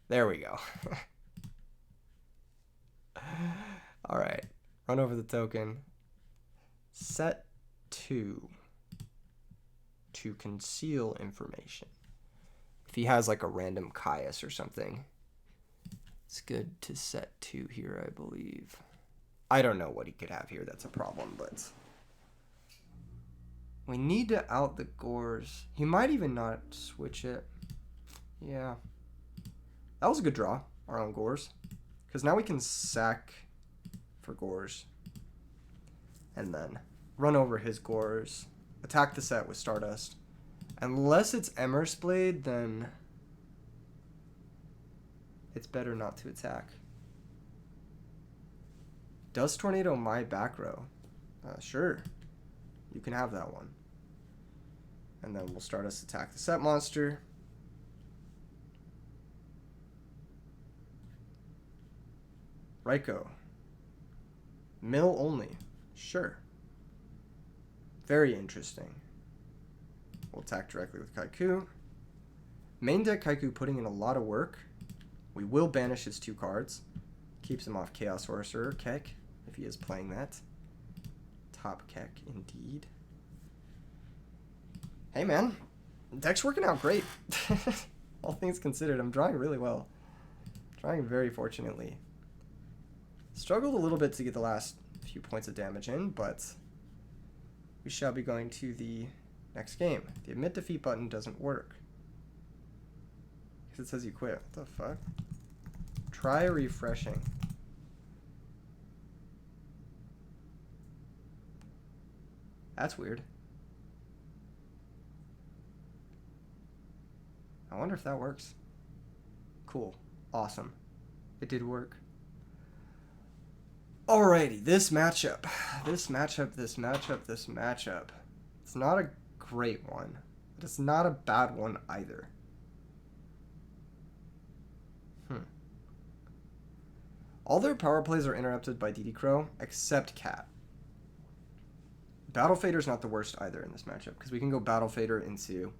There we go. All right. Run over the token. Set 2 to conceal information. If he has like a random Caius or something, it's good to set 2 here, I believe. I don't know what he could have here. That's a problem, but we need to out the Gores. He might even not switch it. Yeah. That was a good draw, our own Gores. Because now we can sack for Gores. And then run over his Gores. Attack the set with Stardust. Unless it's Emmer's Blade, then it's better not to attack. Dust Tornado my back row? Sure. You can have that one. And then we'll Stardust attack the set monster. Raikou. Mill only. Sure. Very interesting. We'll attack directly with Kaiku. Main deck Kaiku putting in a lot of work. We will banish his 2 cards. Keeps him off Chaos Sorcerer, Keck, if he is playing that. Top Keck, indeed. Hey, man. Deck's working out great. All things considered, I'm drawing really well. Drawing very fortunately. Struggled a little bit to get the last few points of damage in, but we shall be going to the next game. The admit defeat button doesn't work. Because it says you quit. What the fuck? Try refreshing. That's weird. I wonder if that works. Cool. Awesome. It did work. Alrighty, this matchup. This matchup. It's not a great one, but it's not a bad one either. All their power plays are interrupted by DD Crow, except Cat. Battle Fader's not the worst either in this matchup, because we can go Battle Fader into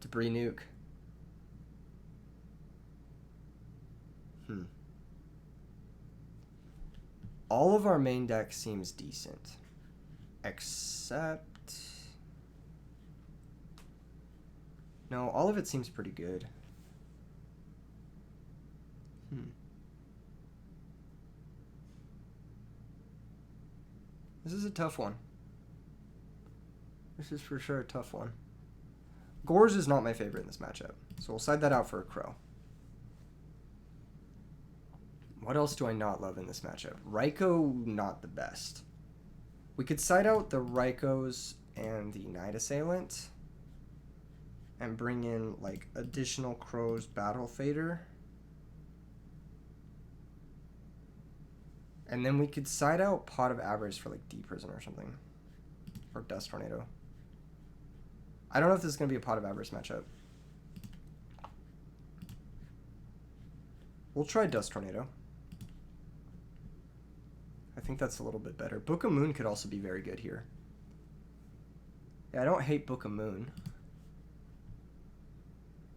Debris Nuke. All of our main deck seems decent, except... No, all of it seems pretty good. This is a tough one. This is for sure a tough one. Gores is not my favorite in this matchup, so we'll side that out for a Crow. What else do I not love in this matchup? Raikou, not the best. We could side out the Raikous and the Night Assailant and bring in, like, additional Crow's Battle Fader. And then we could side out Pot of Avarice for, like, Deep Prison or something. Or Dust Tornado. I don't know if this is going to be a Pot of Avarice matchup. We'll try Dust Tornado. I think that's a little bit better. Book of Moon could also be very good here. Yeah, I don't hate Book of Moon.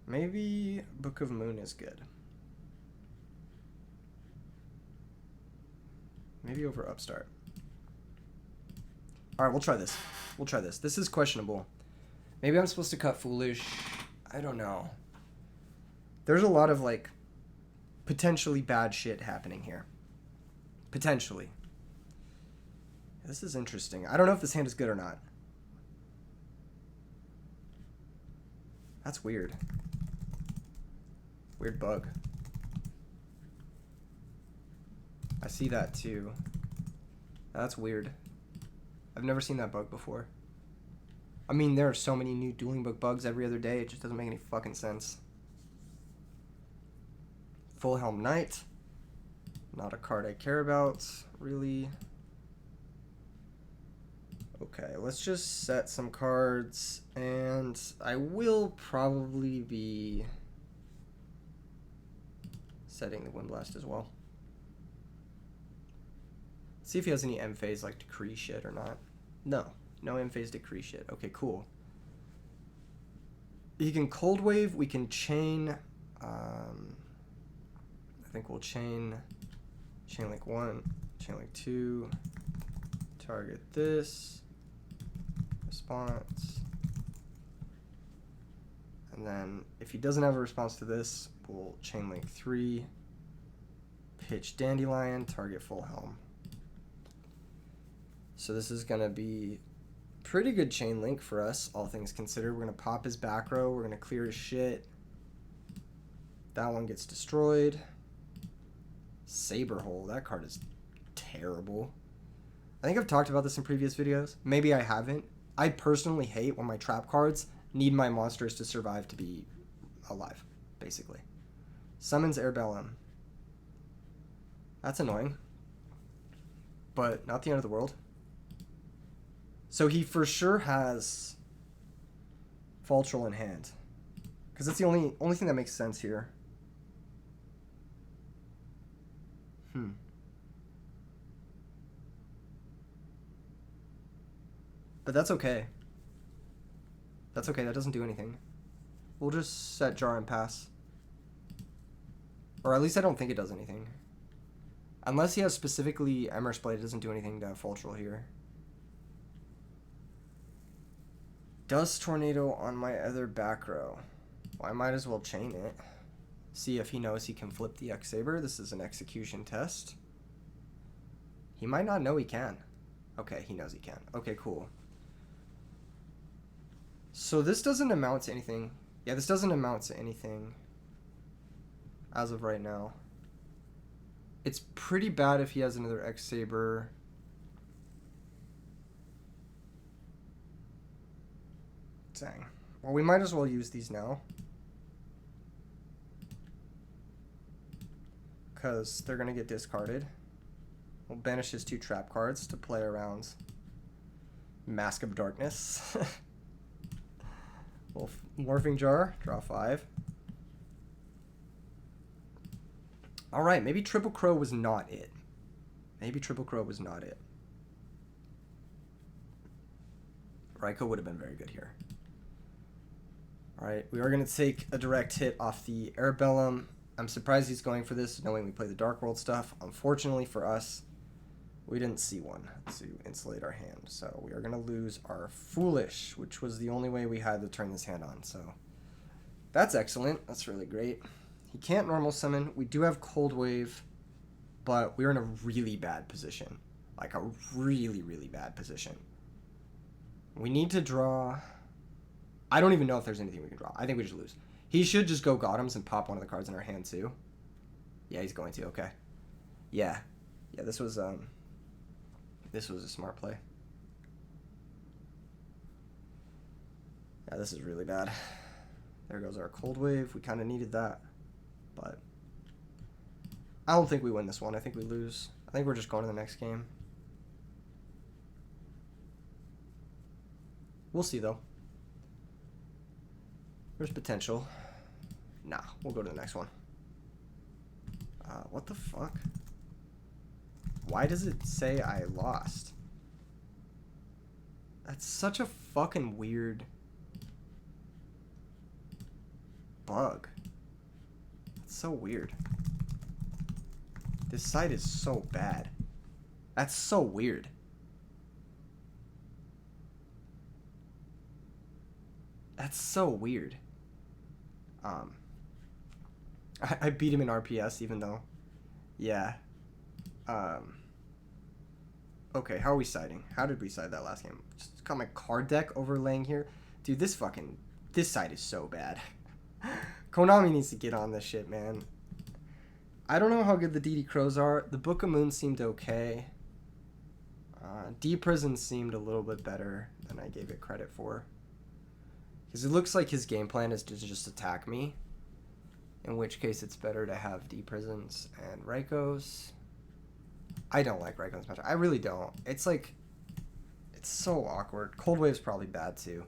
Maybe Book of Moon is good. Maybe over Upstart. Alright, we'll try this. We'll try this. This is questionable. Maybe I'm supposed to cut Foolish. I don't know. There's a lot of, like, potentially bad shit happening here. Potentially. This is interesting. I don't know if this hand is good or not. That's weird. Weird bug. I see that too. That's weird. I've never seen that bug before. I mean, there are so many new dueling book bugs every other day, it just doesn't make any fucking sense. Full Helm Knight. Not a card I care about, really. Okay, let's just set some cards, and I will probably be setting the Windblast as well. See if he has any M phase like decree shit or not. No M phase decree shit. Okay, cool. He can cold wave. We can chain. I think we'll chain link 1, chain link 2. Target this. Response. And then if he doesn't have a response to this, we'll chain link 3. Pitch Dandelion. Target Full Helm. So this is going to be pretty good chain link for us, all things considered. We're going to pop his back row. We're going to clear his shit. That one gets destroyed. Saber Hole. That card is terrible. I think I've talked about this in previous videos. Maybe I haven't. I personally hate when my trap cards need my monsters to survive to be alive, basically. Summons Airbellum. That's annoying. But not the end of the world. So he for sure has Fall Troll in hand. Because that's the only thing that makes sense here. But that's okay. That's okay, that doesn't do anything. We'll just set Jar and pass. Or at least I don't think it does anything. Unless he has specifically Emmer's Blade, it doesn't do anything to Fall Troll here. Dust Tornado on my other back row. Well, I might as well chain it. See if he knows he can flip the X-Saber. This is an execution test. He might not know he can. Okay, he knows he can. Okay, cool. So this doesn't amount to anything. Yeah, this doesn't amount to anything as of right now. It's pretty bad if he has another X-Saber. Dang. Well, we might as well use these now. Because they're going to get discarded. We'll banish his 2 trap cards to play around Mask of Darkness. Little Morphing Jar, draw 5. Alright, maybe Triple Crow was not it. Maybe Triple Crow was not it. Raikou would have been very good here. Alright, we are going to take a direct hit off the Airbellum. I'm surprised he's going for this, knowing we play the Dark World stuff. Unfortunately for us, we didn't see one to insulate our hand. So we are going to lose our Foolish, which was the only way we had to turn this hand on. So that's excellent. That's really great. He can't normal summon. We do have Cold Wave, but we're in a really bad position. Like a really, really bad position. We need to draw... I don't even know if there's anything we can draw. I think we just lose. He should just go Gotems and pop one of the cards in our hand too. Yeah, he's going to. Okay. Yeah. Yeah, this was a smart play. Yeah, this is really bad. There goes our Cold Wave. We kind of needed that. But I don't think we win this one. I think we lose. I think we're just going to the next game. We'll see, though. There's potential. Nah, we'll go to the next one. What the fuck? Why does it say I lost? That's such a fucking weird bug. That's so weird. This site is so bad. That's so weird. That's so weird. I beat him in RPS even though. Yeah. Okay, how are we siding? How did we side that last game? Just got my card deck overlaying here. Dude, this side is so bad. Konami needs to get on this shit, man. I don't know how good the DD Crows are. The Book of Moon seemed okay. D Prison seemed a little bit better than I gave it credit for. Because it looks like his game plan is to just attack me. In which case it's better to have D Prisons and Raikos. I don't like Raikos much. I really don't. It's like... It's so awkward. Cold Wave's probably bad too.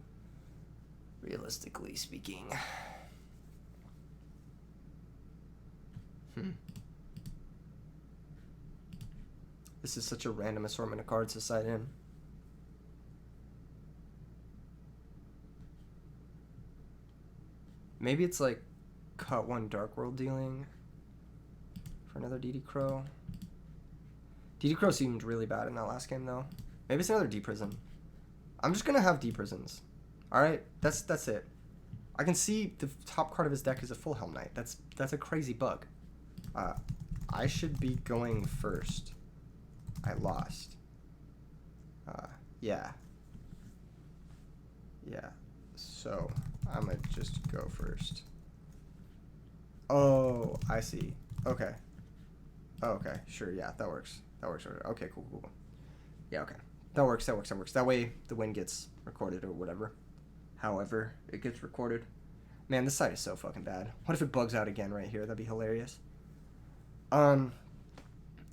Realistically speaking. This is such a random assortment of cards to side in. Maybe it's like cut one Dark World dealing for another DD Crow. DD Crow seemed really bad in that last game though. Maybe it's another D Prison. I'm just gonna have D Prisons. Alright, that's it. I can see the top card of his deck is a full Helm Knight. That's a crazy bug. I should be going first. I lost. Yeah. Yeah. So, I'm gonna just go first. Oh, I see. Okay. Oh, okay. Sure, yeah, that works. That works. Okay, cool. Yeah, okay. That works. That way the win gets recorded or whatever. However, it gets recorded. Man, this side is so fucking bad. What if it bugs out again right here? That'd be hilarious.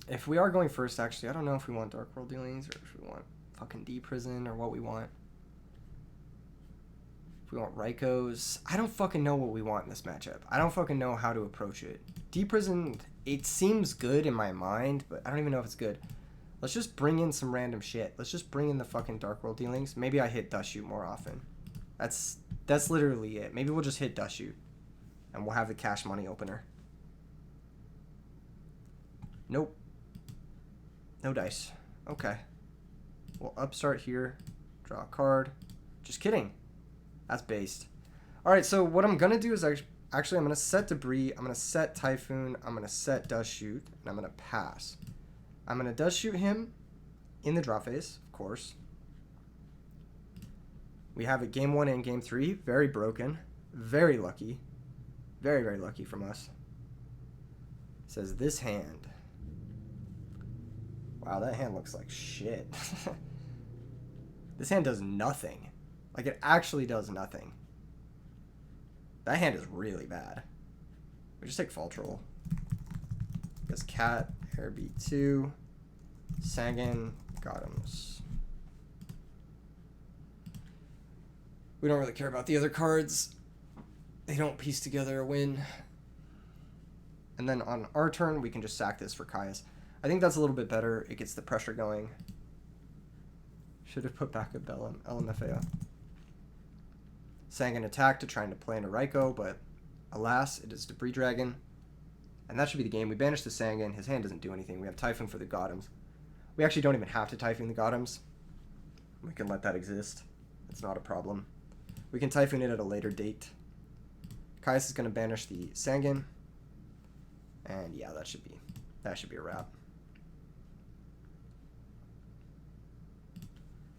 If we are going first, actually, I don't know if we want Dark World dealings or if we want fucking D Prison or what we want. If we want Raikos. I don't fucking know what we want in this matchup. I don't fucking know how to approach it. D Prison, it seems good in my mind, but I don't even know if it's good. Let's just bring in some random shit. Let's just bring in the fucking Dark World dealings. Maybe I hit Dust Shoot more often. That's literally it. Maybe we'll just hit Dust Shoot. And we'll have the cash money opener. Nope. No dice. Okay. We'll upstart here. Draw a card. Just kidding. That's based. Alright, so what I'm going to do is actually I'm going to set Debris. I'm going to set Typhoon. I'm going to set Dust Shoot. And I'm going to pass. I'm going to Dust Shoot him in the draw phase, of course. We have it game 1 and game 3. Very broken. Very lucky. Very, very lucky from us. It says this hand. Wow, that hand looks like shit. This hand does nothing. Like, it actually does nothing. That hand is really bad. We just take Fall Troll. Because Cat, Air B2, Sagan, Gotham's. We don't really care about the other cards. They don't piece together a win. And then on our turn, we can just sack this for Caius. I think that's a little bit better. It gets the pressure going. Should have put back a LMFAO. Sang an attack to trying to play in a Raiko, but alas, it is Debris Dragon. And that should be the game. We banish the Sangan. His hand doesn't do anything. We have Typhoon for the Gothams. We actually don't even have to Typhoon the Gothams. We can let that exist. It's not a problem. We can Typhoon it at a later date. Caius is going to banish the Sangan. And yeah, that should be a wrap.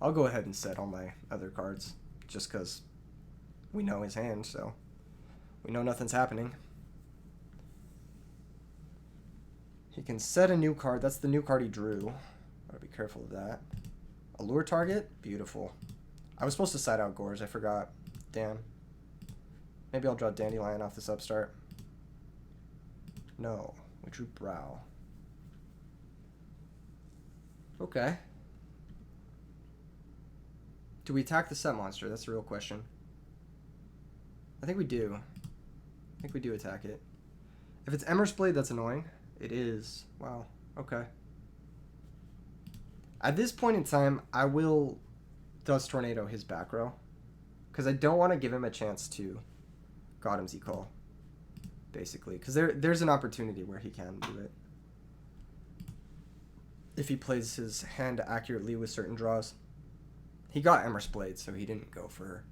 I'll go ahead and set all my other cards, just because we know his hand, so we know nothing's happening. He can set a new card. That's the new card he drew. Gotta be careful of that. Allure target? Beautiful. I was supposed to side out Gorge. I forgot. Damn. Maybe I'll draw Dandelion off this upstart. No. We drew Brow. Okay. Do we attack the set monster? That's the real question. I think we do. I think we do attack it. If it's Emer's Blade, that's annoying. It is. Wow. Okay. At this point in time, I will Dust Tornado his back row. Because I don't want to give him a chance to Gotham's Call. Basically. Because there's an opportunity where he can do it. If he plays his hand accurately with certain draws. He got Emer's Blade, so he didn't go for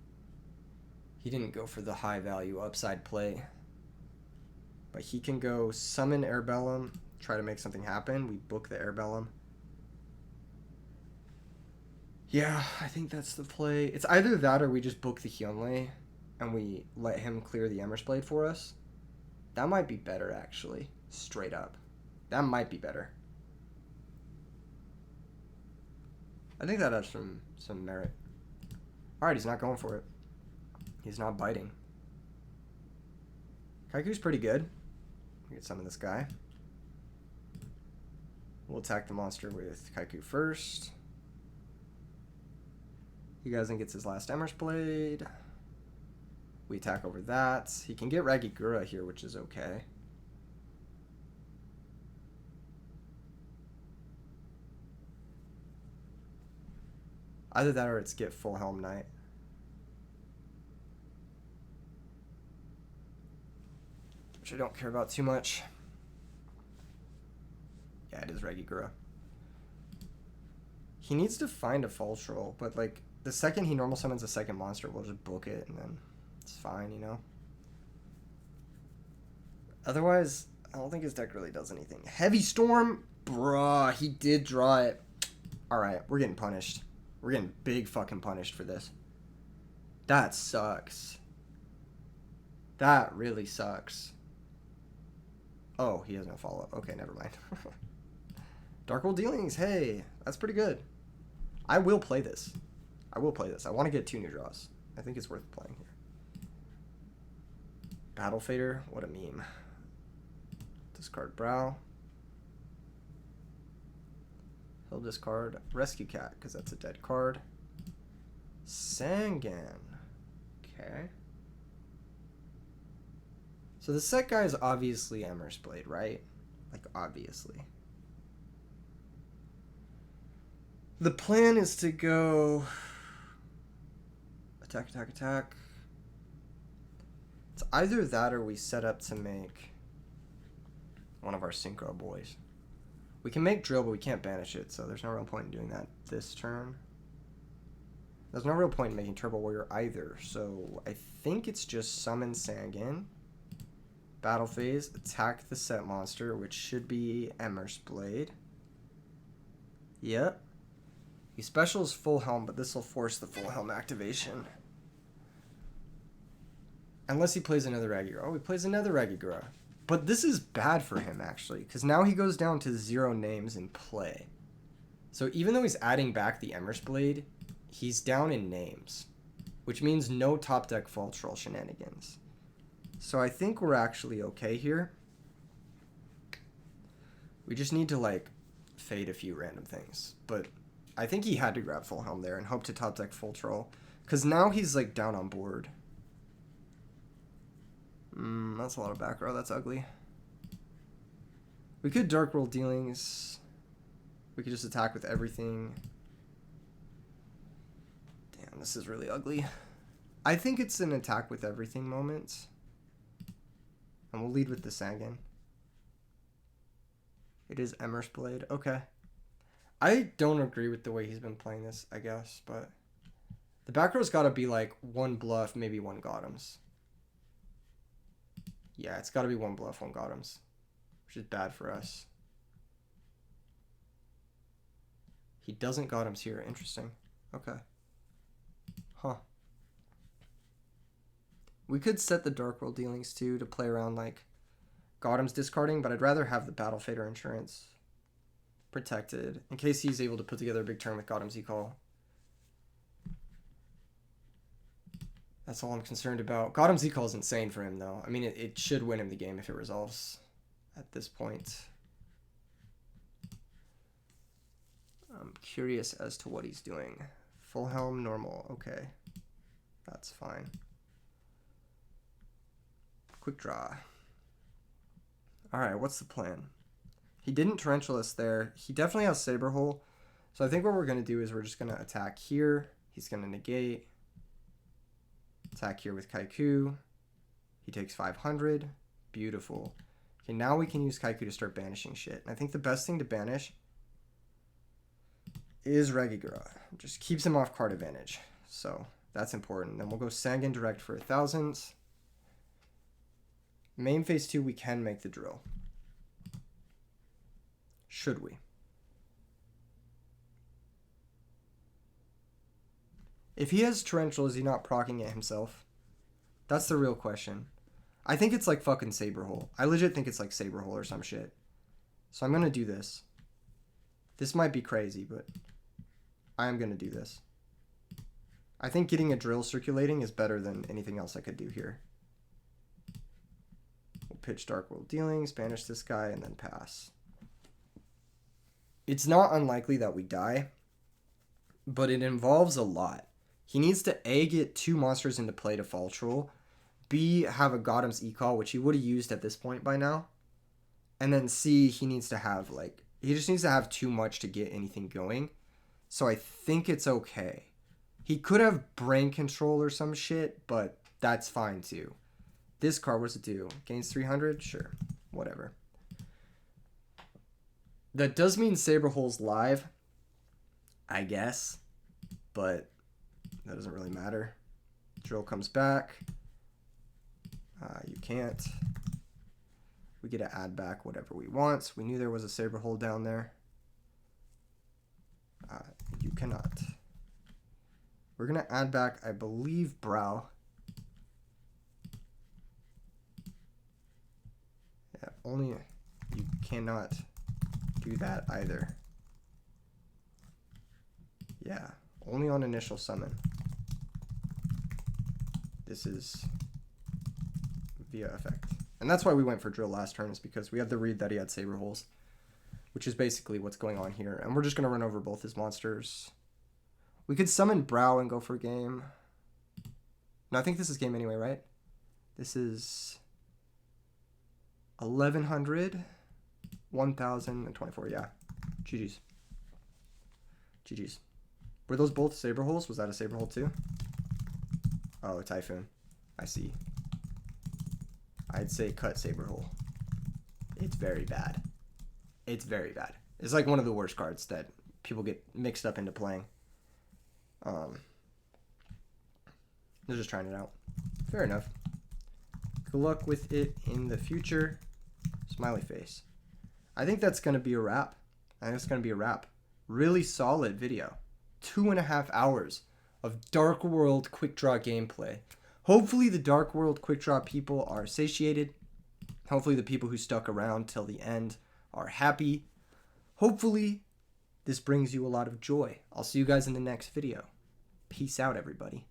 the high value upside play. But he can go summon Airbellum, try to make something happen. We book the Airbellum. Yeah, I think that's the play. It's either that or we just book the Hyunlei and we let him clear the Ember's Blade for us. That might be better, actually. Straight up. That might be better. I think that has some merit. Alright, he's not going for it. He's not biting. Kaiku's pretty good. We get summon this guy. We'll attack the monster with Kaiku first. He goes and gets his last Ember's Blade. We attack over that. He can get Ragigura here, which is okay. Either that or it's get full Helm Knight. Which I don't care about too much. Yeah, it is Ragigura. He needs to find a false roll, but like the second he normal summons a second monster, we'll just book it and then it's fine, you know? Otherwise, I don't think his deck really does anything. Heavy Storm? Bruh, he did draw it. Alright, we're getting punished. We're getting big fucking punished for this. That sucks. That really sucks. Oh, he has no follow-up. Okay, never mind. Dark World Dealings, hey, that's pretty good. I will play this. I will play this. I want to get 2 new draws. I think it's worth playing here. Battle Fader, what a meme. Discard Brow. He'll discard Rescue Cat, because that's a dead card. Sangan. Okay. So the set guy is obviously Ember's Blade, right? Like, obviously. The plan is to go... Attack, attack, attack. It's either that or we set up to make one of our Synchro boys. We can make Drill, but we can't banish it, so there's no real point in doing that this turn. There's no real point in making Turbo Warrior either, so I think it's just summon Sangan. Battle phase, attack the set monster, which should be Ember's Blade. Yep. He specials Full Helm, but this will force the Full Helm activation. Unless he plays another Ragigura. Oh, he plays another Ragigura. But this is bad for him, actually, because now he goes down to 0 names in play. So even though he's adding back the Ember's Blade, he's down in names, which means no top deck False Roll shenanigans. So I think we're actually okay here. We just need to, like, fade a few random things. But I think he had to grab Full Helm there and hope to top deck Full Troll, because now he's, like, down on board. That's a lot of back row. That's ugly. We could Dark World Dealings. We could just attack with everything. Damn, this is really ugly. I think it's an attack with everything moment. And we'll lead with the Sangan. It is Ember's Blade. Okay. I don't agree with the way he's been playing this, I guess, but the back row's got to be like 1 bluff, maybe 1 Gotham's. Yeah, it's got to be 1 bluff, 1 Gotham's, which is bad for us. He doesn't Gotham's here. Interesting. Okay. Huh. We could set the Dark World Dealings too to play around like Gotham's discarding, but I'd rather have the Battle Fader Insurance protected in case he's able to put together a big turn with Gotham's E-Call. That's all I'm concerned about. Gotham's E-Call is insane for him, though. I mean, it should win him the game if it resolves at this point. I'm curious as to what he's doing. Full Helm, normal. Okay. That's fine. Quickdraw. Alright, what's the plan? He didn't Tarantulas there. He definitely has Saber Hole. So I think what we're going to do is we're just going to attack here. He's going to negate. Attack here with Kaiku. He takes 500. Beautiful. Okay, now we can use Kaiku to start banishing shit. And I think the best thing to banish is Ragigura. Just keeps him off card advantage. So that's important. Then we'll go Sangan direct for 1,000. Main phase 2, we can make the drill. Should we? If he has Torrential, is he not proccing it himself? That's the real question. I think it's like fucking Saberhole. I legit think it's like Saberhole or some shit. So I'm going to do this. This might be crazy, but I am going to do this. I think getting a drill circulating is better than anything else I could do here. We'll pitch Dark World Dealings, banish this guy, and then pass. It's not unlikely that we die, but it involves a lot. He needs to A, get 2 monsters into play to fall troll, B, have a Gotham's Ecall, which he would have used at this point by now, and then C, he needs to have, like, he just needs to have too much to get anything going, so I think it's okay. He could have brain control or some shit, but that's fine too. This card, what's it do? Gains 300? Sure, whatever. That does mean Saberhole's live, I guess, but that doesn't really matter. Drill comes back. You can't. We get to add back whatever we want. We knew there was a Saberhole down there. You cannot. We're going to add back, I believe, Brow. Yeah, only you cannot do that either. Yeah, only on initial summon. This is via effect. And that's why we went for drill last turn, is because we had the read that he had Saberholes, which is basically what's going on here. And we're just going to run over both his monsters. We could summon Brow and go for game. No, I think this is game anyway, right? This is 1100, 1024, yeah. GG's. GG's. Were those both Saberholes? Was that a Saberhole too? Oh, Typhoon. I see. I'd say cut Saberhole. It's very bad. It's very bad. It's like one of the worst cards that people get mixed up into playing. They're just trying it out. Fair enough. Good luck with it in the future. Smiley face. I think that's going to be a wrap. I think it's going to be a wrap. Really solid video. 2.5 hours of Dark World Quickdraw gameplay. Hopefully the Dark World Quickdraw people are satiated. Hopefully the people who stuck around till the end are happy. Hopefully this brings you a lot of joy. I'll see you guys in the next video. Peace out, everybody.